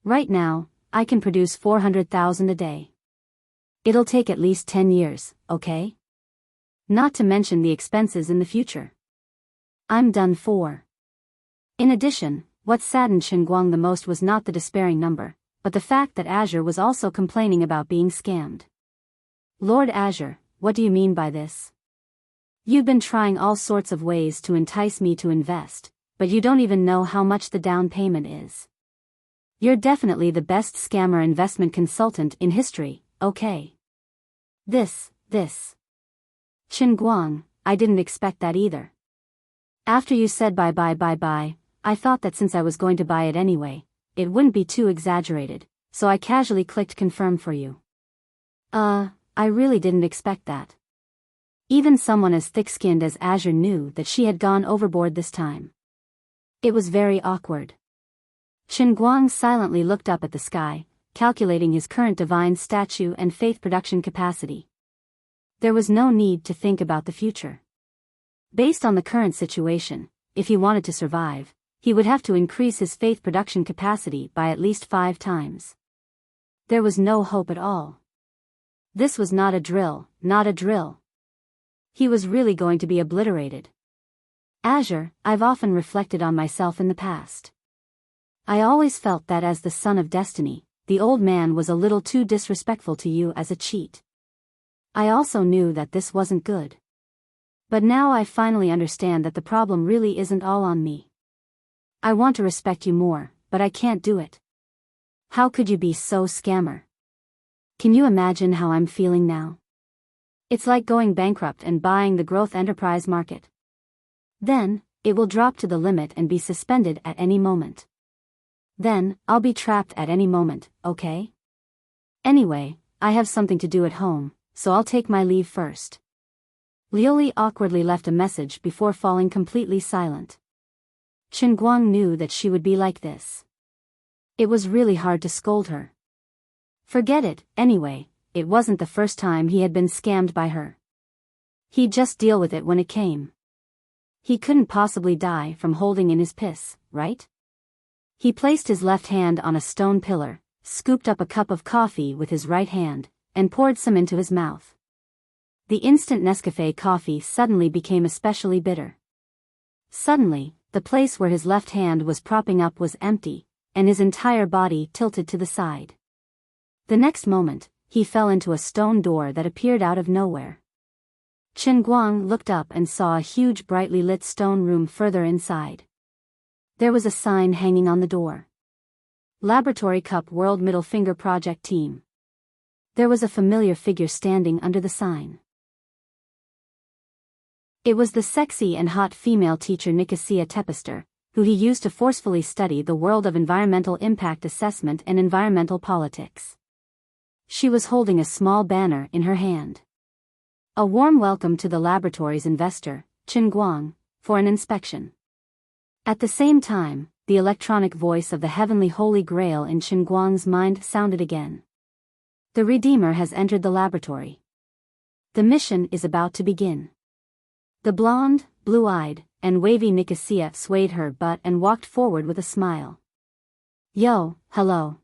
Right now, I can produce 400,000 a day. It'll take at least 10 years, okay? Not to mention the expenses in the future. I'm done for. In addition, what saddened Chen Guang the most was not the despairing number, but the fact that Azure was also complaining about being scammed. Lord Azure, what do you mean by this? You've been trying all sorts of ways to entice me to invest, but you don't even know how much the down payment is. You're definitely the best scammer investment consultant in history, okay? This. Chen Guang, I didn't expect that either. After you said bye, I thought that since I was going to buy it anyway, it wouldn't be too exaggerated, so I casually clicked confirm for you. I really didn't expect that. Even someone as thick-skinned as Azure knew that she had gone overboard this time. It was very awkward. Guang silently looked up at the sky, calculating his current divine statue and faith production capacity. There was no need to think about the future. Based on the current situation, if he wanted to survive, he would have to increase his faith production capacity by at least 5 times. There was no hope at all. This was not a drill, not a drill. He was really going to be obliterated. Azure, I've often reflected on myself in the past. I always felt that as the son of destiny, the old man was a little too disrespectful to you as a cheat. I also knew that this wasn't good. But now I finally understand that the problem really isn't all on me. I want to respect you more, but I can't do it. How could you be so scammer? Can you imagine how I'm feeling now? It's like going bankrupt and buying the growth enterprise market. Then, it will drop to the limit and be suspended at any moment. Then, I'll be trapped at any moment, okay? Anyway, I have something to do at home, so I'll take my leave first. Lioli awkwardly left a message before falling completely silent. Guang knew that she would be like this. It was really hard to scold her. Forget it, anyway, it wasn't the first time he had been scammed by her. He'd just deal with it when it came. He couldn't possibly die from holding in his piss, right? He placed his left hand on a stone pillar, scooped up a cup of coffee with his right hand, and poured some into his mouth. The instant Nescafe coffee suddenly became especially bitter. Suddenly, the place where his left hand was propping up was empty, and his entire body tilted to the side. The next moment, he fell into a stone door that appeared out of nowhere. Guang looked up and saw a huge brightly lit stone room further inside. There was a sign hanging on the door. Laboratory Cup World Middle Finger Project Team. There was a familiar figure standing under the sign. It was the sexy and hot female teacher Nicosia Tepester, who he used to forcefully study the world of environmental impact assessment and environmental politics. She was holding a small banner in her hand. A warm welcome to the laboratory's investor, Guang, for an inspection. At the same time, the electronic voice of the heavenly Holy Grail in Guang's mind sounded again. The Redeemer has entered the laboratory. The mission is about to begin. The blonde, blue-eyed, and wavy Nicosia swayed her butt and walked forward with a smile. Yo, hello.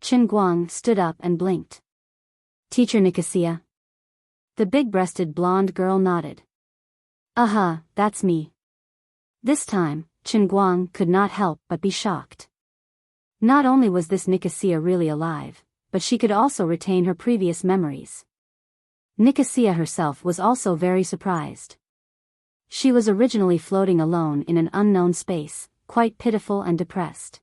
Guang stood up and blinked. Teacher Nicosia. The big-breasted blonde girl nodded. That's me. This time, Guang could not help but be shocked. Not only was this Nicosia really alive, but she could also retain her previous memories. Nicosia herself was also very surprised. She was originally floating alone in an unknown space, quite pitiful and depressed.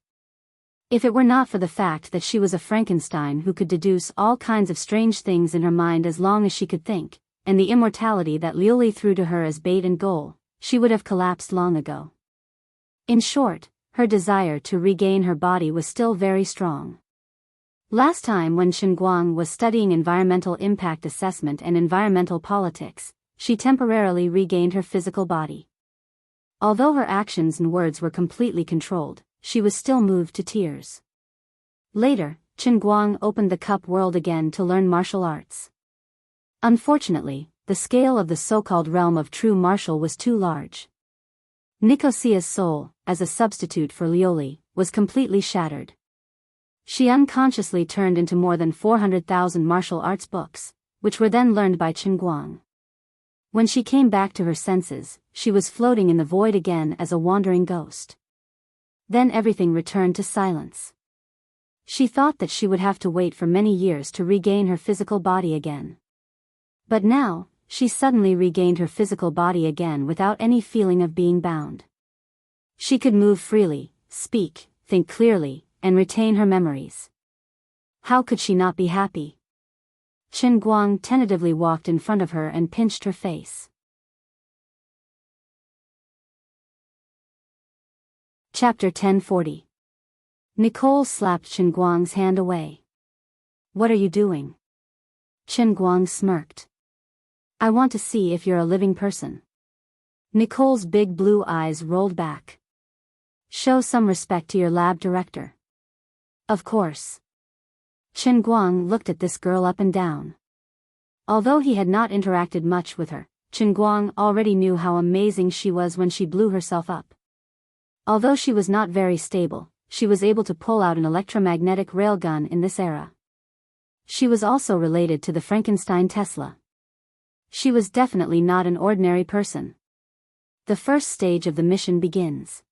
If it were not for the fact that she was a Frankenstein who could deduce all kinds of strange things in her mind as long as she could think, and the immortality that Lioli threw to her as bait and goal, she would have collapsed long ago. In short, her desire to regain her body was still very strong. Last time when Guang was studying environmental impact assessment and environmental politics, she temporarily regained her physical body. Although her actions and words were completely controlled, she was still moved to tears. Later, Guang opened the cup world again to learn martial arts. Unfortunately, the scale of the so-called realm of true martial was too large. Nicosia's soul, as a substitute for Lioli, was completely shattered. She unconsciously turned into more than 400,000 martial arts books, which were then learned by Guang. When she came back to her senses, she was floating in the void again as a wandering ghost. Then everything returned to silence. She thought that she would have to wait for many years to regain her physical body again. But now, she suddenly regained her physical body again without any feeling of being bound. She could move freely, speak, think clearly, and retain her memories. How could she not be happy? Guang tentatively walked in front of her and pinched her face. Chapter 1040. Nicole slapped Qinguang's hand away. What are you doing? Qinguang smirked. I want to see if you're a living person. Nicole's big blue eyes rolled back. Show some respect to your lab director. Of course. Qinguang looked at this girl up and down. Although he had not interacted much with her, Qinguang already knew how amazing she was when she blew herself up. Although she was not very stable, she was able to pull out an electromagnetic railgun in this era. She was also related to the Frankenstein Tesla. She was definitely not an ordinary person. The first stage of the mission begins.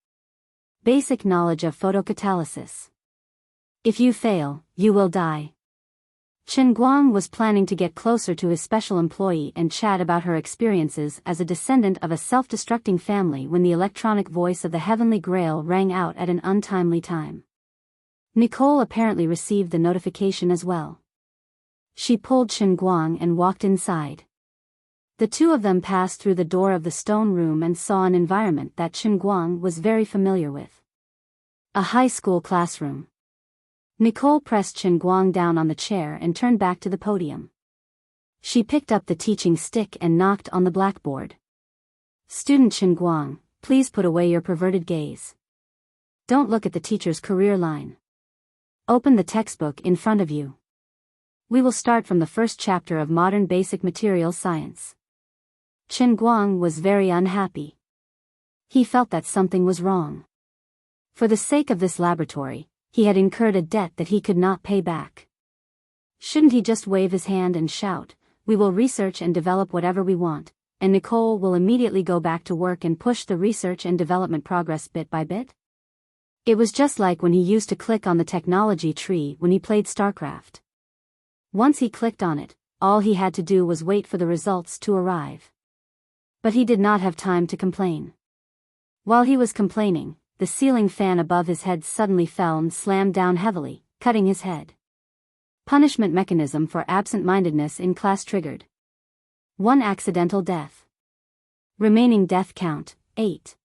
Basic knowledge of photocatalysis. If you fail, you will die. Qinguang was planning to get closer to his special employee and chat about her experiences as a descendant of a self-destructing family when the electronic voice of the Heavenly Grail rang out at an untimely time. Nicole apparently received the notification as well. She pulled Qinguang and walked inside. The two of them passed through the door of the stone room and saw an environment that Qinguang was very familiar with. A high school classroom. Nicole pressed Qinguang down on the chair and turned back to the podium. She picked up the teaching stick and knocked on the blackboard. Student Qinguang, please put away your perverted gaze. Don't look at the teacher's career line. Open the textbook in front of you. We will start from the first chapter of Modern Basic Materials Science. Qinguang was very unhappy. He felt that something was wrong. For the sake of this laboratory, he had incurred a debt that he could not pay back. Shouldn't he just wave his hand and shout, "We will research and develop whatever we want," and Nicole will immediately go back to work and push the research and development progress bit by bit? It was just like when he used to click on the technology tree when he played StarCraft. Once he clicked on it, all he had to do was wait for the results to arrive. But he did not have time to complain. While he was complaining, the ceiling fan above his head suddenly fell and slammed down heavily, cutting his head. Punishment mechanism for absent-mindedness in class triggered. 1 accidental death. Remaining death count, 8.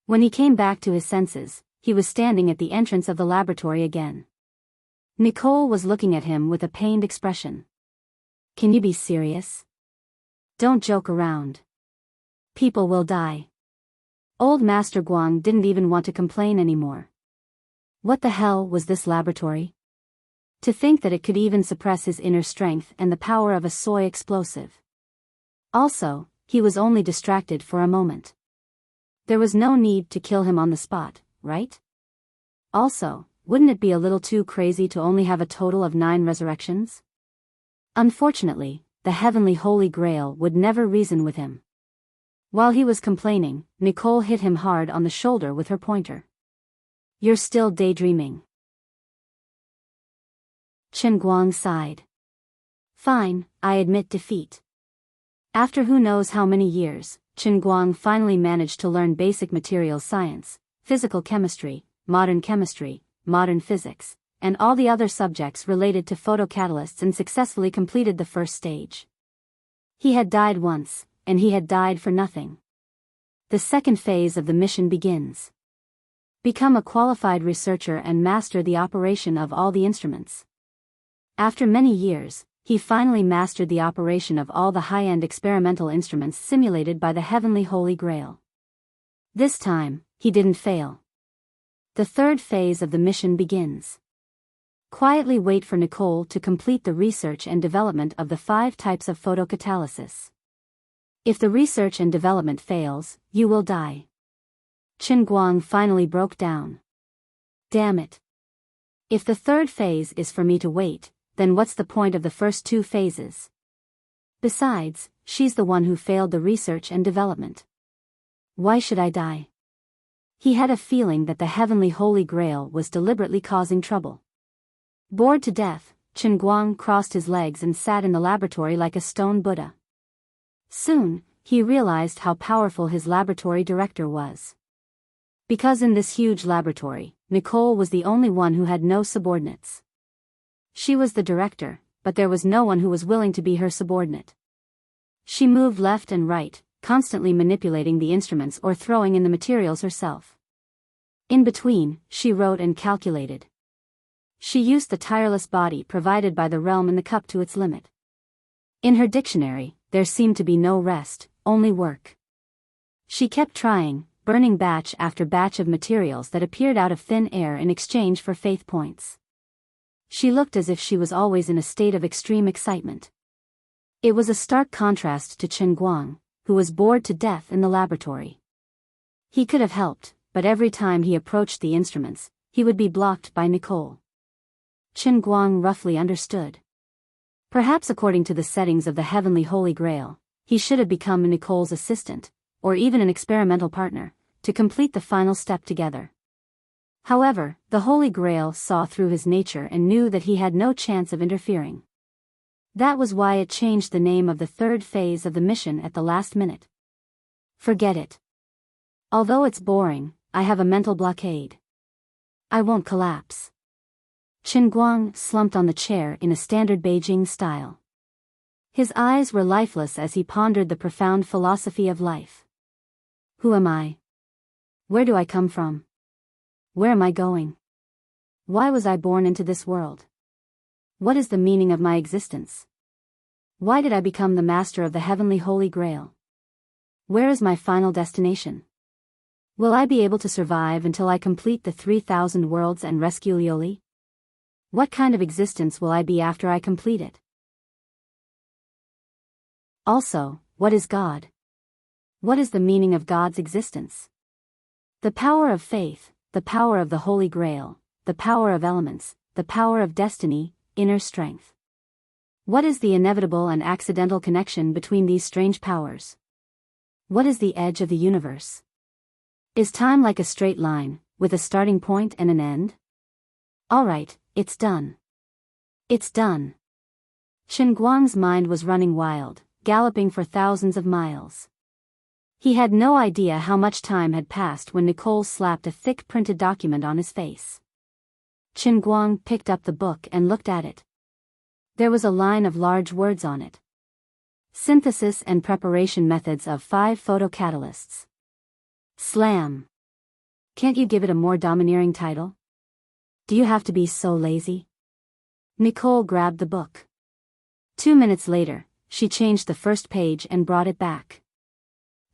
When he came back to his senses, he was standing at the entrance of the laboratory again. Nicole was looking at him with a pained expression. Can you be serious? Don't joke around. People will die. Old Master Guang didn't even want to complain anymore. What the hell was this laboratory? To think that it could even suppress his inner strength and the power of a soy explosive. Also, he was only distracted for a moment. There was no need to kill him on the spot, right? Also, wouldn't it be a little too crazy to only have a total of 9 resurrections? Unfortunately, the Heavenly Holy Grail would never reason with him. While he was complaining, Nicole hit him hard on the shoulder with her pointer. You're still daydreaming. Qinguang sighed. Fine, I admit defeat. After who knows how many years, Qinguang finally managed to learn basic materials science, physical chemistry, modern physics, and all the other subjects related to photocatalysts and successfully completed the first stage. He had died once, and he had died for nothing. The second phase of the mission begins. Become a qualified researcher and master the operation of all the instruments. After many years, he finally mastered the operation of all the high-end experimental instruments simulated by the Heavenly Holy Grail. This time, he didn't fail. The third phase of the mission begins. Quietly wait for Nicole to complete the research and development of the 5 types of photocatalysis. If the research and development fails, you will die. Qinguang finally broke down. Damn it. If the third phase is for me to wait, then what's the point of the first 2 phases? Besides, she's the one who failed the research and development. Why should I die? He had a feeling that the Heavenly Holy Grail was deliberately causing trouble. Bored to death, Qinguang crossed his legs and sat in the laboratory like a stone Buddha. Soon, he realized how powerful his laboratory director was. Because in this huge laboratory, Nicole was the only one who had no subordinates. She was the director, but there was no one who was willing to be her subordinate. She moved left and right, constantly manipulating the instruments or throwing in the materials herself. In between, she wrote and calculated. She used the tireless body provided by the realm in the cup to its limit. In her dictionary, there seemed to be no rest, only work. She kept trying, burning batch after batch of materials that appeared out of thin air in exchange for faith points. She looked as if she was always in a state of extreme excitement. It was a stark contrast to Chen Guang, who was bored to death in the laboratory. He could have helped, but every time he approached the instruments, he would be blocked by Nicole. Chen Guang roughly understood. Perhaps according to the settings of the Heavenly Holy Grail, he should have become Nicole's assistant, or even an experimental partner, to complete the final step together. However, the Holy Grail saw through his nature and knew that he had no chance of interfering. That was why it changed the name of the third phase of the mission at the last minute. Forget it. Although it's boring, I have a mental blockade. I won't collapse. Chen Guang slumped on the chair in a standard Beijing style. His eyes were lifeless as he pondered the profound philosophy of life. Who am I? Where do I come from? Where am I going? Why was I born into this world? What is the meaning of my existence? Why did I become the master of the Heavenly Holy Grail? Where is my final destination? Will I be able to survive until I complete the 3,000 worlds and rescue Lioli? What kind of existence will I be after I complete it? Also, what is God? What is the meaning of God's existence? The power of faith, the power of the Holy Grail, the power of elements, the power of destiny, inner strength. What is the inevitable and accidental connection between these strange powers? What is the edge of the universe? Is time like a straight line, with a starting point and an end? Alright, it's done. It's done. Chen Guang's mind was running wild, galloping for thousands of miles. He had no idea how much time had passed when Nicole slapped a thick printed document on his face. Chen Guang picked up the book and looked at it. There was a line of large words on it. Synthesis and preparation methods of 5 photocatalysts. Slam. Can't you give it a more domineering title? Do you have to be so lazy? Nicole grabbed the book. 2 minutes later, she changed the first page and brought it back.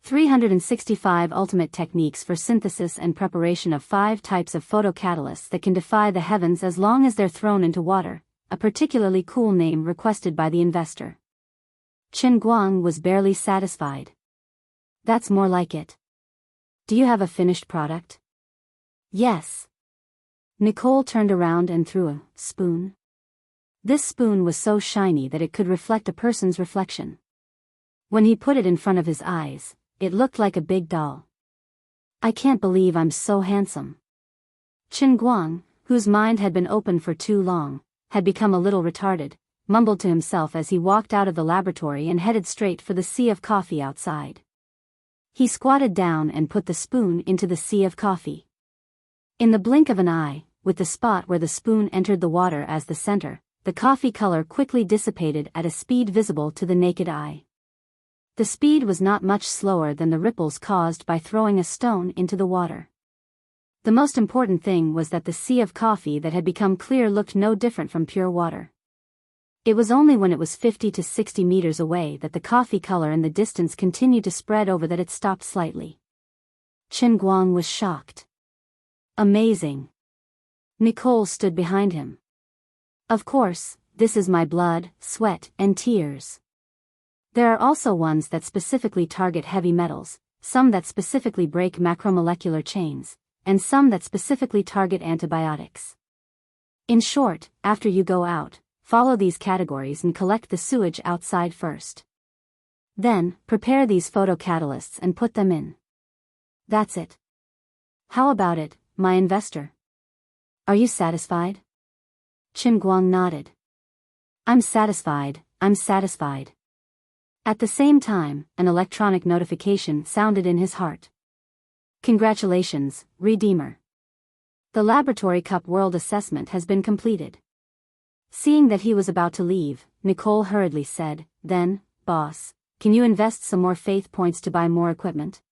365 ultimate techniques for synthesis and preparation of 5 types of photocatalysts that can defy the heavens as long as they're thrown into water, a particularly cool name requested by the investor. Chen Guang was barely satisfied. That's more like it. Do you have a finished product? Yes. Nicole turned around and threw a spoon. This spoon was so shiny that it could reflect a person's reflection. When he put it in front of his eyes, it looked like a big doll. I can't believe I'm so handsome. Chen Guang, whose mind had been open for too long, had become a little retarded, mumbled to himself as he walked out of the laboratory and headed straight for the sea of coffee outside. He squatted down and put the spoon into the sea of coffee. In the blink of an eye, with the spot where the spoon entered the water as the center, the coffee color quickly dissipated at a speed visible to the naked eye. The speed was not much slower than the ripples caused by throwing a stone into the water. The most important thing was that the sea of coffee that had become clear looked no different from pure water. It was only when it was 50 to 60 meters away that the coffee color in the distance continued to spread over that it stopped slightly. Chen Guang was shocked. Amazing. Nicole stood behind him. Of course, this is my blood, sweat, and tears. There are also ones that specifically target heavy metals, some that specifically break macromolecular chains, and some that specifically target antibiotics. In short, after you go out, follow these categories and collect the sewage outside first. Then, prepare these photocatalysts and put them in. That's it. How about it, my investor? Are you satisfied? Chen Guang nodded. I'm satisfied. At the same time, an electronic notification sounded in his heart. Congratulations, Redeemer. The Laboratory Cup World Assessment has been completed. Seeing that he was about to leave, Nicole hurriedly said, then, boss, can you invest some more faith points to buy more equipment?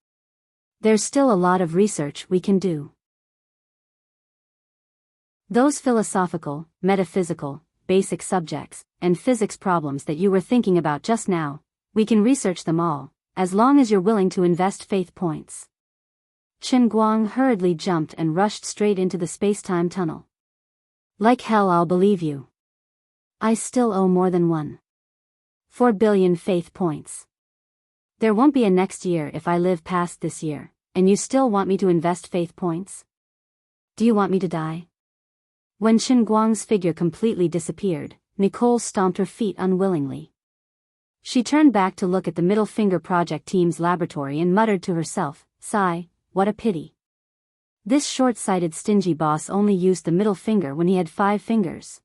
There's still a lot of research we can do. Those philosophical, metaphysical, basic subjects, and physics problems that you were thinking about just now, we can research them all, as long as you're willing to invest faith points. Chen Guang hurriedly jumped and rushed straight into the space-time tunnel. Like hell, I'll believe you. I still owe more than 1.4 billion faith points. There won't be a next year if I live past this year, and you still want me to invest faith points? Do you want me to die? When Chen Guang's figure completely disappeared, Nicole stomped her feet unwillingly. She turned back to look at the Middle Finger Project team's laboratory and muttered to herself, "Sigh, what a pity. This short-sighted stingy boss only used the middle finger when he had 5 fingers.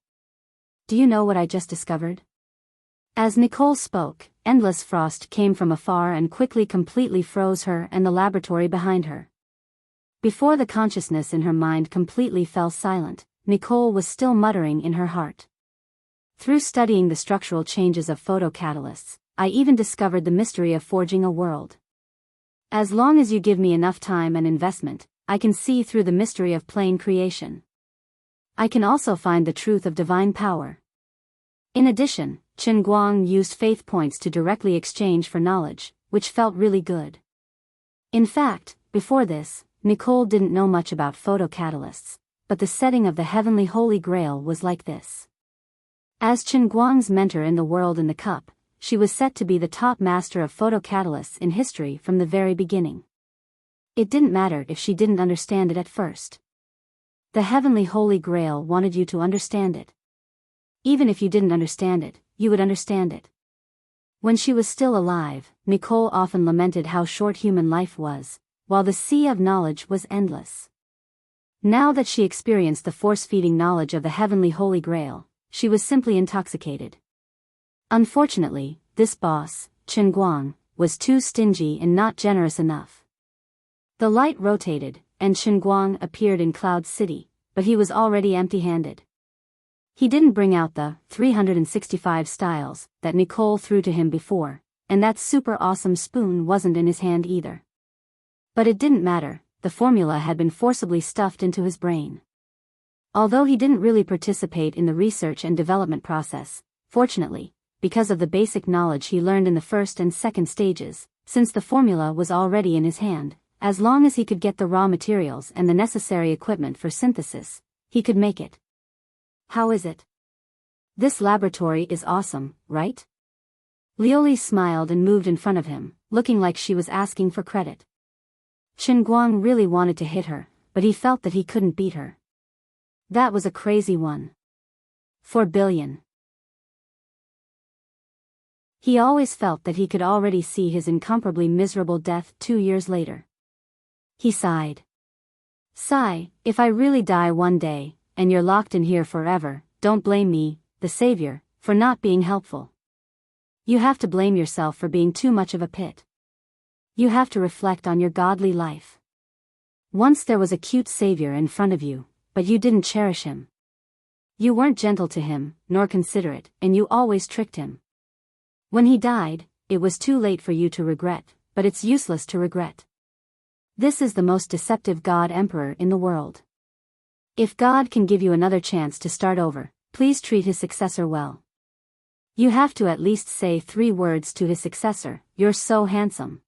Do you know what I just discovered?" As Nicole spoke, endless frost came from afar and quickly completely froze her and the laboratory behind her. Before the consciousness in her mind completely fell silent, Nicole was still muttering in her heart. Through studying the structural changes of photocatalysts, I even discovered the mystery of forging a world. As long as you give me enough time and investment, I can see through the mystery of plane creation. I can also find the truth of divine power. In addition, Chen Guang used faith points to directly exchange for knowledge, which felt really good. In fact, before this, Nicole didn't know much about photocatalysts, but the setting of the heavenly Holy Grail was like this. As Chen Guang's mentor in the world in the cup, she was set to be the top master of photocatalysts in history from the very beginning. It didn't matter if she didn't understand it at first. The heavenly Holy Grail wanted you to understand it. Even if you didn't understand it, you would understand it. When she was still alive, Nicole often lamented how short human life was, while the sea of knowledge was endless. Now that she experienced the force-feeding knowledge of the heavenly Holy Grail, she was simply intoxicated. Unfortunately, this boss, Chen Guang, was too stingy and not generous enough. The light rotated, and Chen Guang appeared in Cloud City, but he was already empty-handed. He didn't bring out the 365 styles that Nicole threw to him before, and that super awesome spoon wasn't in his hand either. But it didn't matter, the formula had been forcibly stuffed into his brain. Although he didn't really participate in the research and development process, fortunately, because of the basic knowledge he learned in the first and second stages, since the formula was already in his hand, as long as he could get the raw materials and the necessary equipment for synthesis, he could make it. How is it? This laboratory is awesome, right? Lioli smiled and moved in front of him, looking like she was asking for credit. Chen Guang really wanted to hit her, but he felt that he couldn't beat her. That was a crazy 1.4 billion. He always felt that he could already see his incomparably miserable death 2 years later. He sighed. Sigh, if I really die one day, and you're locked in here forever, don't blame me, the savior, for not being helpful. You have to blame yourself for being too much of a pit. You have to reflect on your godly life. Once there was a cute savior in front of you, but you didn't cherish him. You weren't gentle to him, nor considerate, and you always tricked him. When he died, it was too late for you to regret, but it's useless to regret. This is the most deceptive God Emperor in the world. If God can give you another chance to start over, please treat his successor well. You have to at least say 3 words to his successor, "You're so handsome."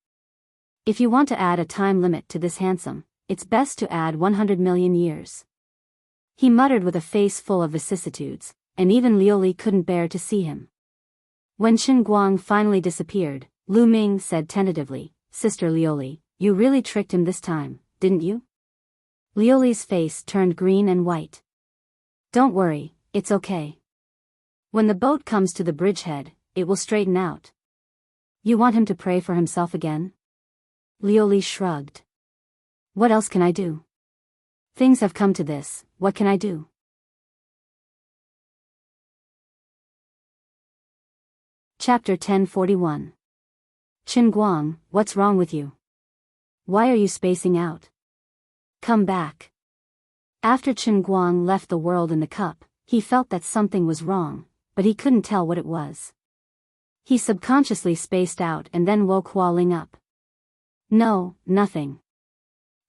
If you want to add a time limit to this handsome, it's best to add 100 million years. He muttered with a face full of vicissitudes, and even Lioli couldn't bear to see him. When Chen Guang finally disappeared, Lu Ming said tentatively, "Sister Lioli, you really tricked him this time, didn't you?" Lioli's face turned green and white. "Don't worry, it's okay. When the boat comes to the bridgehead, it will straighten out." "You want him to pray for himself again?" Lioli shrugged. "What else can I do? Things have come to this, what can I do?" Chapter 1041. Chen Guang, what's wrong with you? Why are you spacing out? Come back. After Chen Guang left the world in the cup, he felt that something was wrong, but he couldn't tell what it was. He subconsciously spaced out and then woke Hua Ling up. "No, nothing."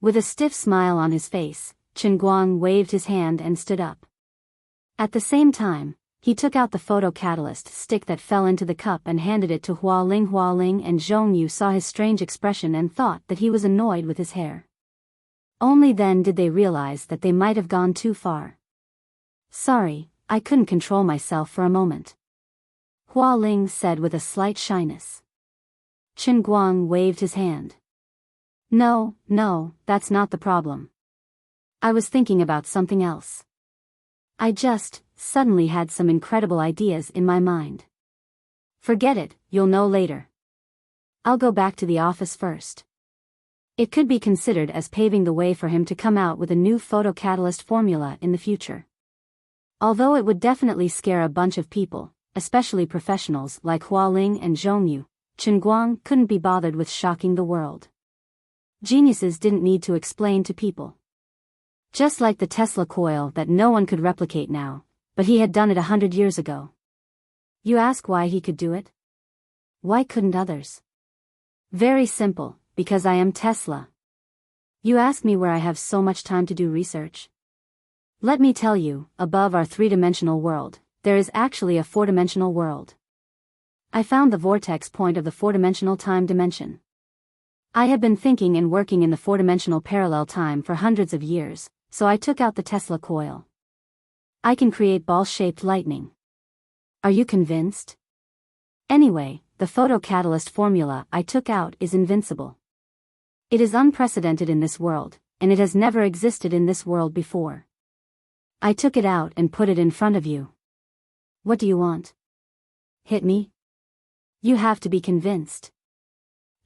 With a stiff smile on his face, Chen Guang waved his hand and stood up. At the same time, he took out the photocatalyst stick that fell into the cup and handed it to Hua Ling. Hua Ling and Zhong Yu saw his strange expression and thought that he was annoyed with his hair. Only then did they realize that they might have gone too far. Sorry, I couldn't control myself for a moment, Hua Ling said with a slight shyness. Chen Guang waved his hand. No, that's not the problem. I was thinking about something else. I just suddenly had some incredible ideas in my mind. Forget it, you'll know later. I'll go back to the office first. It could be considered as paving the way for him to come out with a new photocatalyst formula in the future. Although it would definitely scare a bunch of people, especially professionals like Hua Ling and Zhong Yu, Chen Guang couldn't be bothered with shocking the world. Geniuses didn't need to explain to people. Just like the Tesla coil that no one could replicate now, but he had done it 100 years ago. You ask why he could do it? Why couldn't others? Very simple, because I am Tesla. You ask me where I have so much time to do research? Let me tell you, above our three-dimensional world, there is actually a four-dimensional world. I found the vortex point of the four-dimensional time dimension. I had been thinking and working in the four-dimensional parallel time for hundreds of years, so I took out the Tesla coil. I can create ball-shaped lightning. Are you convinced? Anyway, the photocatalyst formula I took out is invincible. It is unprecedented in this world, and it has never existed in this world before. I took it out and put it in front of you. What do you want? Hit me? You have to be convinced.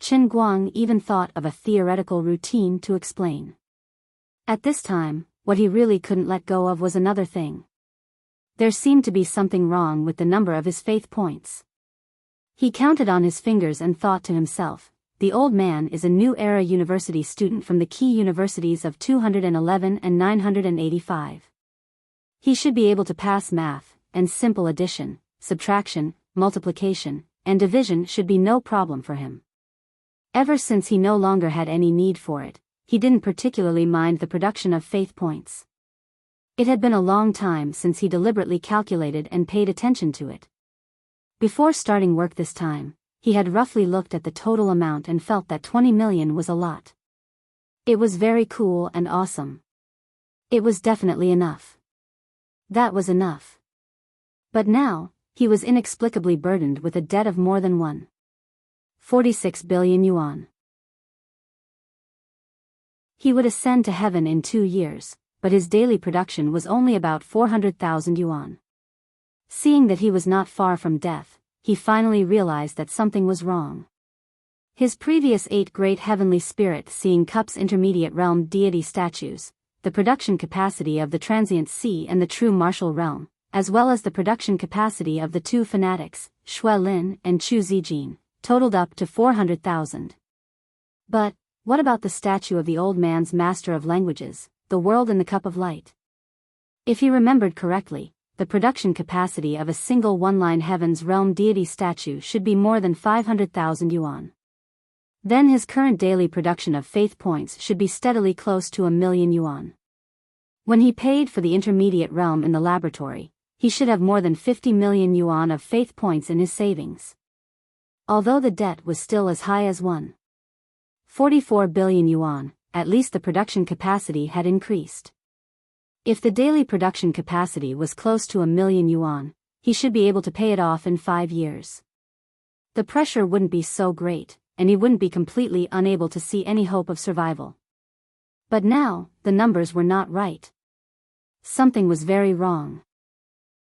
Chen Guang even thought of a theoretical routine to explain. At this time, what he really couldn't let go of was another thing. There seemed to be something wrong with the number of his faith points. He counted on his fingers and thought to himself, the old man is a new era university student from the key universities of 211 and 985. He should be able to pass math, and simple addition, subtraction, multiplication, and division should be no problem for him. Ever since he no longer had any need for it, he didn't particularly mind the production of faith points. It had been a long time since he deliberately calculated and paid attention to it. Before starting work this time, he had roughly looked at the total amount and felt that 20 million was a lot. It was very cool and awesome. It was definitely enough. That was enough. But now, he was inexplicably burdened with a debt of more than 1.46 billion yuan. He would ascend to heaven in 2 years, but his daily production was only about 400,000 yuan. Seeing that he was not far from death, he finally realized that something was wrong. His previous 8 great heavenly spirit-seeing cups intermediate realm deity statues, the production capacity of the transient sea and the true martial realm, as well as the production capacity of the 2 fanatics, Xue Lin and Chu Zijin, totaled up to 400,000. But, what about the statue of the old man's master of languages, the world in the cup of light? If he remembered correctly, the production capacity of a single one-line heaven's realm deity statue should be more than 500,000 yuan. Then his current daily production of faith points should be steadily close to 1 million yuan. When he paid for the intermediate realm in the laboratory, he should have more than 50 million yuan of faith points in his savings. Although the debt was still as high as 1.44 billion yuan, at least the production capacity had increased. If the daily production capacity was close to 1 million yuan, he should be able to pay it off in 5 years. The pressure wouldn't be so great, and he wouldn't be completely unable to see any hope of survival. But now, the numbers were not right. Something was very wrong.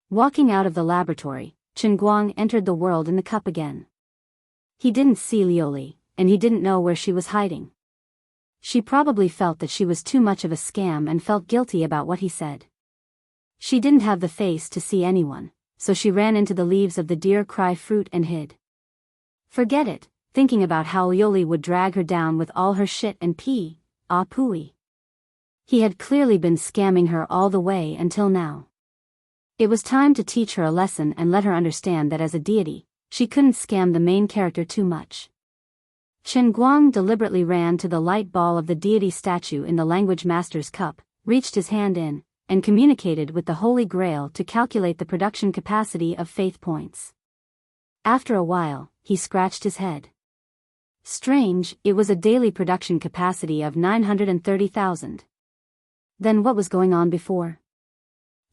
Walking out of the laboratory, Chen Guang entered the world in the cup again. He didn't see Liuli, and he didn't know where she was hiding. She probably felt that she was too much of a scam and felt guilty about what he said. She didn't have the face to see anyone, so she ran into the leaves of the deer cry fruit and hid. Forget it, thinking about how Liuli would drag her down with all her shit and pee, pooey. He had clearly been scamming her all the way until now. It was time to teach her a lesson and let her understand that as a deity, she couldn't scam the main character too much. Chen Guang deliberately ran to the light ball of the deity statue in the language master's cup, reached his hand in, and communicated with the Holy Grail to calculate the production capacity of faith points. After a while, he scratched his head. Strange, it was a daily production capacity of 930,000. Then what was going on before?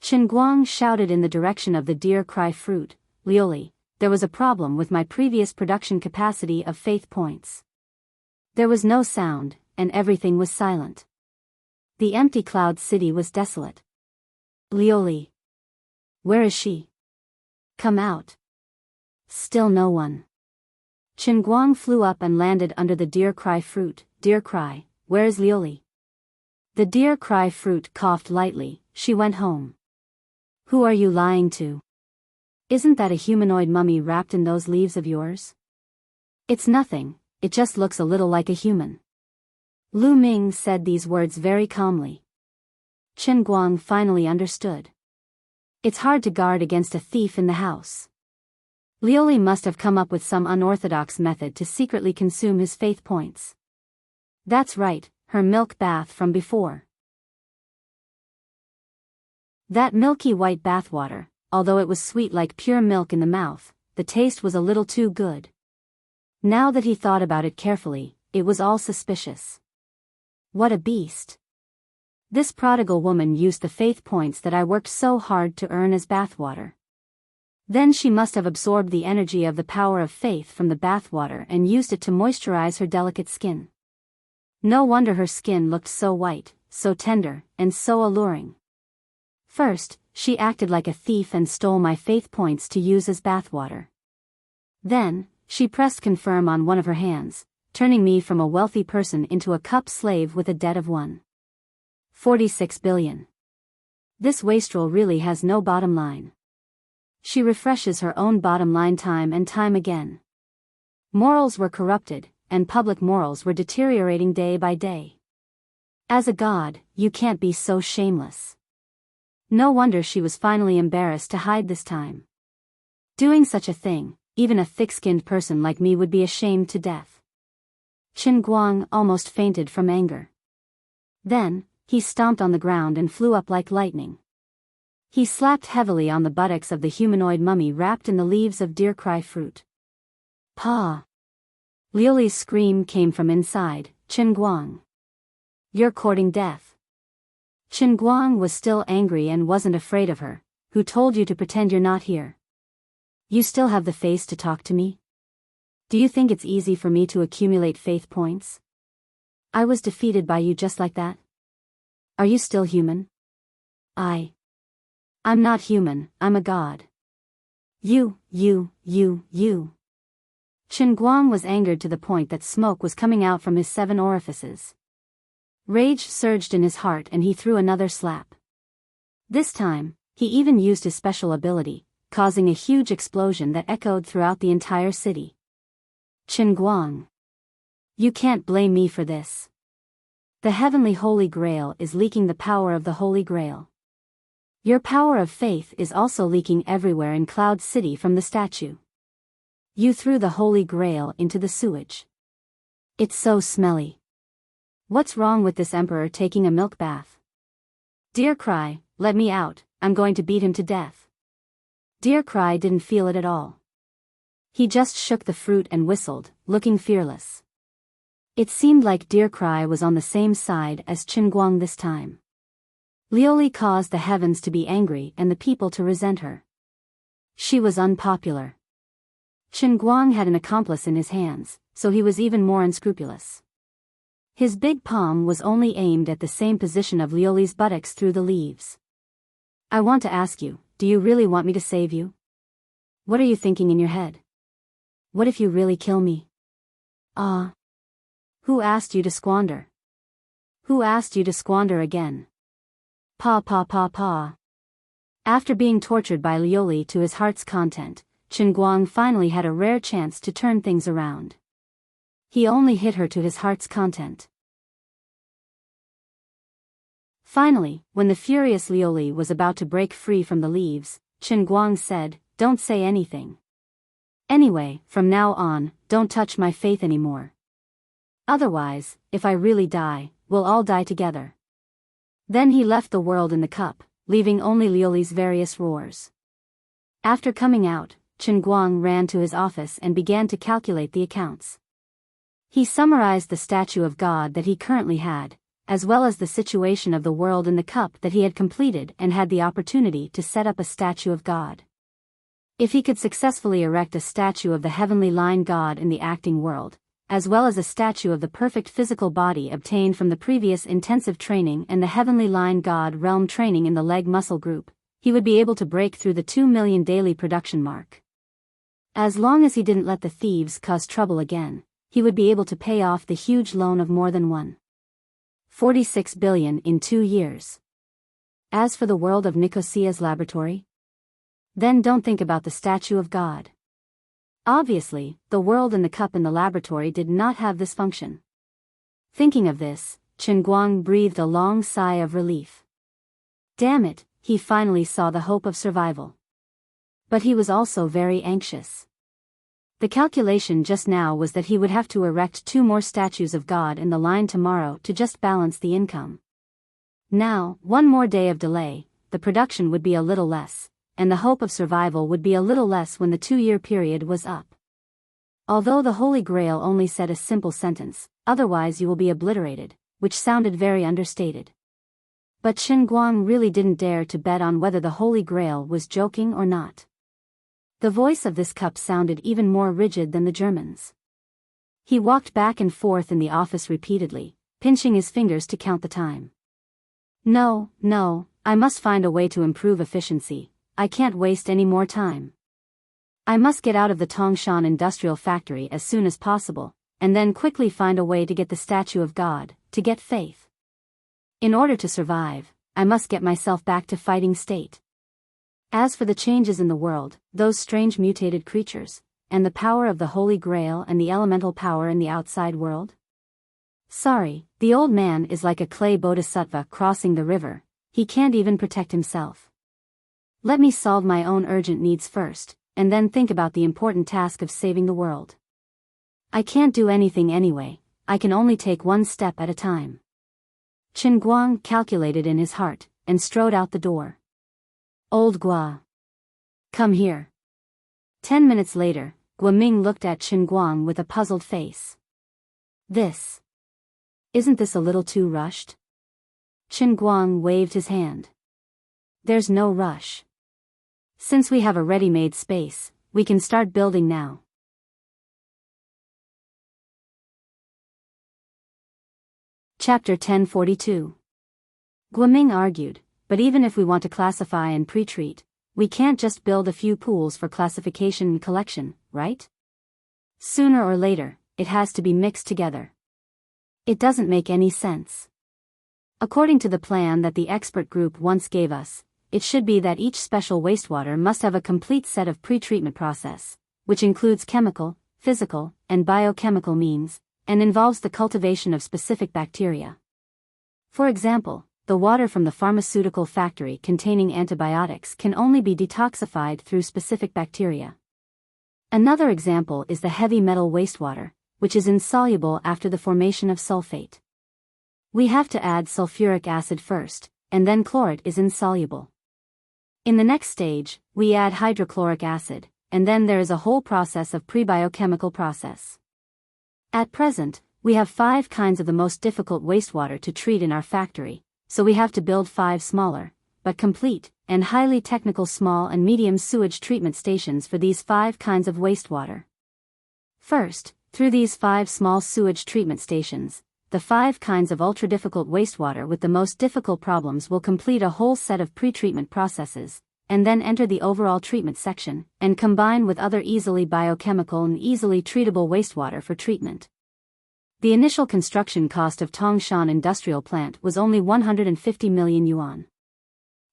Qin Guang shouted in the direction of the deer cry fruit, Lioli, there was a problem with my previous production capacity of faith points. There was no sound, and everything was silent. The empty cloud city was desolate. Lioli. Where is she? Come out. Still no one. Qin Guang flew up and landed under the deer cry fruit. Deer cry, where is Lioli? The deer cry fruit coughed lightly. She went home. Who are you lying to? Isn't that a humanoid mummy wrapped in those leaves of yours? It's nothing, it just looks a little like a human. Lu Ming said these words very calmly. Qin Guang finally understood. It's hard to guard against a thief in the house. Lioli must have come up with some unorthodox method to secretly consume his faith points. That's right, her milk bath from before. That milky white bathwater, although it was sweet like pure milk in the mouth, the taste was a little too good. Now that he thought about it carefully, it was all suspicious. What a beast. This prodigal woman used the faith points that I worked so hard to earn as bathwater. Then she must have absorbed the energy of the power of faith from the bathwater and used it to moisturize her delicate skin. No wonder her skin looked so white, so tender, and so alluring. First, she acted like a thief and stole my faith points to use as bathwater. Then, she pressed confirm on one of her hands, turning me from a wealthy person into a cup slave with a debt of 1.46 billion. This wastrel really has no bottom line. She refreshes her own bottom line time and time again. Morals were corrupted, and public morals were deteriorating day by day. As a god, you can't be so shameless. No wonder she was finally embarrassed to hide this time. Doing such a thing, even a thick-skinned person like me would be ashamed to death. Qin Guang almost fainted from anger. Then, he stomped on the ground and flew up like lightning. He slapped heavily on the buttocks of the humanoid mummy wrapped in the leaves of deer cry fruit. Pa! Lioli's scream came from inside. Qin Guang. You're courting death. Qin Guang was still angry and wasn't afraid of her. Who told you to pretend you're not here? You still have the face to talk to me? Do you think it's easy for me to accumulate faith points? I was defeated by you just like that. Are you still human? I'm not human, I'm a god. You. Qin Guang was angered to the point that smoke was coming out from his 7 orifices. Rage surged in his heart and he threw another slap. This time, he even used his special ability, causing a huge explosion that echoed throughout the entire city. Qin Guang. You can't blame me for this. The heavenly Holy Grail is leaking the power of the Holy Grail. Your power of faith is also leaking everywhere in Cloud City from the statue. You threw the Holy Grail into the sewage. It's so smelly. What's wrong with this emperor taking a milk bath? Deer Cry, let me out, I'm going to beat him to death. Deer Cry didn't feel it at all. He just shook the fruit and whistled, looking fearless. It seemed like Deer Cry was on the same side as Qin Guang this time. Lioli caused the heavens to be angry and the people to resent her. She was unpopular. Qin Guang had an accomplice in his hands, so he was even more unscrupulous. His big palm was only aimed at the same position of Lioli's buttocks through the leaves. I want to ask you, do you really want me to save you? What are you thinking in your head? What if you really kill me? Who asked you to squander? Who asked you to squander again? Pa. After being tortured by Lioli to his heart's content, Qin Guang finally had a rare chance to turn things around. He only hit her to his heart's content. Finally, when the furious Lioli was about to break free from the leaves, Qin Guang said, "Don't say anything. Anyway, from now on, don't touch my faith anymore. Otherwise, if I really die, we'll all die together." Then he left the world in the cup, leaving only Liuli's various roars. After coming out, Chen Guang ran to his office and began to calculate the accounts. He summarized the statue of God that he currently had, as well as the situation of the world in the cup that he had completed and had the opportunity to set up a statue of God. If he could successfully erect a statue of the heavenly line God in the acting world, as well as a statue of the perfect physical body obtained from the previous intensive training and the heavenly line God realm training in the leg muscle group, he would be able to break through the 2 million daily production mark. As long as he didn't let the thieves cause trouble again, he would be able to pay off the huge loan of more than 1.46 billion in 2 years. As for the world of Nicosia's laboratory, then don't think about the statue of God. Obviously, the world in the cup in the laboratory did not have this function. Thinking of this, Chen Guang breathed a long sigh of relief. Damn it, he finally saw the hope of survival. But he was also very anxious. The calculation just now was that he would have to erect 2 more statues of God in the line tomorrow to just balance the income. Now, 1 more day of delay, the production would be a little less, and the hope of survival would be a little less when the 2-year period was up. Although the Holy Grail only said a simple sentence, "Otherwise you will be obliterated," which sounded very understated. But Chen Guang really didn't dare to bet on whether the Holy Grail was joking or not. The voice of this cup sounded even more rigid than the German's. He walked back and forth in the office repeatedly, pinching his fingers to count the time. No, I must find a way to improve efficiency. I can't waste any more time. I must get out of the Tongshan industrial factory as soon as possible, and then quickly find a way to get the statue of God, to get faith. In order to survive, I must get myself back to fighting state. As for the changes in the world, those strange mutated creatures, and the power of the Holy Grail and the elemental power in the outside world? Sorry, the old man is like a clay bodhisattva crossing the river, he can't even protect himself. Let me solve my own urgent needs first, and then think about the important task of saving the world. I can't do anything anyway, I can only take 1 step at a time. Chen Guang calculated in his heart, and strode out the door. Old Gua. Come here. 10 minutes later, Guoming looked at Chen Guang with a puzzled face. Isn't this a little too rushed? Chen Guang waved his hand. There's no rush. Since we have a ready-made space, we can start building now. Chapter 1042. Guoming argued, but even if we want to classify and pre-treat, we can't just build a few pools for classification and collection, right? Sooner or later, it has to be mixed together. It doesn't make any sense. According to the plan that the expert group once gave us, it should be that each special wastewater must have a complete set of pre-treatment process, which includes chemical, physical, and biochemical means, and involves the cultivation of specific bacteria. For example, the water from the pharmaceutical factory containing antibiotics can only be detoxified through specific bacteria. Another example is the heavy metal wastewater, which is insoluble after the formation of sulfate. We have to add sulfuric acid first, and then chlorate is insoluble. In the next stage, we add hydrochloric acid, and then there is a whole process of prebiochemical process. At present, we have 5 kinds of the most difficult wastewater to treat in our factory, so we have to build 5 smaller, but complete, and highly technical small and medium sewage treatment stations for these 5 kinds of wastewater. First, through these 5 small sewage treatment stations, the 5 kinds of ultra-difficult wastewater with the most difficult problems will complete a whole set of pre-treatment processes, and then enter the overall treatment section, and combine with other easily biochemical and easily treatable wastewater for treatment. The initial construction cost of Tongshan Industrial Plant was only 150 million yuan.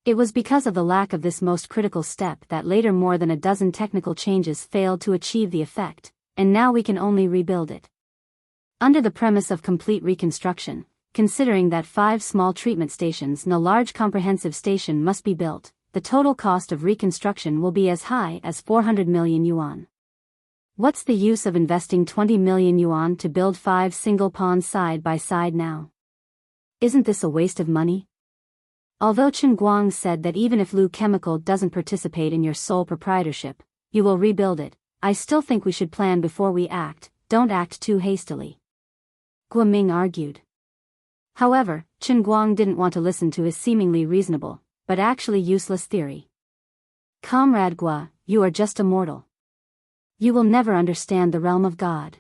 It was because of the lack of this most critical step that later more than a dozen technical changes failed to achieve the effect, and now we can only rebuild it. Under the premise of complete reconstruction, considering that 5 small treatment stations and a large comprehensive station must be built, the total cost of reconstruction will be as high as 400 million yuan. What's the use of investing 20 million yuan to build 5 single ponds side by side now? Isn't this a waste of money? Although Chen Guang said that even if Lu Chemical doesn't participate in your sole proprietorship, you will rebuild it, I still think we should plan before we act, don't act too hastily. Guoming argued. However, Chen Guang didn't want to listen to his seemingly reasonable, but actually useless theory. Comrade Gua, you are just a mortal. You will never understand the realm of God.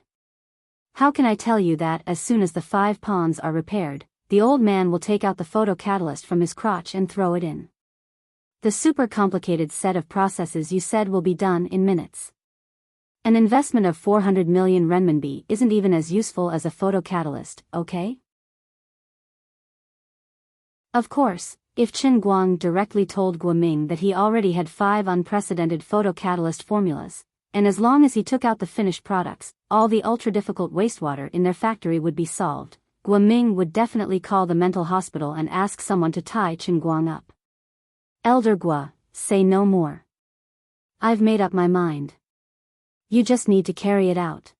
How can I tell you that as soon as the 5 pawns are repaired, the old man will take out the photocatalyst from his crotch and throw it in? The super complicated set of processes you said will be done in minutes. An investment of 400 million renminbi isn't even as useful as a photocatalyst, okay? Of course, if Chen Guang directly told Guoming that he already had 5 unprecedented photocatalyst formulas, and as long as he took out the finished products, all the ultra-difficult wastewater in their factory would be solved, Guoming would definitely call the mental hospital and ask someone to tie Chen Guang up. Elder Gua, say no more. I've made up my mind. You just need to carry it out.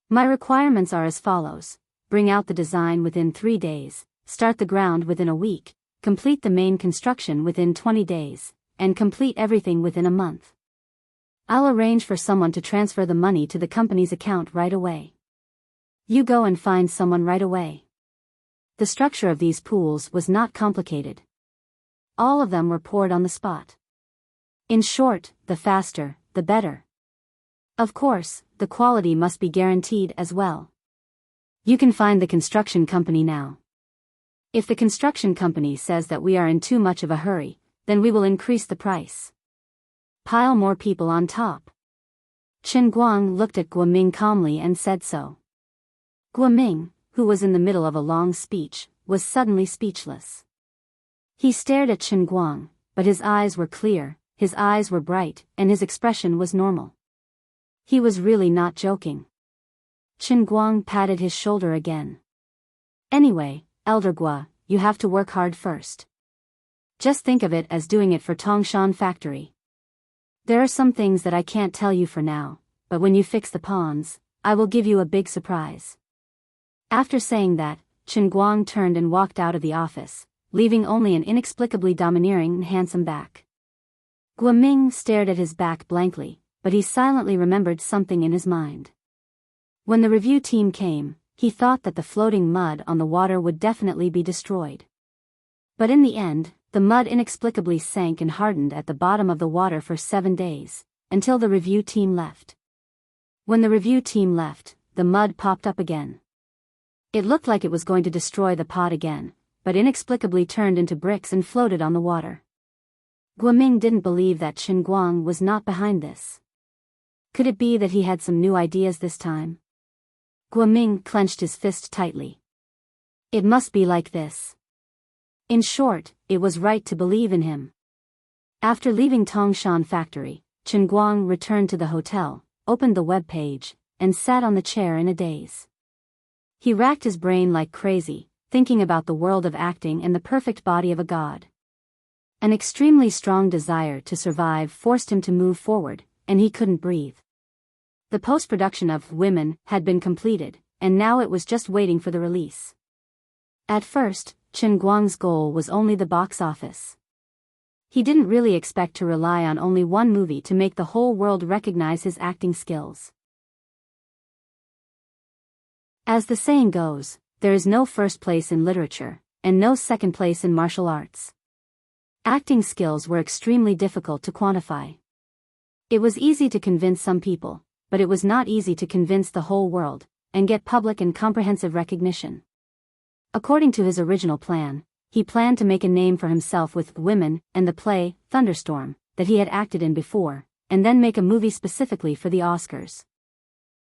My requirements are as follows: bring out the design within 3 days, start the ground within a week, complete the main construction within 20 days, and complete everything within a month. I'll arrange for someone to transfer the money to the company's account right away. You go and find someone right away. The structure of these pools was not complicated. All of them were poured on the spot. In short, the faster, the better. Of course, the quality must be guaranteed as well. You can find the construction company now. If the construction company says that we are in too much of a hurry, then we will increase the price. Pile more people on top. Chen Guang looked at Guoming calmly and said so. Guoming, who was in the middle of a long speech, was suddenly speechless. He stared at Chen Guang, but his eyes were clear, his eyes were bright, and his expression was normal. He was really not joking. Chen Guang patted his shoulder again. Anyway, Elder Gua, you have to work hard first. Just think of it as doing it for Tongshan Factory. There are some things that I can't tell you for now, but when you fix the pawns, I will give you a big surprise. After saying that, Chen Guang turned and walked out of the office, leaving only an inexplicably domineering and handsome back. Guoming stared at his back blankly, but he silently remembered something in his mind. When the review team came, he thought that the floating mud on the water would definitely be destroyed. But in the end, the mud inexplicably sank and hardened at the bottom of the water for 7 days, until the review team left. When the review team left, the mud popped up again. It looked like it was going to destroy the pod again, but inexplicably turned into bricks and floated on the water. Guoming didn't believe that Chen Guang was not behind this. Could it be that he had some new ideas this time? Guoming clenched his fist tightly. It must be like this. In short, it was right to believe in him. After leaving Tongshan Factory, Chen Guang returned to the hotel, opened the web page, and sat on the chair in a daze. He racked his brain like crazy, thinking about the world of acting and the perfect body of a god. An extremely strong desire to survive forced him to move forward, and he couldn't breathe. The post-production of Women had been completed, and now it was just waiting for the release. At first, Chen Guang's goal was only the box office. He didn't really expect to rely on only one movie to make the whole world recognize his acting skills. As the saying goes, there is no first place in literature, and no second place in martial arts. Acting skills were extremely difficult to quantify. It was easy to convince some people, but it was not easy to convince the whole world, and get public and comprehensive recognition. According to his original plan, he planned to make a name for himself with Women and the play, Thunderstorm, that he had acted in before, and then make a movie specifically for the Oscars.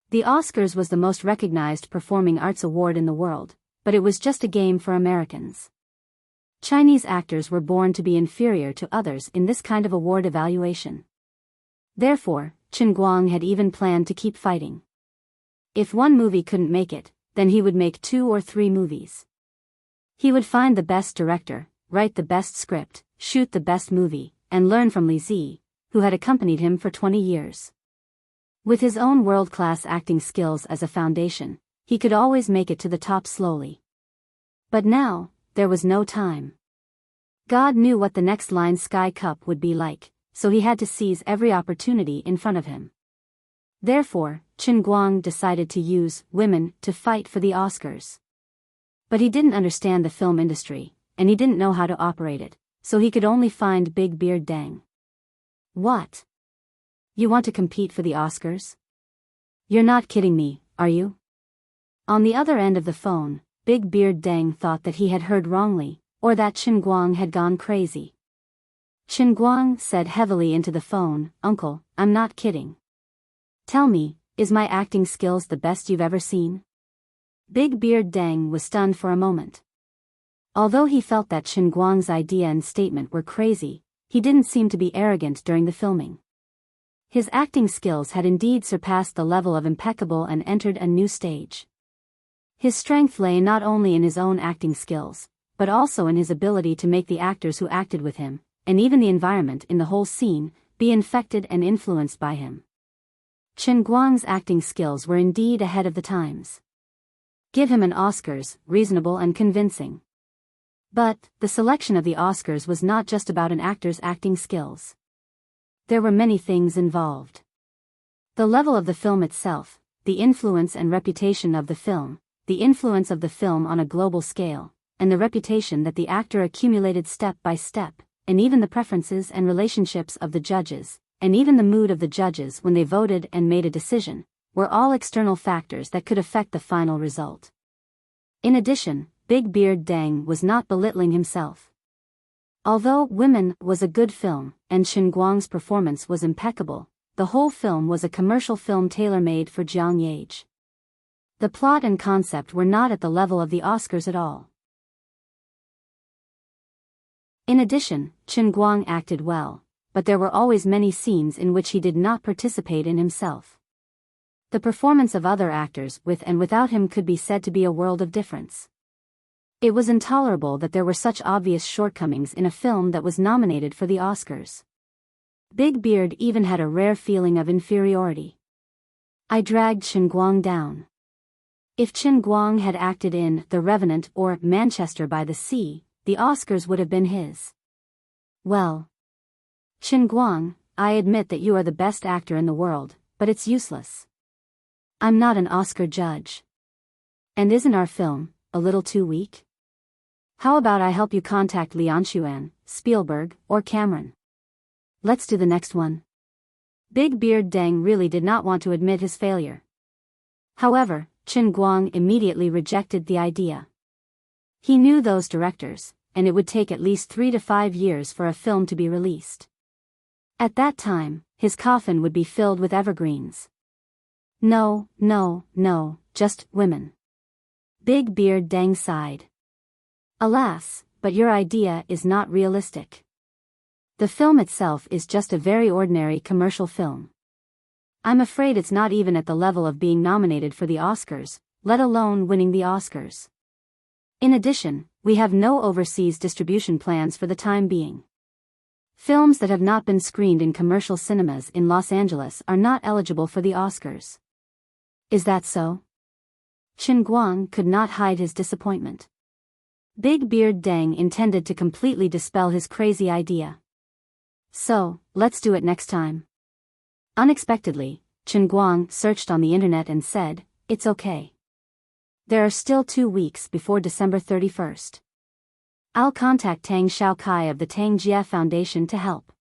The Oscars was the most recognized performing arts award in the world, but it was just a game for Americans. Chinese actors were born to be inferior to others in this kind of award evaluation. Therefore, Chen Guang had even planned to keep fighting. If one movie couldn't make it, then he would make 2 or 3 movies. He would find the best director, write the best script, shoot the best movie, and learn from Li Zi, who had accompanied him for 20 years. With his own world-class acting skills as a foundation, he could always make it to the top slowly. But now, there was no time. God knew what the next line's Sky Cup would be like, so he had to seize every opportunity in front of him. Therefore, Chen Guang decided to use women to fight for the Oscars. But he didn't understand the film industry, and he didn't know how to operate it, so he could only find Big Beard Deng. What? You want to compete for the Oscars? You're not kidding me, are you? On the other end of the phone, Big Beard Deng thought that he had heard wrongly, or that Chen Guang had gone crazy. Chen Guang said heavily into the phone, "Uncle, I'm not kidding. Tell me, is my acting skills the best you've ever seen?" Big Beard Deng was stunned for a moment. Although he felt that Chen Guang's idea and statement were crazy, he didn't seem to be arrogant during the filming. His acting skills had indeed surpassed the level of impeccable and entered a new stage. His strength lay not only in his own acting skills, but also in his ability to make the actors who acted with him, and even the environment in the whole scene, be infected and influenced by him. Chen Guang's acting skills were indeed ahead of the times. Give him an Oscars, reasonable and convincing. But, the selection of the Oscars was not just about an actor's acting skills. There were many things involved. The level of the film itself, the influence and reputation of the film, the influence of the film on a global scale, and the reputation that the actor accumulated step by step, and even the preferences and relationships of the judges, and even the mood of the judges when they voted and made a decision, were all external factors that could affect the final result. In addition, Big Beard Deng was not belittling himself. Although Women was a good film, and Chen Guang's performance was impeccable, the whole film was a commercial film tailor-made for Jiang Yage. The plot and concept were not at the level of the Oscars at all. In addition, Chen Guang acted well, but there were always many scenes in which he did not participate in himself. The performance of other actors with and without him could be said to be a world of difference. It was intolerable that there were such obvious shortcomings in a film that was nominated for the Oscars. Big Beard even had a rare feeling of inferiority. I dragged Chen Guang down. If Chen Guang had acted in The Revenant or Manchester by the Sea, the Oscars would have been his. Well, Chen Guang, I admit that you are the best actor in the world, but it's useless. I'm not an Oscar judge. And isn't our film a little too weak? How about I help you contact Lianchuan, Spielberg, or Cameron? Let's do the next one. Big Beard Deng really did not want to admit his failure. However, Chen Guang immediately rejected the idea. He knew those directors, and it would take at least 3 to 5 years for a film to be released. At that time, his coffin would be filled with evergreens. No, just women. Big Beard Deng sighed. Alas, but your idea is not realistic. The film itself is just a very ordinary commercial film. I'm afraid it's not even at the level of being nominated for the Oscars, let alone winning the Oscars. In addition, we have no overseas distribution plans for the time being. Films that have not been screened in commercial cinemas in Los Angeles are not eligible for the Oscars. Is that so? Chen Guang could not hide his disappointment. Big Beard Deng intended to completely dispel his crazy idea. So, let's do it next time. Unexpectedly, Chen Guang searched on the internet and said, "It's okay. There are still 2 weeks before December 31st. I'll contact Tang Xiaokai of the Tang Jie Foundation to help.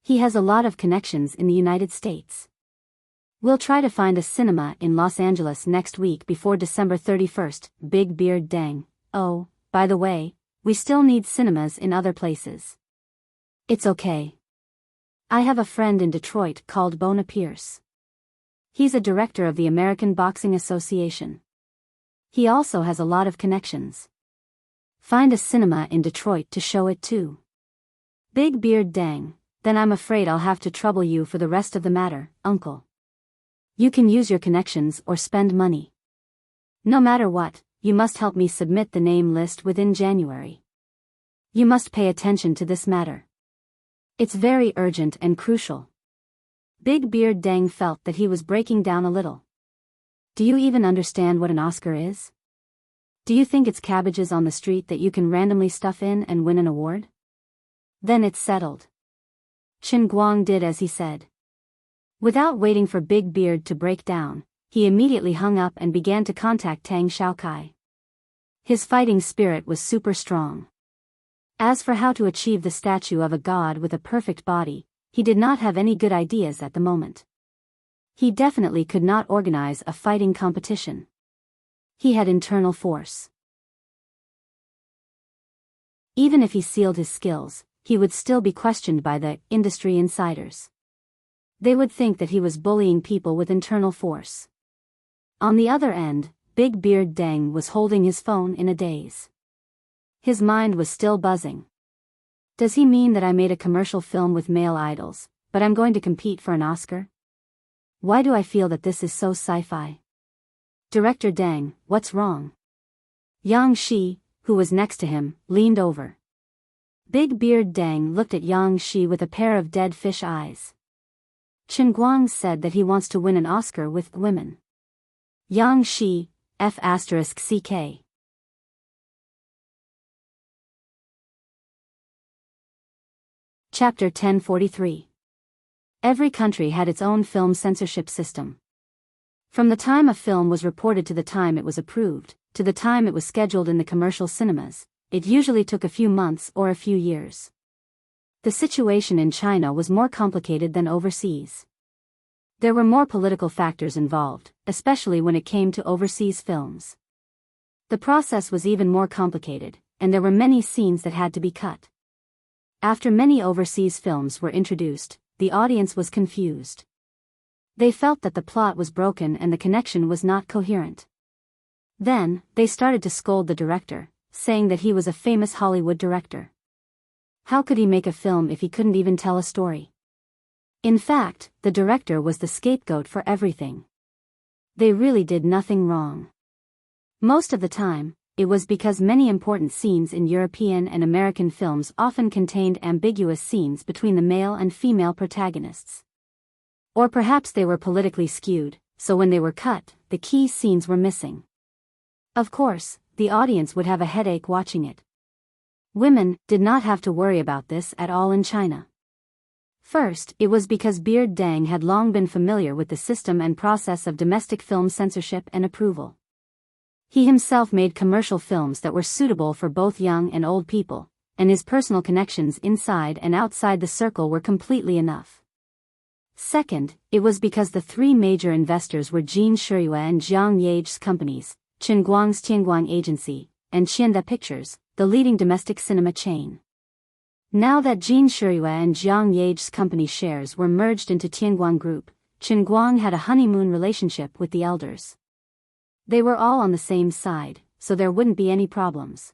He has a lot of connections in the United States. We'll try to find a cinema in Los Angeles next week before December 31st, Big Beard Deng. Oh, by the way, we still need cinemas in other places. It's okay. I have a friend in Detroit called Bona Pierce. He's a director of the American Boxing Association. He also has a lot of connections. Find a cinema in Detroit to show it to." Big Beard Deng, then I'm afraid I'll have to trouble you for the rest of the matter, uncle. You can use your connections or spend money. No matter what, you must help me submit the name list within January. You must pay attention to this matter. It's very urgent and crucial. Big Beard Deng felt that he was breaking down a little. Do you even understand what an Oscar is? Do you think it's cabbages on the street that you can randomly stuff in and win an award? Then it's settled. Chen Guang did as he said. Without waiting for Big Beard to break down, he immediately hung up and began to contact Tang Xiaokai. His fighting spirit was super strong. As for how to achieve the statue of a god with a perfect body, he did not have any good ideas at the moment. He definitely could not organize a fighting competition. He had internal force. Even if he sealed his skills, he would still be questioned by the industry insiders. They would think that he was bullying people with internal force. On the other end, Big Beard Deng was holding his phone in a daze. His mind was still buzzing. Does he mean that I made a commercial film with male idols, but I'm going to compete for an Oscar? Why do I feel that this is so sci-fi? Director Deng, what's wrong? Yang Shi, who was next to him, leaned over. Big Beard Deng looked at Yang Shi with a pair of dead fish eyes. Chen Guang said that he wants to win an Oscar with women. Yang Shi, F***CK. Chapter 1043. Every country had its own film censorship system. From the time a film was reported to the time it was approved, to the time it was scheduled in the commercial cinemas, it usually took a few months or a few years. The situation in China was more complicated than overseas. There were more political factors involved, especially when it came to overseas films. The process was even more complicated, and there were many scenes that had to be cut. After many overseas films were introduced, the audience was confused. They felt that the plot was broken and the connection was not coherent. Then, they started to scold the director, saying that he was a famous Hollywood director. How could he make a film if he couldn't even tell a story? In fact, the director was the scapegoat for everything. They really did nothing wrong. Most of the time, it was because many important scenes in European and American films often contained ambiguous scenes between the male and female protagonists. Or perhaps they were politically skewed, so when they were cut, the key scenes were missing. Of course, the audience would have a headache watching it. Women did not have to worry about this at all in China. First, it was because Beard Deng had long been familiar with the system and process of domestic film censorship and approval. He himself made commercial films that were suitable for both young and old people, and his personal connections inside and outside the circle were completely enough. Second, it was because the three major investors were Jin Shiyue and Jiang Yage's companies, Chen Guang's Tianguang Agency, and Qianda Pictures, the leading domestic cinema chain. Now that Jin Shiyue and Jiang Yage's company shares were merged into Tianguang Group, Chen Guang had a honeymoon relationship with the elders. They were all on the same side, so there wouldn't be any problems.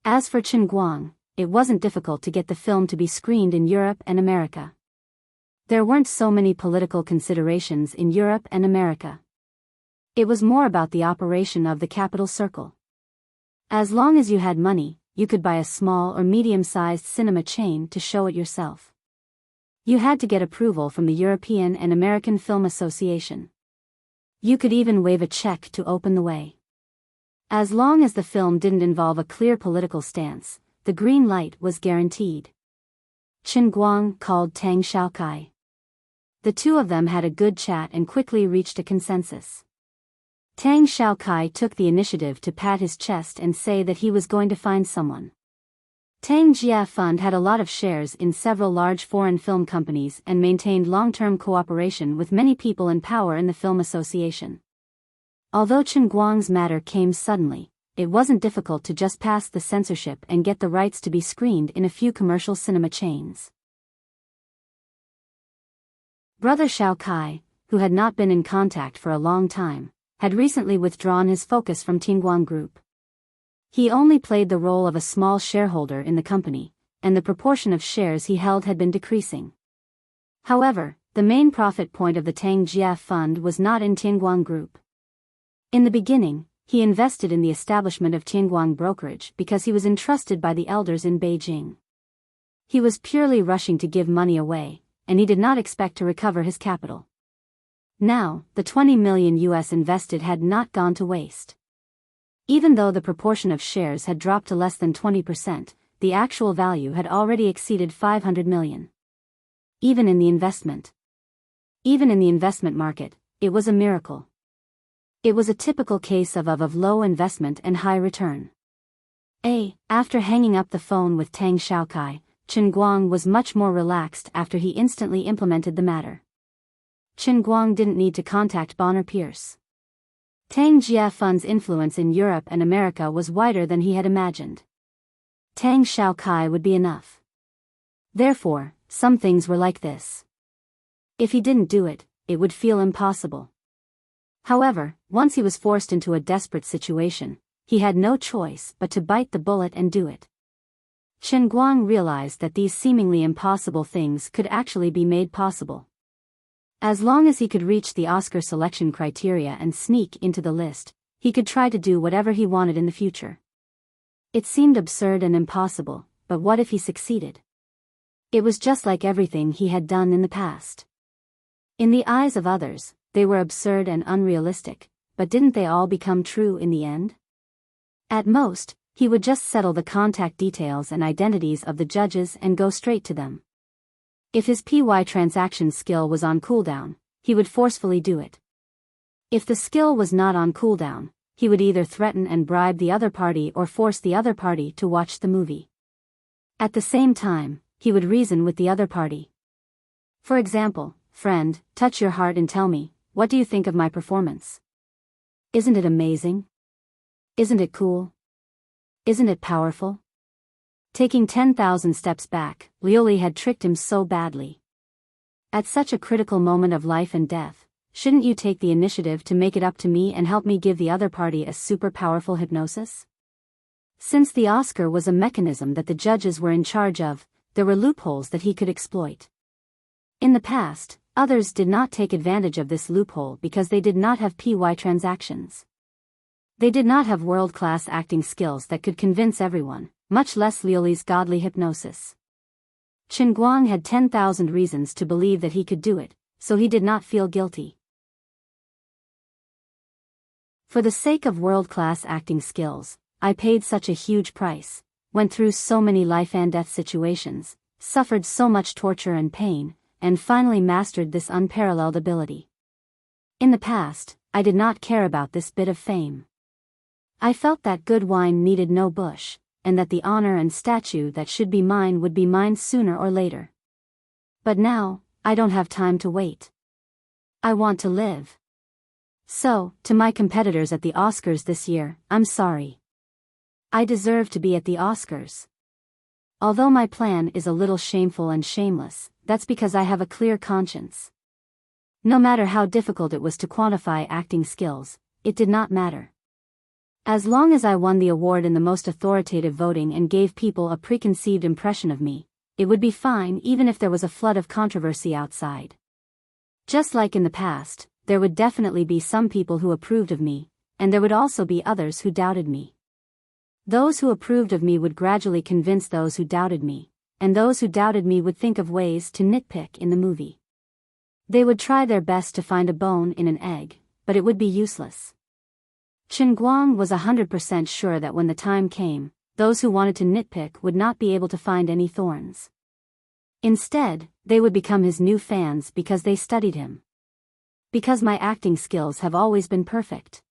As for Chen Guang, it wasn't difficult to get the film to be screened in Europe and America. There weren't so many political considerations in Europe and America. It was more about the operation of the capital circle. As long as you had money, you could buy a small or medium-sized cinema chain to show it yourself. You had to get approval from the European and American Film Association. You could even wave a check to open the way. As long as the film didn't involve a clear political stance, the green light was guaranteed. Chen Guang called Tang Xiaokai. The two of them had a good chat and quickly reached a consensus. Tang Xiaokai took the initiative to pat his chest and say that he was going to find someone. Tang Jia Fund had a lot of shares in several large foreign film companies and maintained long-term cooperation with many people in power in the Film Association. Although Chen Guang's matter came suddenly, it wasn't difficult to just pass the censorship and get the rights to be screened in a few commercial cinema chains. Brother Xiaokai, who had not been in contact for a long time, had recently withdrawn his focus from Tianguang Group. He only played the role of a small shareholder in the company, and the proportion of shares he held had been decreasing. However, the main profit point of the Tang Jia Fund was not in Tianguang Group. In the beginning, he invested in the establishment of Tianguang Brokerage because he was entrusted by the elders in Beijing. He was purely rushing to give money away, and he did not expect to recover his capital. Now, the $20 million invested had not gone to waste. Even though the proportion of shares had dropped to less than 20%, the actual value had already exceeded 500 million. Even in the investment market, it was a miracle. It was a typical case of low investment and high return. After hanging up the phone with Tang Xiaokai, Chen Guang was much more relaxed after he instantly implemented the matter. Chen Guang didn't need to contact Bonner Pierce. Tang Jiafun's influence in Europe and America was wider than he had imagined. Tang Xiaokai would be enough. Therefore, some things were like this. If he didn't do it, it would feel impossible. However, once he was forced into a desperate situation, he had no choice but to bite the bullet and do it. Chen Guang realized that these seemingly impossible things could actually be made possible. As long as he could reach the Oscar selection criteria and sneak into the list, he could try to do whatever he wanted in the future. It seemed absurd and impossible, but what if he succeeded? It was just like everything he had done in the past. In the eyes of others, they were absurd and unrealistic, but didn't they all become true in the end? At most, he would just settle the contact details and identities of the judges and go straight to them. If his PY transaction skill was on cooldown, he would forcefully do it. If the skill was not on cooldown, he would either threaten and bribe the other party or force the other party to watch the movie. At the same time, he would reason with the other party. For example, friend, touch your heart and tell me, what do you think of my performance? Isn't it amazing? Isn't it cool? Isn't it powerful? Taking 10,000 steps back, Liuli had tricked him so badly. At such a critical moment of life and death, shouldn't you take the initiative to make it up to me and help me give the other party a super powerful hypnosis? Since the Oscar was a mechanism that the judges were in charge of, there were loopholes that he could exploit. In the past, others did not take advantage of this loophole because they did not have PY transactions. They did not have world-class acting skills that could convince everyone, much less Liuli's godly hypnosis. Chen Guang had 10,000 reasons to believe that he could do it, so he did not feel guilty. For the sake of world-class acting skills, I paid such a huge price, went through so many life and death situations, suffered so much torture and pain, and finally mastered this unparalleled ability. In the past, I did not care about this bit of fame. I felt that good wine needed no bush, and that the honor and statue that should be mine would be mine sooner or later. But now, I don't have time to wait. I want to live. So, to my competitors at the Oscars this year, I'm sorry. I deserve to be at the Oscars. Although my plan is a little shameful and shameless, that's because I have a clear conscience. No matter how difficult it was to quantify acting skills, it did not matter. As long as I won the award in the most authoritative voting and gave people a preconceived impression of me, it would be fine even if there was a flood of controversy outside. Just like in the past, there would definitely be some people who approved of me, and there would also be others who doubted me. Those who approved of me would gradually convince those who doubted me, and those who doubted me would think of ways to nitpick in the movie. They would try their best to find a bone in an egg, but it would be useless. Chen Guang was 100% sure that when the time came, those who wanted to nitpick would not be able to find any thorns. Instead, they would become his new fans because they studied him. Because my acting skills have always been perfect.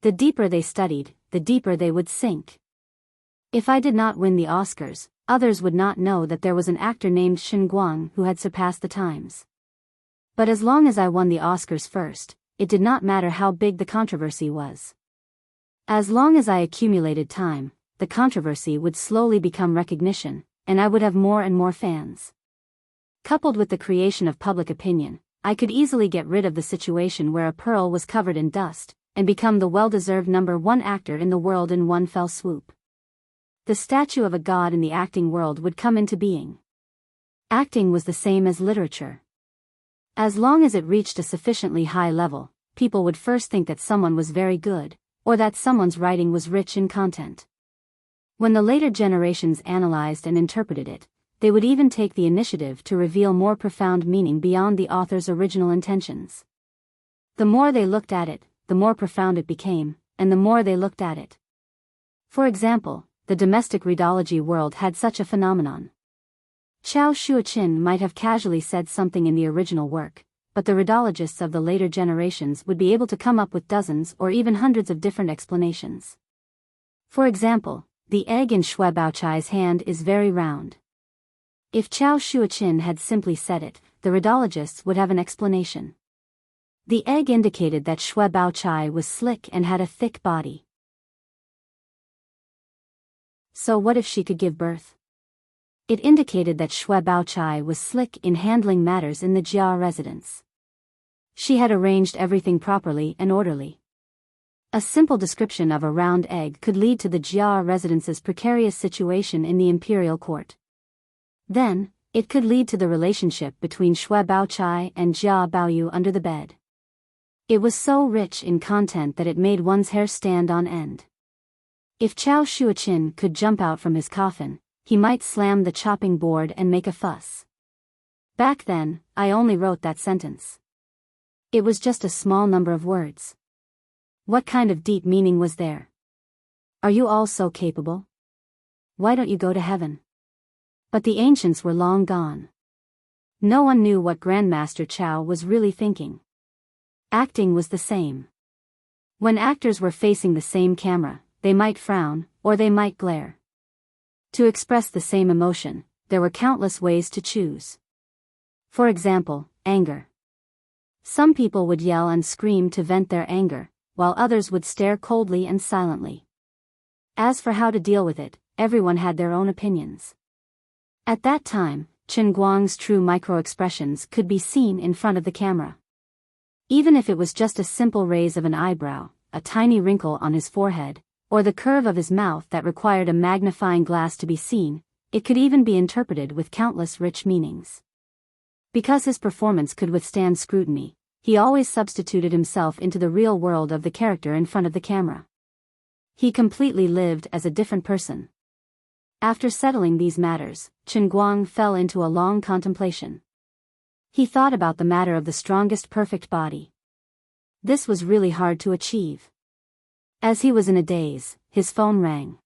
The deeper they studied, the deeper they would sink. If I did not win the Oscars, others would not know that there was an actor named Chen Guang who had surpassed the times. But as long as I won the Oscars first, it did not matter how big the controversy was. As long as I accumulated time, the controversy would slowly become recognition, and I would have more and more fans. Coupled with the creation of public opinion, I could easily get rid of the situation where a pearl was covered in dust, and become the well-deserved #1 actor in the world in one fell swoop. The statue of a god in the acting world would come into being. Acting was the same as literature. As long as it reached a sufficiently high level, people would first think that someone was very good, or that someone's writing was rich in content. When the later generations analyzed and interpreted it, they would even take the initiative to reveal more profound meaning beyond the author's original intentions. The more they looked at it, the more profound it became, and the more they looked at it. For example, the domestic rheology world had such a phenomenon. Chao Shuoqin might have casually said something in the original work, but the rheologists of the later generations would be able to come up with dozens or even hundreds of different explanations. For example, the egg in Xue Baochai's hand is very round. If Chao Shuoqin had simply said it, the rheologists would have an explanation. The egg indicated that Xue Baochai was slick and had a thick body. So what if she could give birth? It indicated that Xue Baochai was slick in handling matters in the Jia residence. She had arranged everything properly and orderly. A simple description of a round egg could lead to the Jia residence's precarious situation in the imperial court. Then, it could lead to the relationship between Xue Baochai and Jia Baoyu under the bed. It was so rich in content that it made one's hair stand on end. If Chao Shuoqin could jump out from his coffin, he might slam the chopping board and make a fuss. Back then, I only wrote that sentence. It was just a small number of words. What kind of deep meaning was there? Are you all so capable? Why don't you go to heaven? But the ancients were long gone. No one knew what Grandmaster Chao was really thinking. Acting was the same. When actors were facing the same camera, they might frown, or they might glare. To express the same emotion, there were countless ways to choose. For example, anger. Some people would yell and scream to vent their anger, while others would stare coldly and silently. As for how to deal with it, everyone had their own opinions. At that time, Chen Guang's true micro-expressions could be seen in front of the camera. Even if it was just a simple raise of an eyebrow, a tiny wrinkle on his forehead, or the curve of his mouth that required a magnifying glass to be seen, it could even be interpreted with countless rich meanings. Because his performance could withstand scrutiny, he always substituted himself into the real world of the character in front of the camera. He completely lived as a different person. After settling these matters, Chen Guang fell into a long contemplation. He thought about the matter of the strongest perfect body. This was really hard to achieve. As he was in a daze, his phone rang.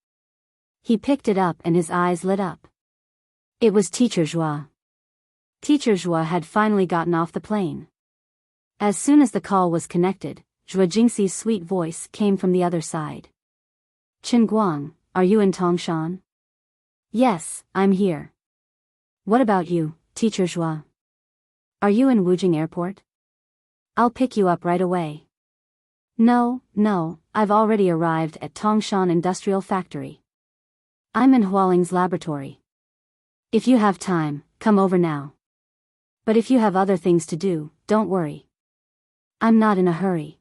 He picked it up and his eyes lit up. It was Teacher Zhua. Teacher Zhua had finally gotten off the plane. As soon as the call was connected, Zhua Jingxi's sweet voice came from the other side. Chen Guang, are you in Tongshan? Yes, I'm here. What about you, Teacher Zhua? Are you in Wujing Airport? I'll pick you up right away. No, I've already arrived at Tongshan Industrial Factory. I'm in Hualing's laboratory. If you have time, come over now. But if you have other things to do, don't worry. I'm not in a hurry.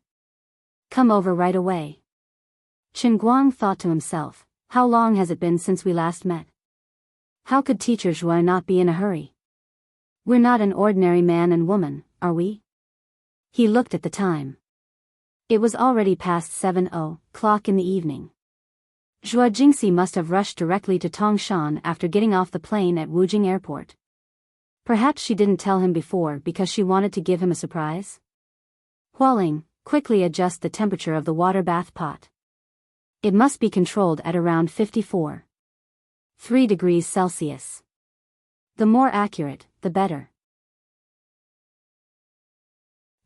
Come over right away. Chen Guang thought to himself, how long has it been since we last met? How could Teacher Zhua not be in a hurry? We're not an ordinary man and woman, are we? He looked at the time. It was already past 7:00 in the evening. Zhua Jingxi must have rushed directly to Tongshan after getting off the plane at Wujing Airport. Perhaps she didn't tell him before because she wanted to give him a surprise? Hualing, quickly adjust the temperature of the water bath pot. It must be controlled at around 54.3 degrees Celsius. The more accurate, the better.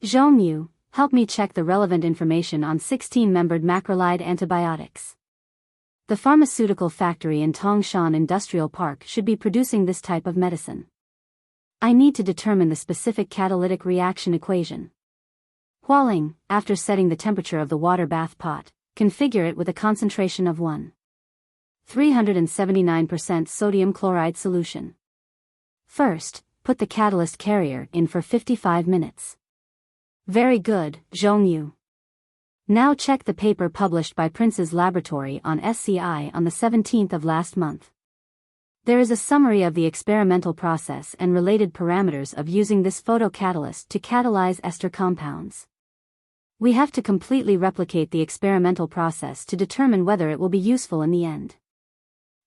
Zhongyu, help me check the relevant information on 16-membered macrolide antibiotics. The pharmaceutical factory in Tongshan Industrial Park should be producing this type of medicine. I need to determine the specific catalytic reaction equation. Hualing, after setting the temperature of the water bath pot, configure it with a concentration of 379% sodium chloride solution. First, put the catalyst carrier in for 55 minutes. Very good, Zhongyu. Now check the paper published by Prince's Laboratory on SCI on the 17th of last month. There is a summary of the experimental process and related parameters of using this photocatalyst to catalyze ester compounds. We have to completely replicate the experimental process to determine whether it will be useful in the end.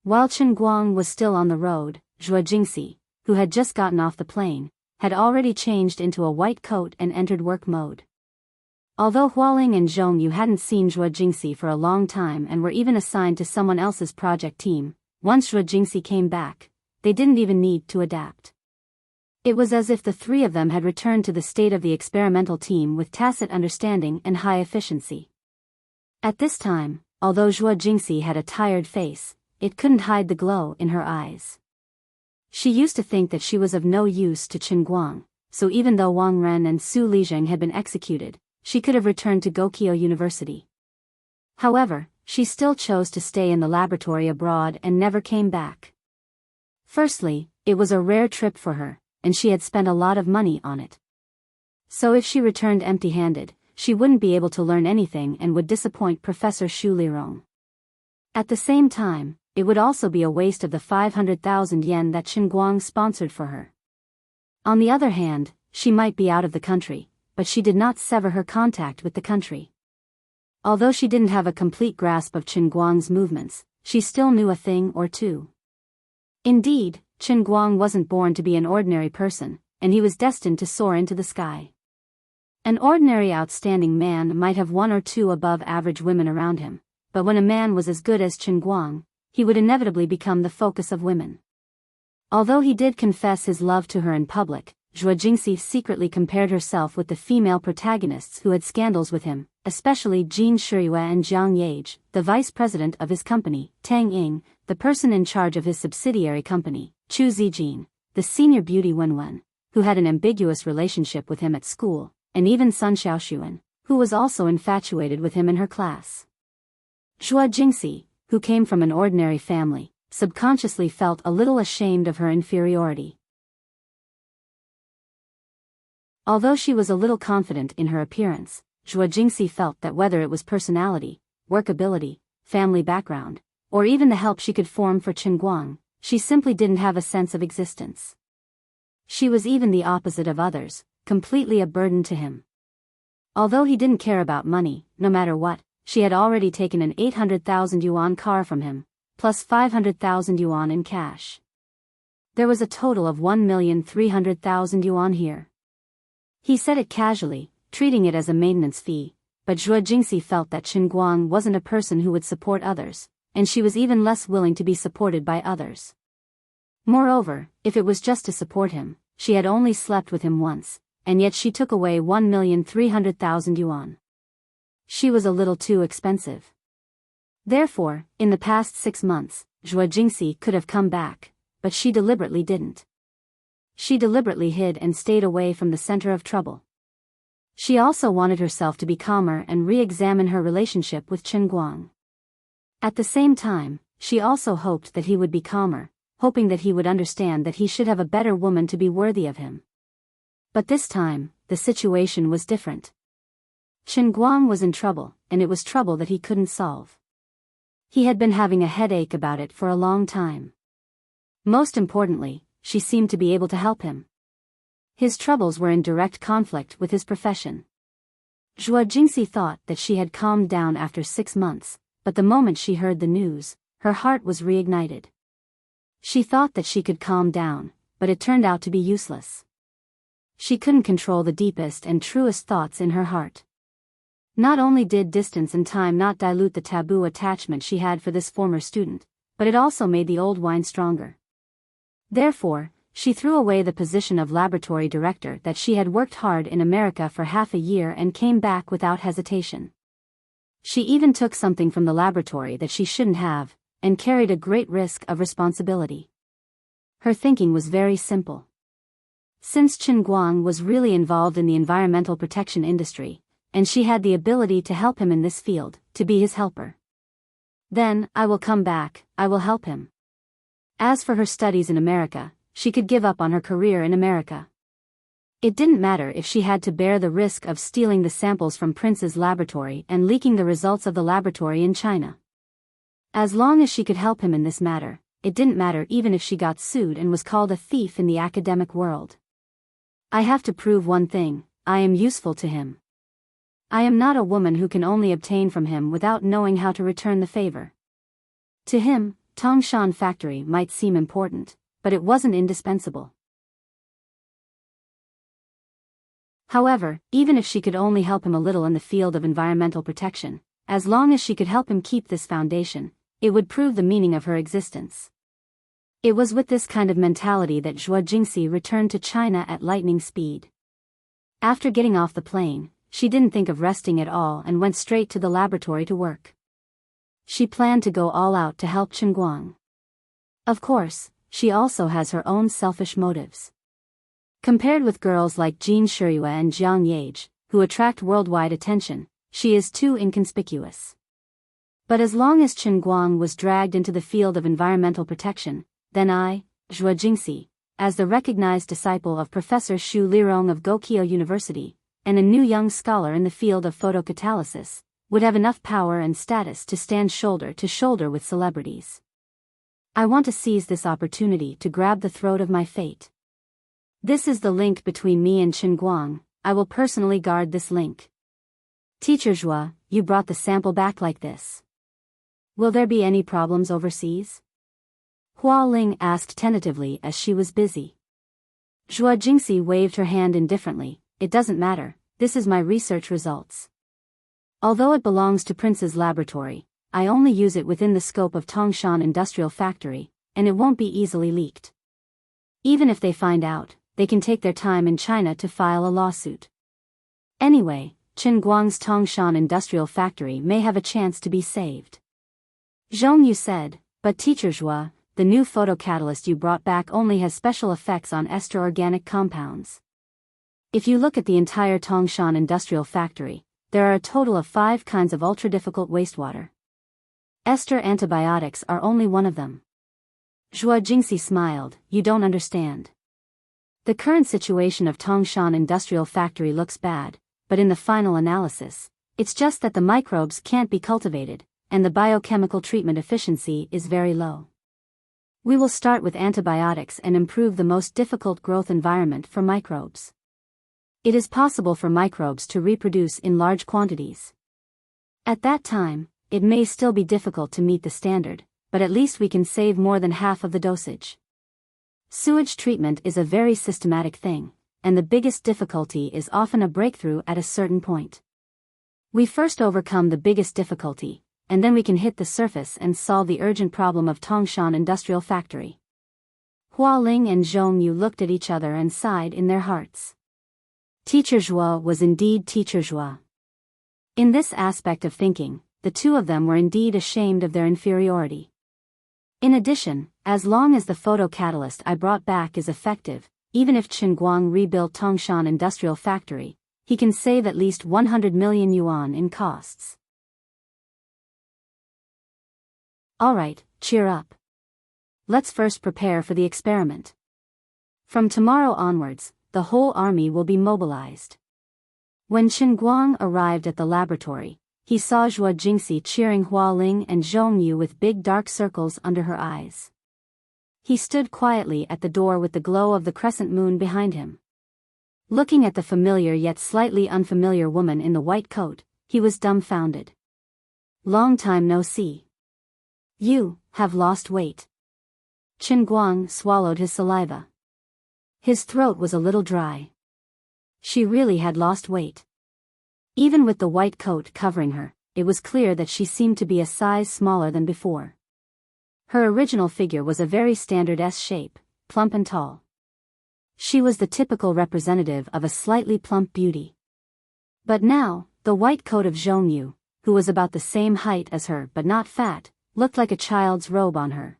While Chen Guang was still on the road, Zhua Jingxi, who had just gotten off the plane, had already changed into a white coat and entered work mode. Although Hualing and Zhong Yu hadn't seen Zhuo Jingxi for a long time and were even assigned to someone else's project team, once Zhuo Jingxi came back, they didn't even need to adapt. It was as if the three of them had returned to the state of the experimental team with tacit understanding and high efficiency. At this time, although Zhuo Jingxi had a tired face, it couldn't hide the glow in her eyes. She used to think that she was of no use to Qin Guang, so even though Wang Ren and Su Lizheng had been executed, she could have returned to Gokyo University. However, she still chose to stay in the laboratory abroad and never came back. Firstly, it was a rare trip for her, and she had spent a lot of money on it. So if she returned empty-handed, she wouldn't be able to learn anything and would disappoint Professor Xu Lirong. At the same time, it would also be a waste of the 500,000 yen that Qin Guang sponsored for her. On the other hand, she might be out of the country, but she did not sever her contact with the country. Although she didn't have a complete grasp of Qin Guang's movements, she still knew a thing or two. Indeed, Qin Guang wasn't born to be an ordinary person, and he was destined to soar into the sky. An ordinary outstanding man might have one or two above-average women around him, but when a man was as good as Qin Guang, he would inevitably become the focus of women. Although he did confess his love to her in public, Zhuo Jingxi secretly compared herself with the female protagonists who had scandals with him, especially Jin Shiyue and Jiang Yage, the vice president of his company, Tang Ying, the person in charge of his subsidiary company, Chu Zijin, the senior beauty Wenwen, who had an ambiguous relationship with him at school, and even Sun Xiaoxuan, who was also infatuated with him in her class. Zhuo Jingxi, who came from an ordinary family, subconsciously felt a little ashamed of her inferiority. Although she was a little confident in her appearance, Zhuo Jingxi felt that whether it was personality, workability, family background, or even the help she could form for Qin Guang, she simply didn't have a sense of existence. She was even the opposite of others, completely a burden to him. Although he didn't care about money, no matter what, she had already taken an 800,000 yuan car from him, plus 500,000 yuan in cash. There was a total of 1,300,000 yuan here. He said it casually, treating it as a maintenance fee, but Zhuo Jingxi felt that Qin Guang wasn't a person who would support others, and she was even less willing to be supported by others. Moreover, if it was just to support him, she had only slept with him once, and yet she took away 1,300,000 yuan. She was a little too expensive. Therefore, in the past 6 months, Zhuo Jingxi could have come back, but she deliberately didn't. She deliberately hid and stayed away from the center of trouble. She also wanted herself to be calmer and re-examine her relationship with Qin Guang. At the same time, she also hoped that he would be calmer, hoping that he would understand that he should have a better woman to be worthy of him. But this time, the situation was different. Qin Guang was in trouble, and it was trouble that he couldn't solve. He had been having a headache about it for a long time. Most importantly, she seemed to be able to help him. His troubles were in direct conflict with his profession. Zhuo Jingxi thought that she had calmed down after 6 months, but the moment she heard the news, her heart was reignited. She thought that she could calm down, but it turned out to be useless. She couldn't control the deepest and truest thoughts in her heart. Not only did distance and time not dilute the taboo attachment she had for this former student, but it also made the old wine stronger. Therefore, she threw away the position of laboratory director that she had worked hard in America for half a year and came back without hesitation. She even took something from the laboratory that she shouldn't have, and carried a great risk of responsibility. Her thinking was very simple. Since Qin Guang was really involved in the environmental protection industry, and she had the ability to help him in this field, to be his helper, then, I will come back, I will help him. As for her studies in America, she could give up on her career in America. It didn't matter if she had to bear the risk of stealing the samples from Prince's laboratory and leaking the results of the laboratory in China. As long as she could help him in this matter, it didn't matter even if she got sued and was called a thief in the academic world. I have to prove one thing, I am useful to him. I am not a woman who can only obtain from him without knowing how to return the favor. To him, Tongshan factory might seem important, but it wasn't indispensable. However, even if she could only help him a little in the field of environmental protection, as long as she could help him keep this foundation, it would prove the meaning of her existence. It was with this kind of mentality that Zhuo Jingxi returned to China at lightning speed. After getting off the plane, she didn't think of resting at all and went straight to the laboratory to work. She planned to go all out to help Chen Guang. Of course, she also has her own selfish motives. Compared with girls like Jin Shiyue and Jiang Yage, who attract worldwide attention, she is too inconspicuous. But as long as Chen Guang was dragged into the field of environmental protection, then I, Zhuo Jingxi, as the recognized disciple of Professor Xu Lirong of Gokyo University, and a new young scholar in the field of photocatalysis, would have enough power and status to stand shoulder to shoulder with celebrities. I want to seize this opportunity to grab the throat of my fate. This is the link between me and Chen Guang. I will personally guard this link. Teacher Zhuo, you brought the sample back like this. Will there be any problems overseas? Hua Ling asked tentatively as she was busy. Zhuo Jingxi waved her hand indifferently. It doesn't matter, this is my research results. Although it belongs to Prince's laboratory, I only use it within the scope of Tongshan Industrial Factory, and it won't be easily leaked. Even if they find out, they can take their time in China to file a lawsuit. Anyway, Chen Guang's Tongshan Industrial Factory may have a chance to be saved. Zhong Yu said, but Teacher Zhuo, the new photocatalyst you brought back only has special effects on ester organic compounds. If you look at the entire Tongshan Industrial Factory, there are a total of 5 kinds of ultra-difficult wastewater. Ester antibiotics are only one of them. Zhuo Jingxi smiled. You don't understand. The current situation of Tongshan Industrial Factory looks bad, but in the final analysis, it's just that the microbes can't be cultivated, and the biochemical treatment efficiency is very low. We will start with antibiotics and improve the most difficult growth environment for microbes. It is possible for microbes to reproduce in large quantities. At that time, it may still be difficult to meet the standard, but at least we can save more than half of the dosage. Sewage treatment is a very systematic thing, and the biggest difficulty is often a breakthrough at a certain point. We first overcome the biggest difficulty, and then we can hit the surface and solve the urgent problem of Tongshan Industrial Factory. Hua Ling and Zhong Yu looked at each other and sighed in their hearts. Teacher Zhuo was indeed Teacher Zhuo. In this aspect of thinking, the two of them were indeed ashamed of their inferiority. In addition, as long as the photocatalyst I brought back is effective, even if Chen Guang rebuilt Tongshan Industrial Factory, he can save at least 100 million yuan in costs. Alright, cheer up. Let's first prepare for the experiment. From tomorrow onwards, the whole army will be mobilized. When Chen Guang arrived at the laboratory, he saw Zhuo Jingxi cheering Hua Ling and Zhong Yu with big dark circles under her eyes. He stood quietly at the door with the glow of the crescent moon behind him. Looking at the familiar yet slightly unfamiliar woman in the white coat, he was dumbfounded. Long time no see. You have lost weight. Chen Guang swallowed his saliva. His throat was a little dry. She really had lost weight. Even with the white coat covering her, it was clear that she seemed to be a size smaller than before. Her original figure was a very standard S shape, plump and tall. She was the typical representative of a slightly plump beauty. But now, the white coat of Zhong Yu, who was about the same height as her but not fat, looked like a child's robe on her.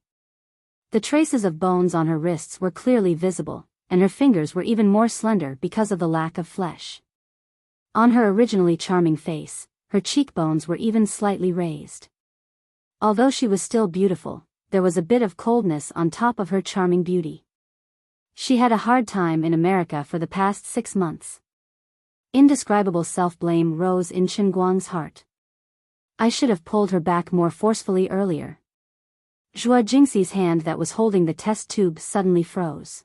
The traces of bones on her wrists were clearly visible, and her fingers were even more slender because of the lack of flesh. On her originally charming face, her cheekbones were even slightly raised. Although she was still beautiful, there was a bit of coldness on top of her charming beauty. She had a hard time in America for the past 6 months. Indescribable self-blame rose in Chen Guang's heart. I should have pulled her back more forcefully earlier. Zhuo Jingxi's hand that was holding the test tube suddenly froze.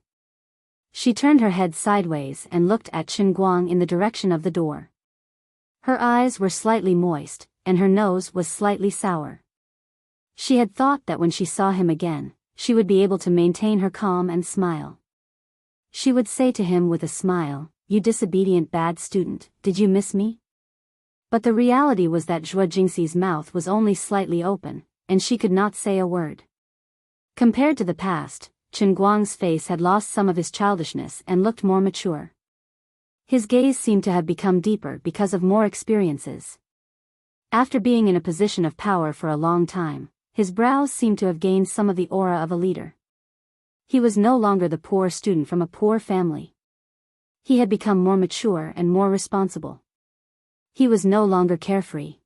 She turned her head sideways and looked at Chen Guang in the direction of the door. Her eyes were slightly moist, and her nose was slightly sour. She had thought that when she saw him again, she would be able to maintain her calm and smile. She would say to him with a smile, "You disobedient bad student, did you miss me?" But the reality was that Zhuo Jingxi's mouth was only slightly open, and she could not say a word. Compared to the past, Chen Guang's face had lost some of his childishness and looked more mature. His gaze seemed to have become deeper because of more experiences. After being in a position of power for a long time, his brows seemed to have gained some of the aura of a leader. He was no longer the poor student from a poor family. He had become more mature and more responsible. He was no longer carefree.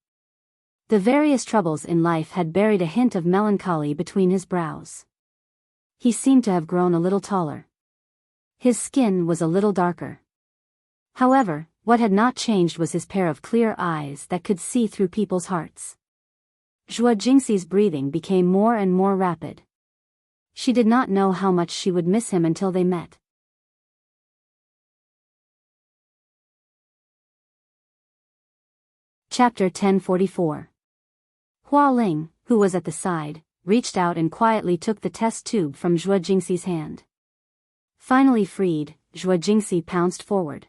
The various troubles in life had buried a hint of melancholy between his brows. He seemed to have grown a little taller. His skin was a little darker. However, what had not changed was his pair of clear eyes that could see through people's hearts. Zhuo Jingxi's breathing became more and more rapid. She did not know how much she would miss him until they met. Chapter 1044. Hua Ling, who was at the side, reached out and quietly took the test tube from Zhuo Jingxi's hand. Finally freed, Zhuo Jingxi pounced forward.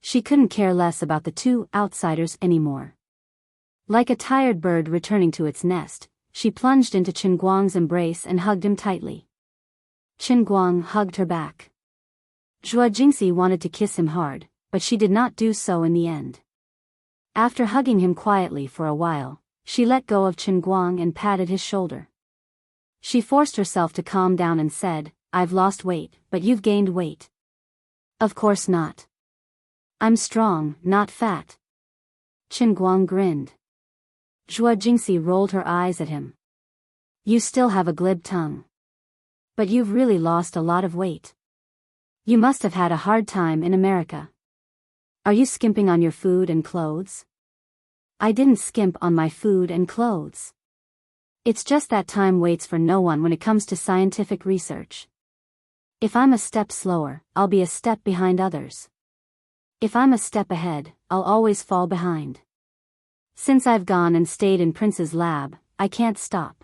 She couldn't care less about the two outsiders anymore. Like a tired bird returning to its nest, she plunged into Chen Guang's embrace and hugged him tightly. Chen Guang hugged her back. Zhuo Jingxi wanted to kiss him hard, but she did not do so in the end. After hugging him quietly for a while, she let go of Chen Guang and patted his shoulder. She forced herself to calm down and said, "I've lost weight, but you've gained weight." "Of course not. I'm strong, not fat." Chen Guang grinned. Zhuo Jingxi rolled her eyes at him. "You still have a glib tongue. But you've really lost a lot of weight. You must have had a hard time in America. Are you skimping on your food and clothes?" "I didn't skimp on my food and clothes. It's just that time waits for no one when it comes to scientific research. If I'm a step slower, I'll be a step behind others. If I'm a step ahead, I'll always fall behind. Since I've gone and stayed in Prince's lab, I can't stop.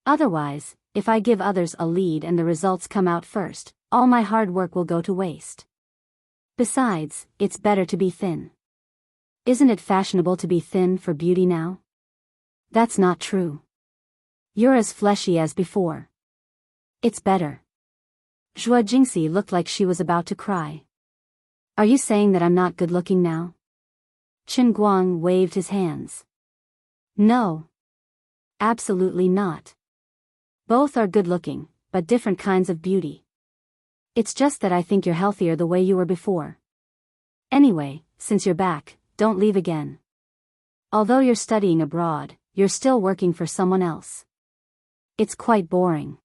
Otherwise, if I give others a lead and the results come out first, all my hard work will go to waste. Besides, it's better to be thin. Isn't it fashionable to be thin for beauty now?" "That's not true. You're as fleshy as before. It's better." Zhuo Jingxi looked like she was about to cry. "Are you saying that I'm not good-looking now?" Chen Guang waved his hands. "No. Absolutely not. Both are good-looking, but different kinds of beauty. It's just that I think you're healthier the way you were before. Anyway, since you're back, don't leave again. Although you're studying abroad, you're still working for someone else. It's quite boring.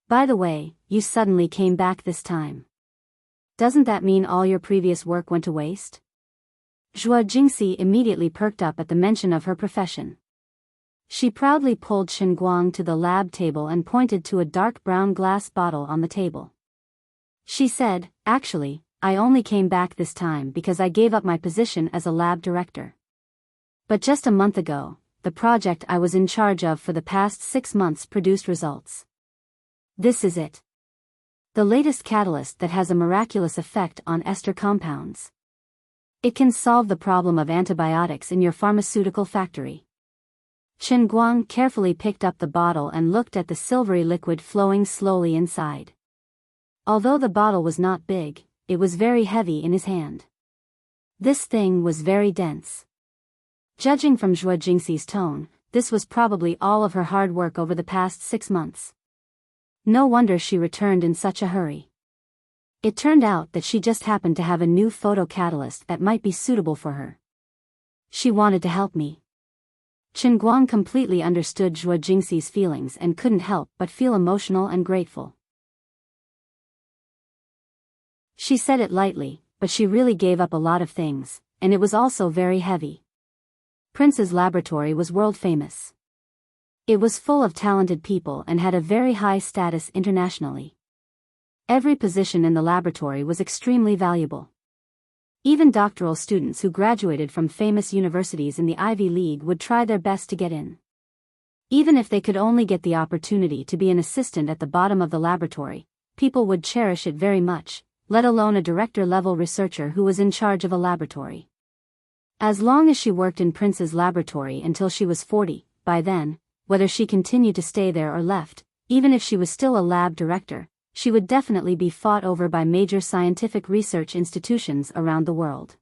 By the way, you suddenly came back this time. Doesn't that mean all your previous work went to waste?" Zhuo Jingxi immediately perked up at the mention of her profession. She proudly pulled Chen Guang to the lab table and pointed to a dark brown glass bottle on the table. She said, "Actually, I only came back this time because I gave up my position as a lab director. But just a month ago, the project I was in charge of for the past 6 months produced results. This is it. The latest catalyst that has a miraculous effect on ester compounds. It can solve the problem of antibiotics in your pharmaceutical factory." Chen Guang carefully picked up the bottle and looked at the silvery liquid flowing slowly inside. Although the bottle was not big, it was very heavy in his hand. This thing was very dense. Judging from Zhuo Jingxi's tone, this was probably all of her hard work over the past 6 months. No wonder she returned in such a hurry. It turned out that she just happened to have a new photocatalyst that might be suitable for her. She wanted to help me. Chen Guang completely understood Zhuo Jingxi's feelings and couldn't help but feel emotional and grateful. She said it lightly, but she really gave up a lot of things, and it was also very heavy. Prince's laboratory was world famous. It was full of talented people and had a very high status internationally. Every position in the laboratory was extremely valuable. Even doctoral students who graduated from famous universities in the Ivy League would try their best to get in. Even if they could only get the opportunity to be an assistant at the bottom of the laboratory, people would cherish it very much, let alone a director-level researcher who was in charge of a laboratory. As long as she worked in Prince's laboratory until she was 40, by then, whether she continued to stay there or left, even if she was still a lab director, she would definitely be fought over by major scientific research institutions around the world.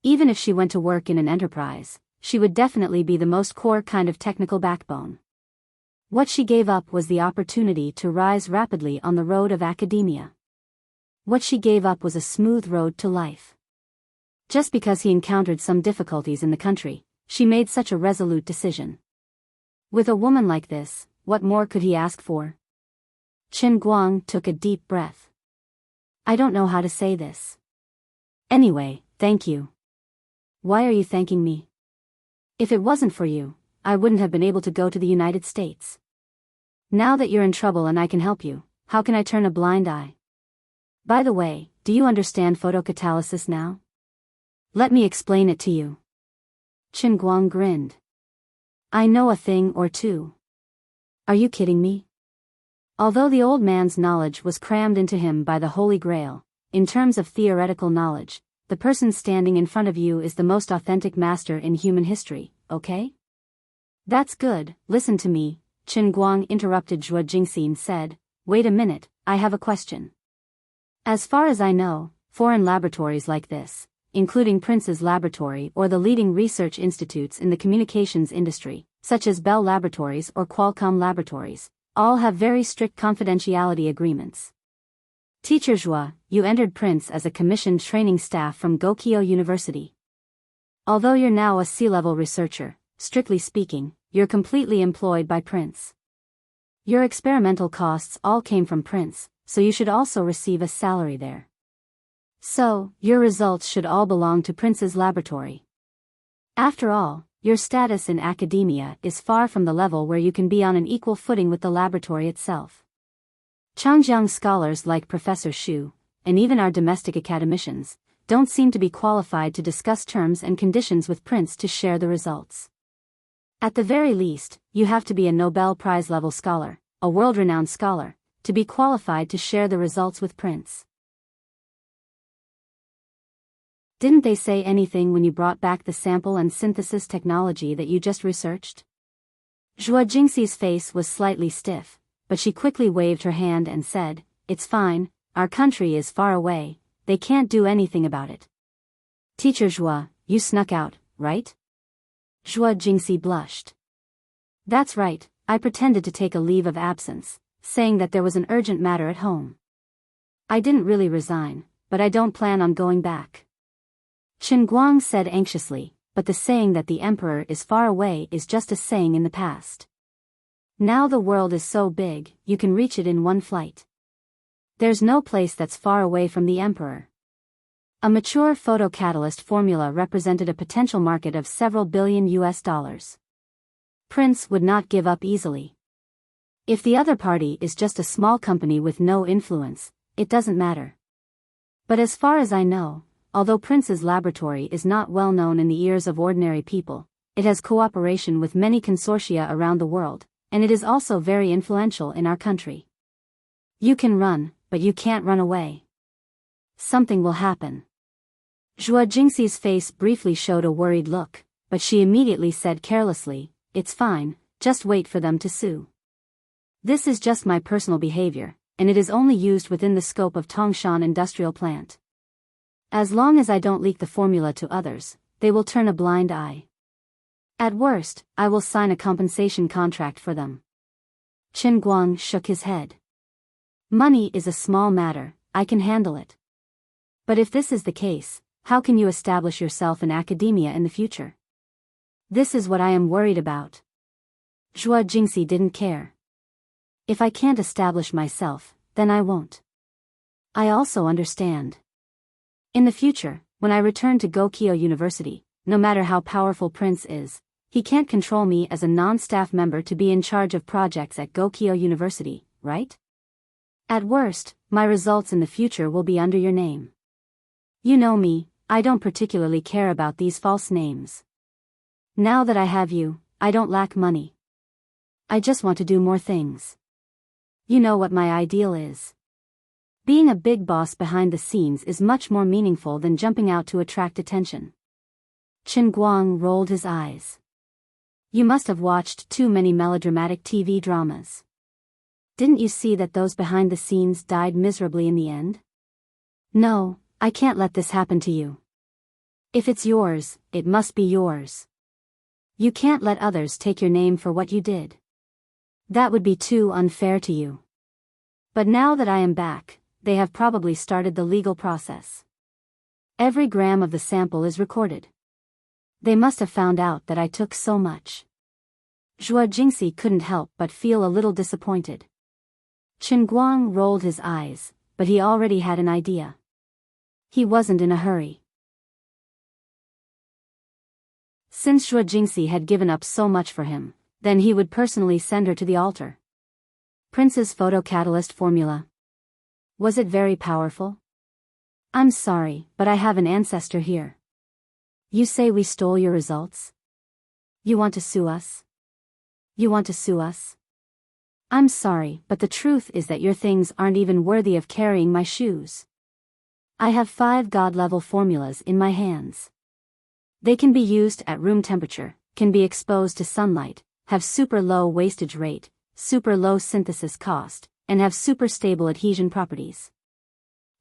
Even if she went to work in an enterprise, she would definitely be the most core kind of technical backbone. What she gave up was the opportunity to rise rapidly on the road of academia. What she gave up was a smooth road to life. Just because he encountered some difficulties in the country, she made such a resolute decision. With a woman like this, what more could he ask for? Qin Guang took a deep breath. I don't know how to say this. Anyway, thank you. Why are you thanking me? If it wasn't for you, I wouldn't have been able to go to the United States. Now that you're in trouble and I can help you, how can I turn a blind eye? By the way, do you understand photocatalysis now? Let me explain it to you. Qin Guang grinned. I know a thing or two. Are you kidding me? Although the old man's knowledge was crammed into him by the Holy Grail, in terms of theoretical knowledge, the person standing in front of you is the most authentic master in human history, okay? That's good, listen to me, Qin Guang interrupted Zhuo Jingxi and said, wait a minute, I have a question. As far as I know, foreign laboratories like this, including Prince's laboratory or the leading research institutes in the communications industry, such as Bell Laboratories or Qualcomm Laboratories, all have very strict confidentiality agreements. Teacher Zhuo, you entered Prince as a commissioned training staff from Gokyo University. Although you're now a C-level researcher, strictly speaking, you're completely employed by Prince. Your experimental costs all came from Prince, so you should also receive a salary there. So, your results should all belong to Prince's laboratory. After all, your status in academia is far from the level where you can be on an equal footing with the laboratory itself. Changjiang scholars like Professor Xu, and even our domestic academicians, don't seem to be qualified to discuss terms and conditions with Prince to share the results. At the very least, you have to be a Nobel Prize-level scholar, a world-renowned scholar, to be qualified to share the results with Prince. Didn't they say anything when you brought back the sample and synthesis technology that you just researched? Zhuo Jingxi's face was slightly stiff, but she quickly waved her hand and said, it's fine, our country is far away, they can't do anything about it. Teacher Zhuo, you snuck out, right? Zhuo Jingxi blushed. That's right, I pretended to take a leave of absence, saying that there was an urgent matter at home. I didn't really resign, but I don't plan on going back. Qin Guang said anxiously, but the saying that the emperor is far away is just a saying in the past. Now the world is so big, you can reach it in one flight. There's no place that's far away from the emperor. A mature photocatalyst formula represented a potential market of several billion US. Prince would not give up easily. If the other party is just a small company with no influence, it doesn't matter. But as far as I know, although Prince's laboratory is not well known in the ears of ordinary people, it has cooperation with many consortia around the world, and it is also very influential in our country. You can run, but you can't run away. Something will happen. Zhuo Jingxi's face briefly showed a worried look, but she immediately said carelessly, it's fine, just wait for them to sue. This is just my personal behavior, and it is only used within the scope of Tongshan Industrial Plant. As long as I don't leak the formula to others, they will turn a blind eye. At worst, I will sign a compensation contract for them. Qin Guang shook his head. Money is a small matter, I can handle it. But if this is the case, how can you establish yourself in academia in the future? This is what I am worried about. Zhuo Jingxi didn't care. If I can't establish myself, then I won't. I also understand. In the future, when I return to Gokyo University, no matter how powerful Prince is, he can't control me as a non-staff member to be in charge of projects at Gokyo University, right? At worst, my results in the future will be under your name. You know me, I don't particularly care about these false names. Now that I have you, I don't lack money. I just want to do more things. You know what my ideal is. Being a big boss behind the scenes is much more meaningful than jumping out to attract attention. Chen Guang rolled his eyes. You must have watched too many melodramatic TV dramas. Didn't you see that those behind the scenes died miserably in the end? No, I can't let this happen to you. If it's yours, it must be yours. You can't let others take your name for what you did. That would be too unfair to you. But now that I am back, they have probably started the legal process. Every gram of the sample is recorded. They must have found out that I took so much. Zhuo Jingxi couldn't help but feel a little disappointed. Chen Guang rolled his eyes, but he already had an idea. He wasn't in a hurry. Since Zhuo Jingxi had given up so much for him, then he would personally send her to the altar. Prince's photocatalyst formula. Was it very powerful? I'm sorry, but I have an ancestor here. You say we stole your results? You want to sue us? You want to sue us? I'm sorry, but the truth is that your things aren't even worthy of carrying my shoes. I have 5 god-level formulas in my hands. They can be used at room temperature, can be exposed to sunlight, have super low wastage rate, super low synthesis cost, and have super stable adhesion properties.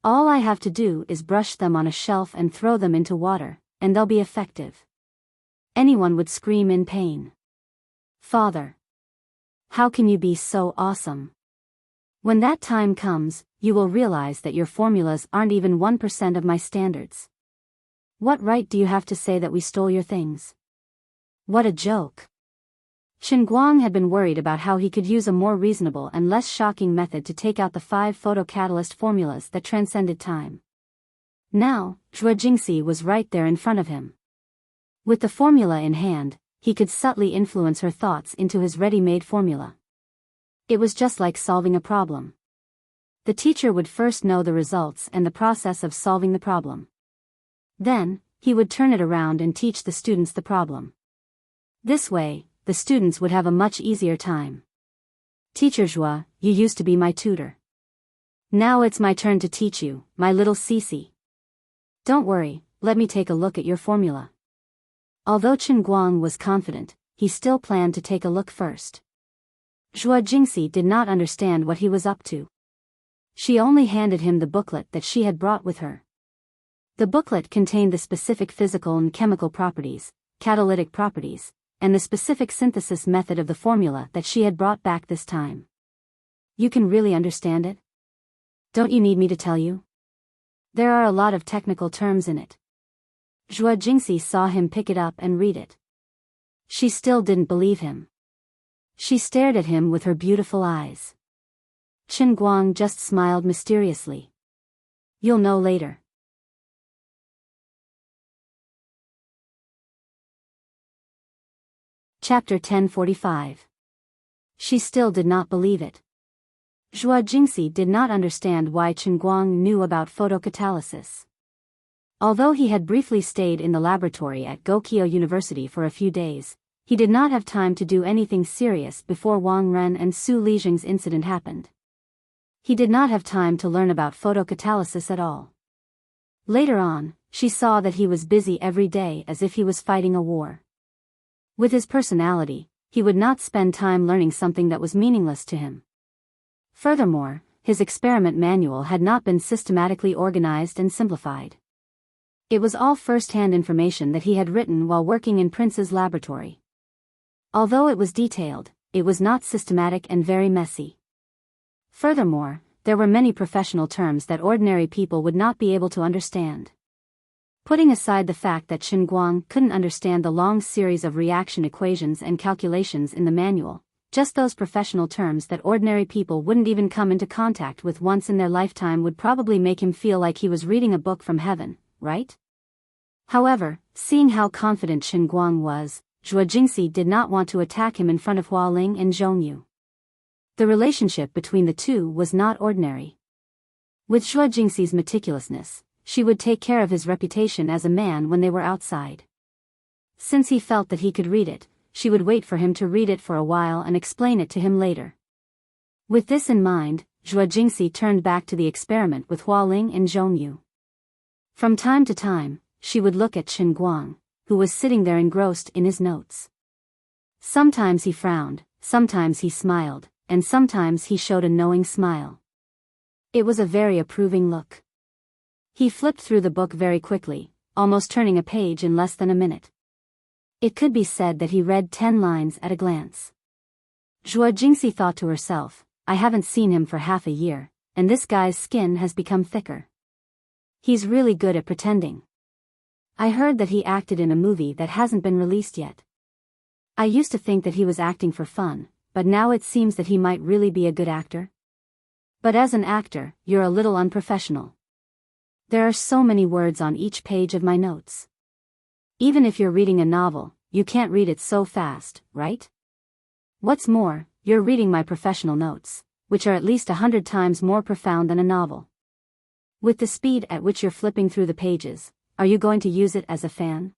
All I have to do is brush them on a shelf and throw them into water, and they'll be effective. Anyone would scream in pain. Father, how can you be so awesome? When that time comes, you will realize that your formulas aren't even 1% of my standards. What right do you have to say that we stole your things? What a joke. Chen Guang had been worried about how he could use a more reasonable and less shocking method to take out the 5 photocatalyst formulas that transcended time. Now, Zhuo Jingxi was right there in front of him. With the formula in hand, he could subtly influence her thoughts into his ready-made formula. It was just like solving a problem. The teacher would first know the results and the process of solving the problem. Then, he would turn it around and teach the students the problem. This way, the students would have a much easier time. Teacher Zhuo, you used to be my tutor. Now it's my turn to teach you, my little Cici. Don't worry, let me take a look at your formula. Although Chen Guang was confident, he still planned to take a look first. Zhuo Jingxi did not understand what he was up to. She only handed him the booklet that she had brought with her. The booklet contained the specific physical and chemical properties, catalytic properties, and the specific synthesis method of the formula that she had brought back this time. You can really understand it? Don't you need me to tell you? There are a lot of technical terms in it. Zhuo Jingxi saw him pick it up and read it. She still didn't believe him. She stared at him with her beautiful eyes. Chen Guang just smiled mysteriously. You'll know later. Chapter 1045. She still did not believe it. Zhuo Jingxi did not understand why Chen Guang knew about photocatalysis. Although he had briefly stayed in the laboratory at Gokyo University for a few days, he did not have time to do anything serious before Wang Ren and Su Lizheng's incident happened. He did not have time to learn about photocatalysis at all. Later on, she saw that he was busy every day as if he was fighting a war. With his personality, he would not spend time learning something that was meaningless to him. Furthermore, his experiment manual had not been systematically organized and simplified. It was all first-hand information that he had written while working in Prince's laboratory. Although it was detailed, it was not systematic and very messy. Furthermore, there were many professional terms that ordinary people would not be able to understand. Putting aside the fact that Chen Guang couldn't understand the long series of reaction equations and calculations in the manual, just those professional terms that ordinary people wouldn't even come into contact with once in their lifetime would probably make him feel like he was reading a book from heaven, right? However, seeing how confident Chen Guang was, Zhuo Jingxi did not want to attack him in front of Hua Ling and Zhongyu. The relationship between the two was not ordinary. With Zhuo Jingxi's meticulousness, she would take care of his reputation as a man when they were outside. Since he felt that he could read it, she would wait for him to read it for a while and explain it to him later. With this in mind, Zhuo Jingxi turned back to the experiment with Hualing and Zhongyu. From time to time, she would look at Chen Guang, who was sitting there engrossed in his notes. Sometimes he frowned, sometimes he smiled, and sometimes he showed a knowing smile. It was a very approving look. He flipped through the book very quickly, almost turning a page in less than a minute. It could be said that he read 10 lines at a glance. Zhuo Jingxi thought to herself, I haven't seen him for half a year, and this guy's skin has become thicker. He's really good at pretending. I heard that he acted in a movie that hasn't been released yet. I used to think that he was acting for fun, but now it seems that he might really be a good actor. But as an actor, you're a little unprofessional. There are so many words on each page of my notes. Even if you're reading a novel, you can't read it so fast, right? What's more, you're reading my professional notes, which are at least 100 times more profound than a novel. With the speed at which you're flipping through the pages, are you going to use it as a fan?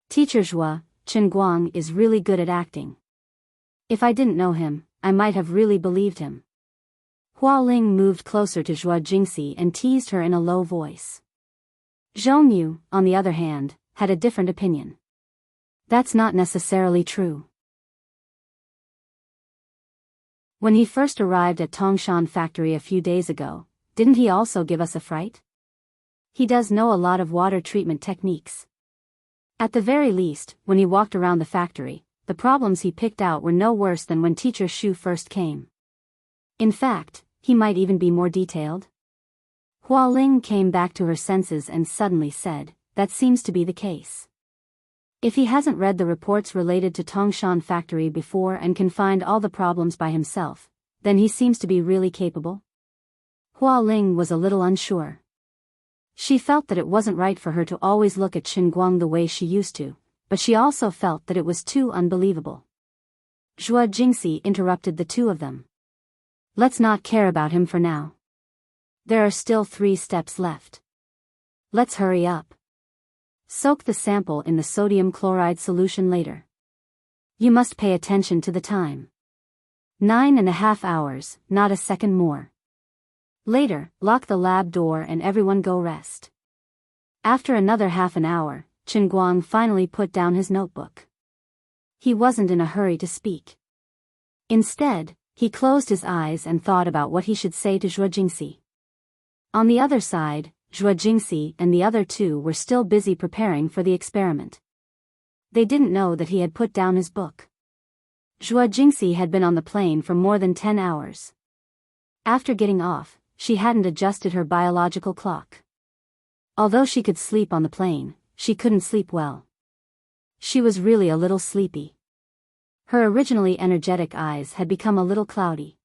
Teacher Zhuo, Chen Guang is really good at acting. If I didn't know him, I might have really believed him. Hualing moved closer to Zhuo Jingxi and teased her in a low voice. Zhongyu, on the other hand, had a different opinion. That's not necessarily true. When he first arrived at Tongshan factory a few days ago, didn't he also give us a fright? He does know a lot of water treatment techniques. At the very least, when he walked around the factory, the problems he picked out were no worse than when Teacher Shu first came. In fact, he might even be more detailed. Hualing came back to her senses and suddenly said, that seems to be the case. If he hasn't read the reports related to Tongshan factory before and can find all the problems by himself, then he seems to be really capable. Hualing was a little unsure. She felt that it wasn't right for her to always look at Chen Guang the way she used to, but she also felt that it was too unbelievable. Zhuo Jingxi interrupted the two of them. Let's not care about him for now. There are still 3 steps left. Let's hurry up. Soak the sample in the sodium chloride solution later. You must pay attention to the time. 9.5 hours, not a second more. Later, lock the lab door and everyone go rest. After another half an hour, Chen Guang finally put down his notebook. He wasn't in a hurry to speak. Instead, he closed his eyes and thought about what he should say to Zhuo Jingxi. On the other side, Zhuo Jingxi and the other two were still busy preparing for the experiment. They didn't know that he had put down his book. Zhuo Jingxi had been on the plane for more than 10 hours. After getting off, she hadn't adjusted her biological clock. Although she could sleep on the plane, she couldn't sleep well. She was really a little sleepy. Her originally energetic eyes had become a little cloudy.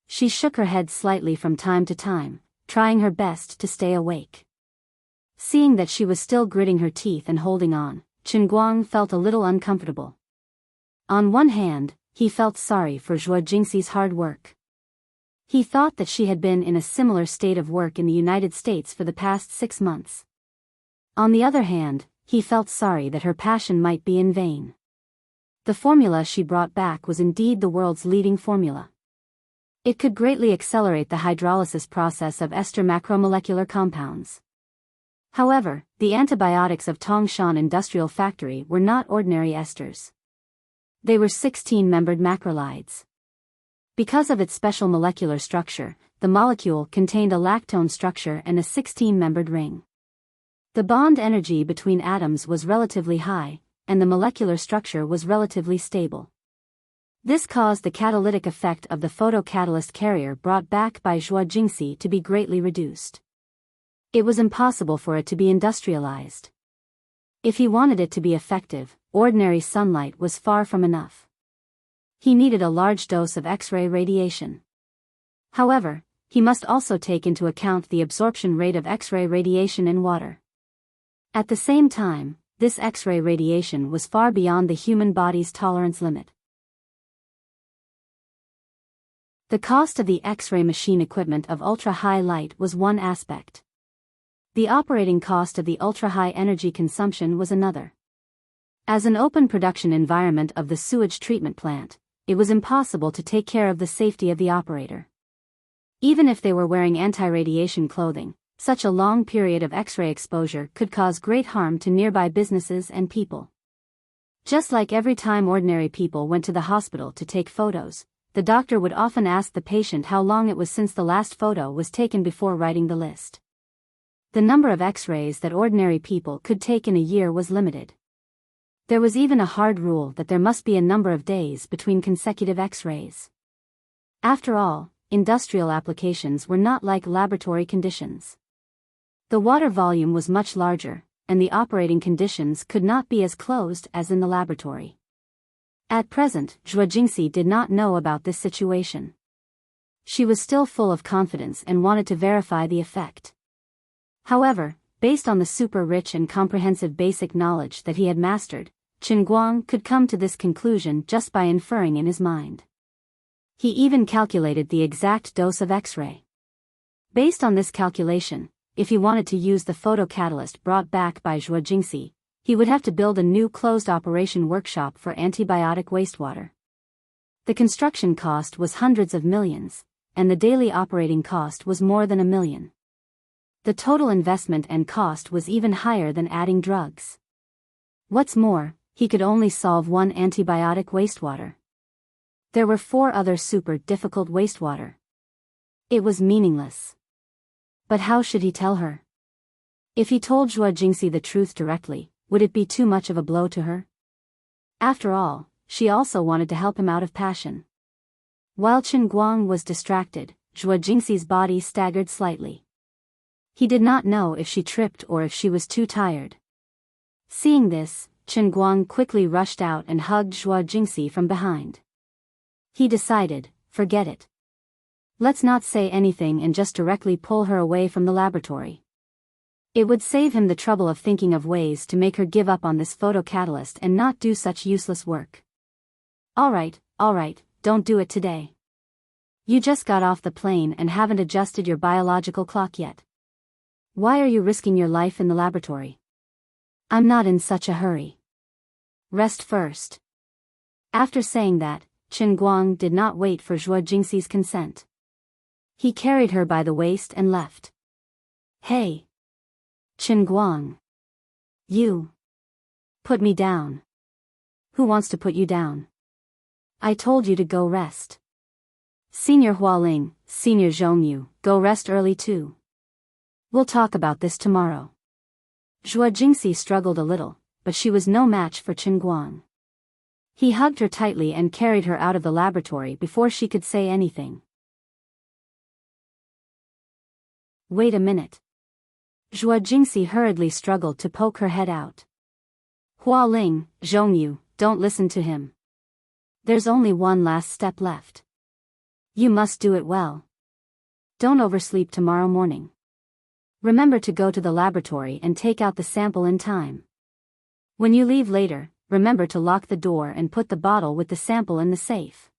She shook her head slightly from time to time, trying her best to stay awake. Seeing that she was still gritting her teeth and holding on, Chen Guang felt a little uncomfortable. On one hand, he felt sorry for Zhuo Jingxi's hard work. He thought that she had been in a similar state of work in the United States for the past 6 months. On the other hand, he felt sorry that her passion might be in vain. The formula she brought back was indeed the world's leading formula. It could greatly accelerate the hydrolysis process of ester macromolecular compounds. However, the antibiotics of Tongshan Industrial Factory were not ordinary esters. They were 16-membered macrolides. Because of its special molecular structure, the molecule contained a lactone structure and a 16-membered ring. The bond energy between atoms was relatively high, and the molecular structure was relatively stable. This caused the catalytic effect of the photocatalyst carrier brought back by Zhuo Jingxi to be greatly reduced. It was impossible for it to be industrialized. If he wanted it to be effective, ordinary sunlight was far from enough. He needed a large dose of X-ray radiation. However, he must also take into account the absorption rate of X-ray radiation in water. At the same time, this X-ray radiation was far beyond the human body's tolerance limit. The cost of the X-ray machine equipment of ultra-high light was one aspect. The operating cost of the ultra-high energy consumption was another. As an open production environment of the sewage treatment plant, it was impossible to take care of the safety of the operator. Even if they were wearing anti-radiation clothing, such a long period of X-ray exposure could cause great harm to nearby businesses and people. Just like every time ordinary people went to the hospital to take photos, the doctor would often ask the patient how long it was since the last photo was taken before writing the list. The number of X-rays that ordinary people could take in a year was limited. There was even a hard rule that there must be a number of days between consecutive X-rays. After all, industrial applications were not like laboratory conditions. The water volume was much larger, and the operating conditions could not be as closed as in the laboratory. At present, Zhuo Jingxi did not know about this situation. She was still full of confidence and wanted to verify the effect. However, based on the super-rich and comprehensive basic knowledge that he had mastered, Qin Guang could come to this conclusion just by inferring in his mind. He even calculated the exact dose of X-ray. Based on this calculation, if he wanted to use the photocatalyst brought back by Zhuo Jingxi, he would have to build a new closed operation workshop for antibiotic wastewater. The construction cost was hundreds of millions, and the daily operating cost was more than $1 million. The total investment and cost was even higher than adding drugs. What's more, he could only solve one antibiotic wastewater. There were 4 other super difficult wastewater. It was meaningless. But how should he tell her? If he told Zhuo Jingxi the truth directly, would it be too much of a blow to her? After all, she also wanted to help him out of passion. While Qin Guang was distracted, Zhuo Jingxi's body staggered slightly. He did not know if she tripped or if she was too tired. Seeing this, Qin Guang quickly rushed out and hugged Zhuo Jingxi from behind. He decided, forget it. Let's not say anything and just directly pull her away from the laboratory. It would save him the trouble of thinking of ways to make her give up on this photocatalyst and not do such useless work. All right, don't do it today. You just got off the plane and haven't adjusted your biological clock yet. Why are you risking your life in the laboratory? I'm not in such a hurry. Rest first. After saying that, Qin Guang did not wait for Zhuo Jingxi's consent. He carried her by the waist and left. Hey! Qin Guang. You. Put me down. Who wants to put you down? I told you to go rest. Senior Hualing, Senior Zhongyu, go rest early too. We'll talk about this tomorrow. Zhuo Jingxi struggled a little, but she was no match for Qin Guang. He hugged her tightly and carried her out of the laboratory before she could say anything. Wait a minute. Zhuo Jingxi hurriedly struggled to poke her head out. Hualing, Zhongyu, don't listen to him. There's only one last step left. You must do it well. Don't oversleep tomorrow morning. Remember to go to the laboratory and take out the sample in time. When you leave later, remember to lock the door and put the bottle with the sample in the safe.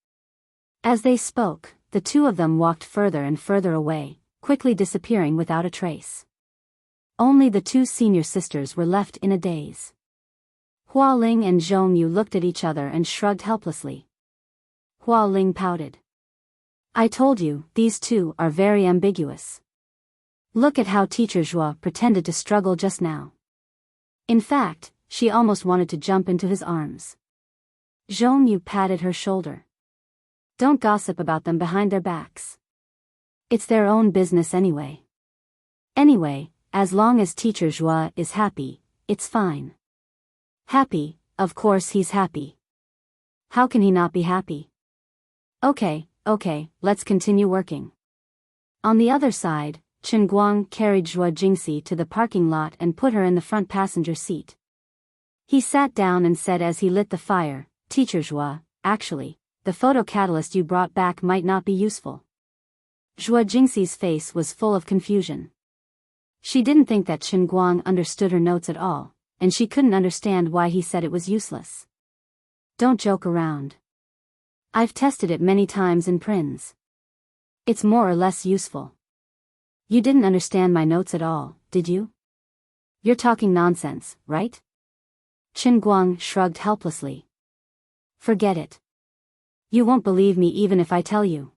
As they spoke, the two of them walked further and further away, quickly disappearing without a trace. Only the 2 senior sisters were left in a daze. Hualing and Zhongyu looked at each other and shrugged helplessly. Hualing pouted. I told you, these 2 are very ambiguous. Look at how Teacher Zhuo pretended to struggle just now. In fact, she almost wanted to jump into his arms. Zhongyu patted her shoulder. Don't gossip about them behind their backs. It's their own business anyway. Anyway, as long as Teacher Zhuo is happy, it's fine. Happy, of course he's happy. How can he not be happy? Okay, let's continue working. On the other side, Qin Guang carried Zhuo Jingxi to the parking lot and put her in the front passenger seat. He sat down and said as he lit the fire, Teacher Zhuo, actually, the photocatalyst you brought back might not be useful. Zhuo Jingxi's face was full of confusion. She didn't think that Qin Guang understood her notes at all, and she couldn't understand why he said it was useless. Don't joke around. I've tested it many times in Prince. It's more or less useful. You didn't understand my notes at all, did you? You're talking nonsense, right? Qin Guang shrugged helplessly. Forget it. You won't believe me even if I tell you.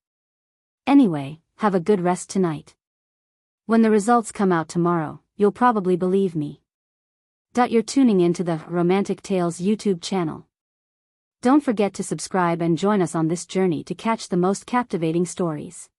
Anyway, have a good rest tonight. When the results come out tomorrow, you'll probably believe me. You're tuning into the Romantic Tales YouTube channel. Don't forget to subscribe and join us on this journey to catch the most captivating stories.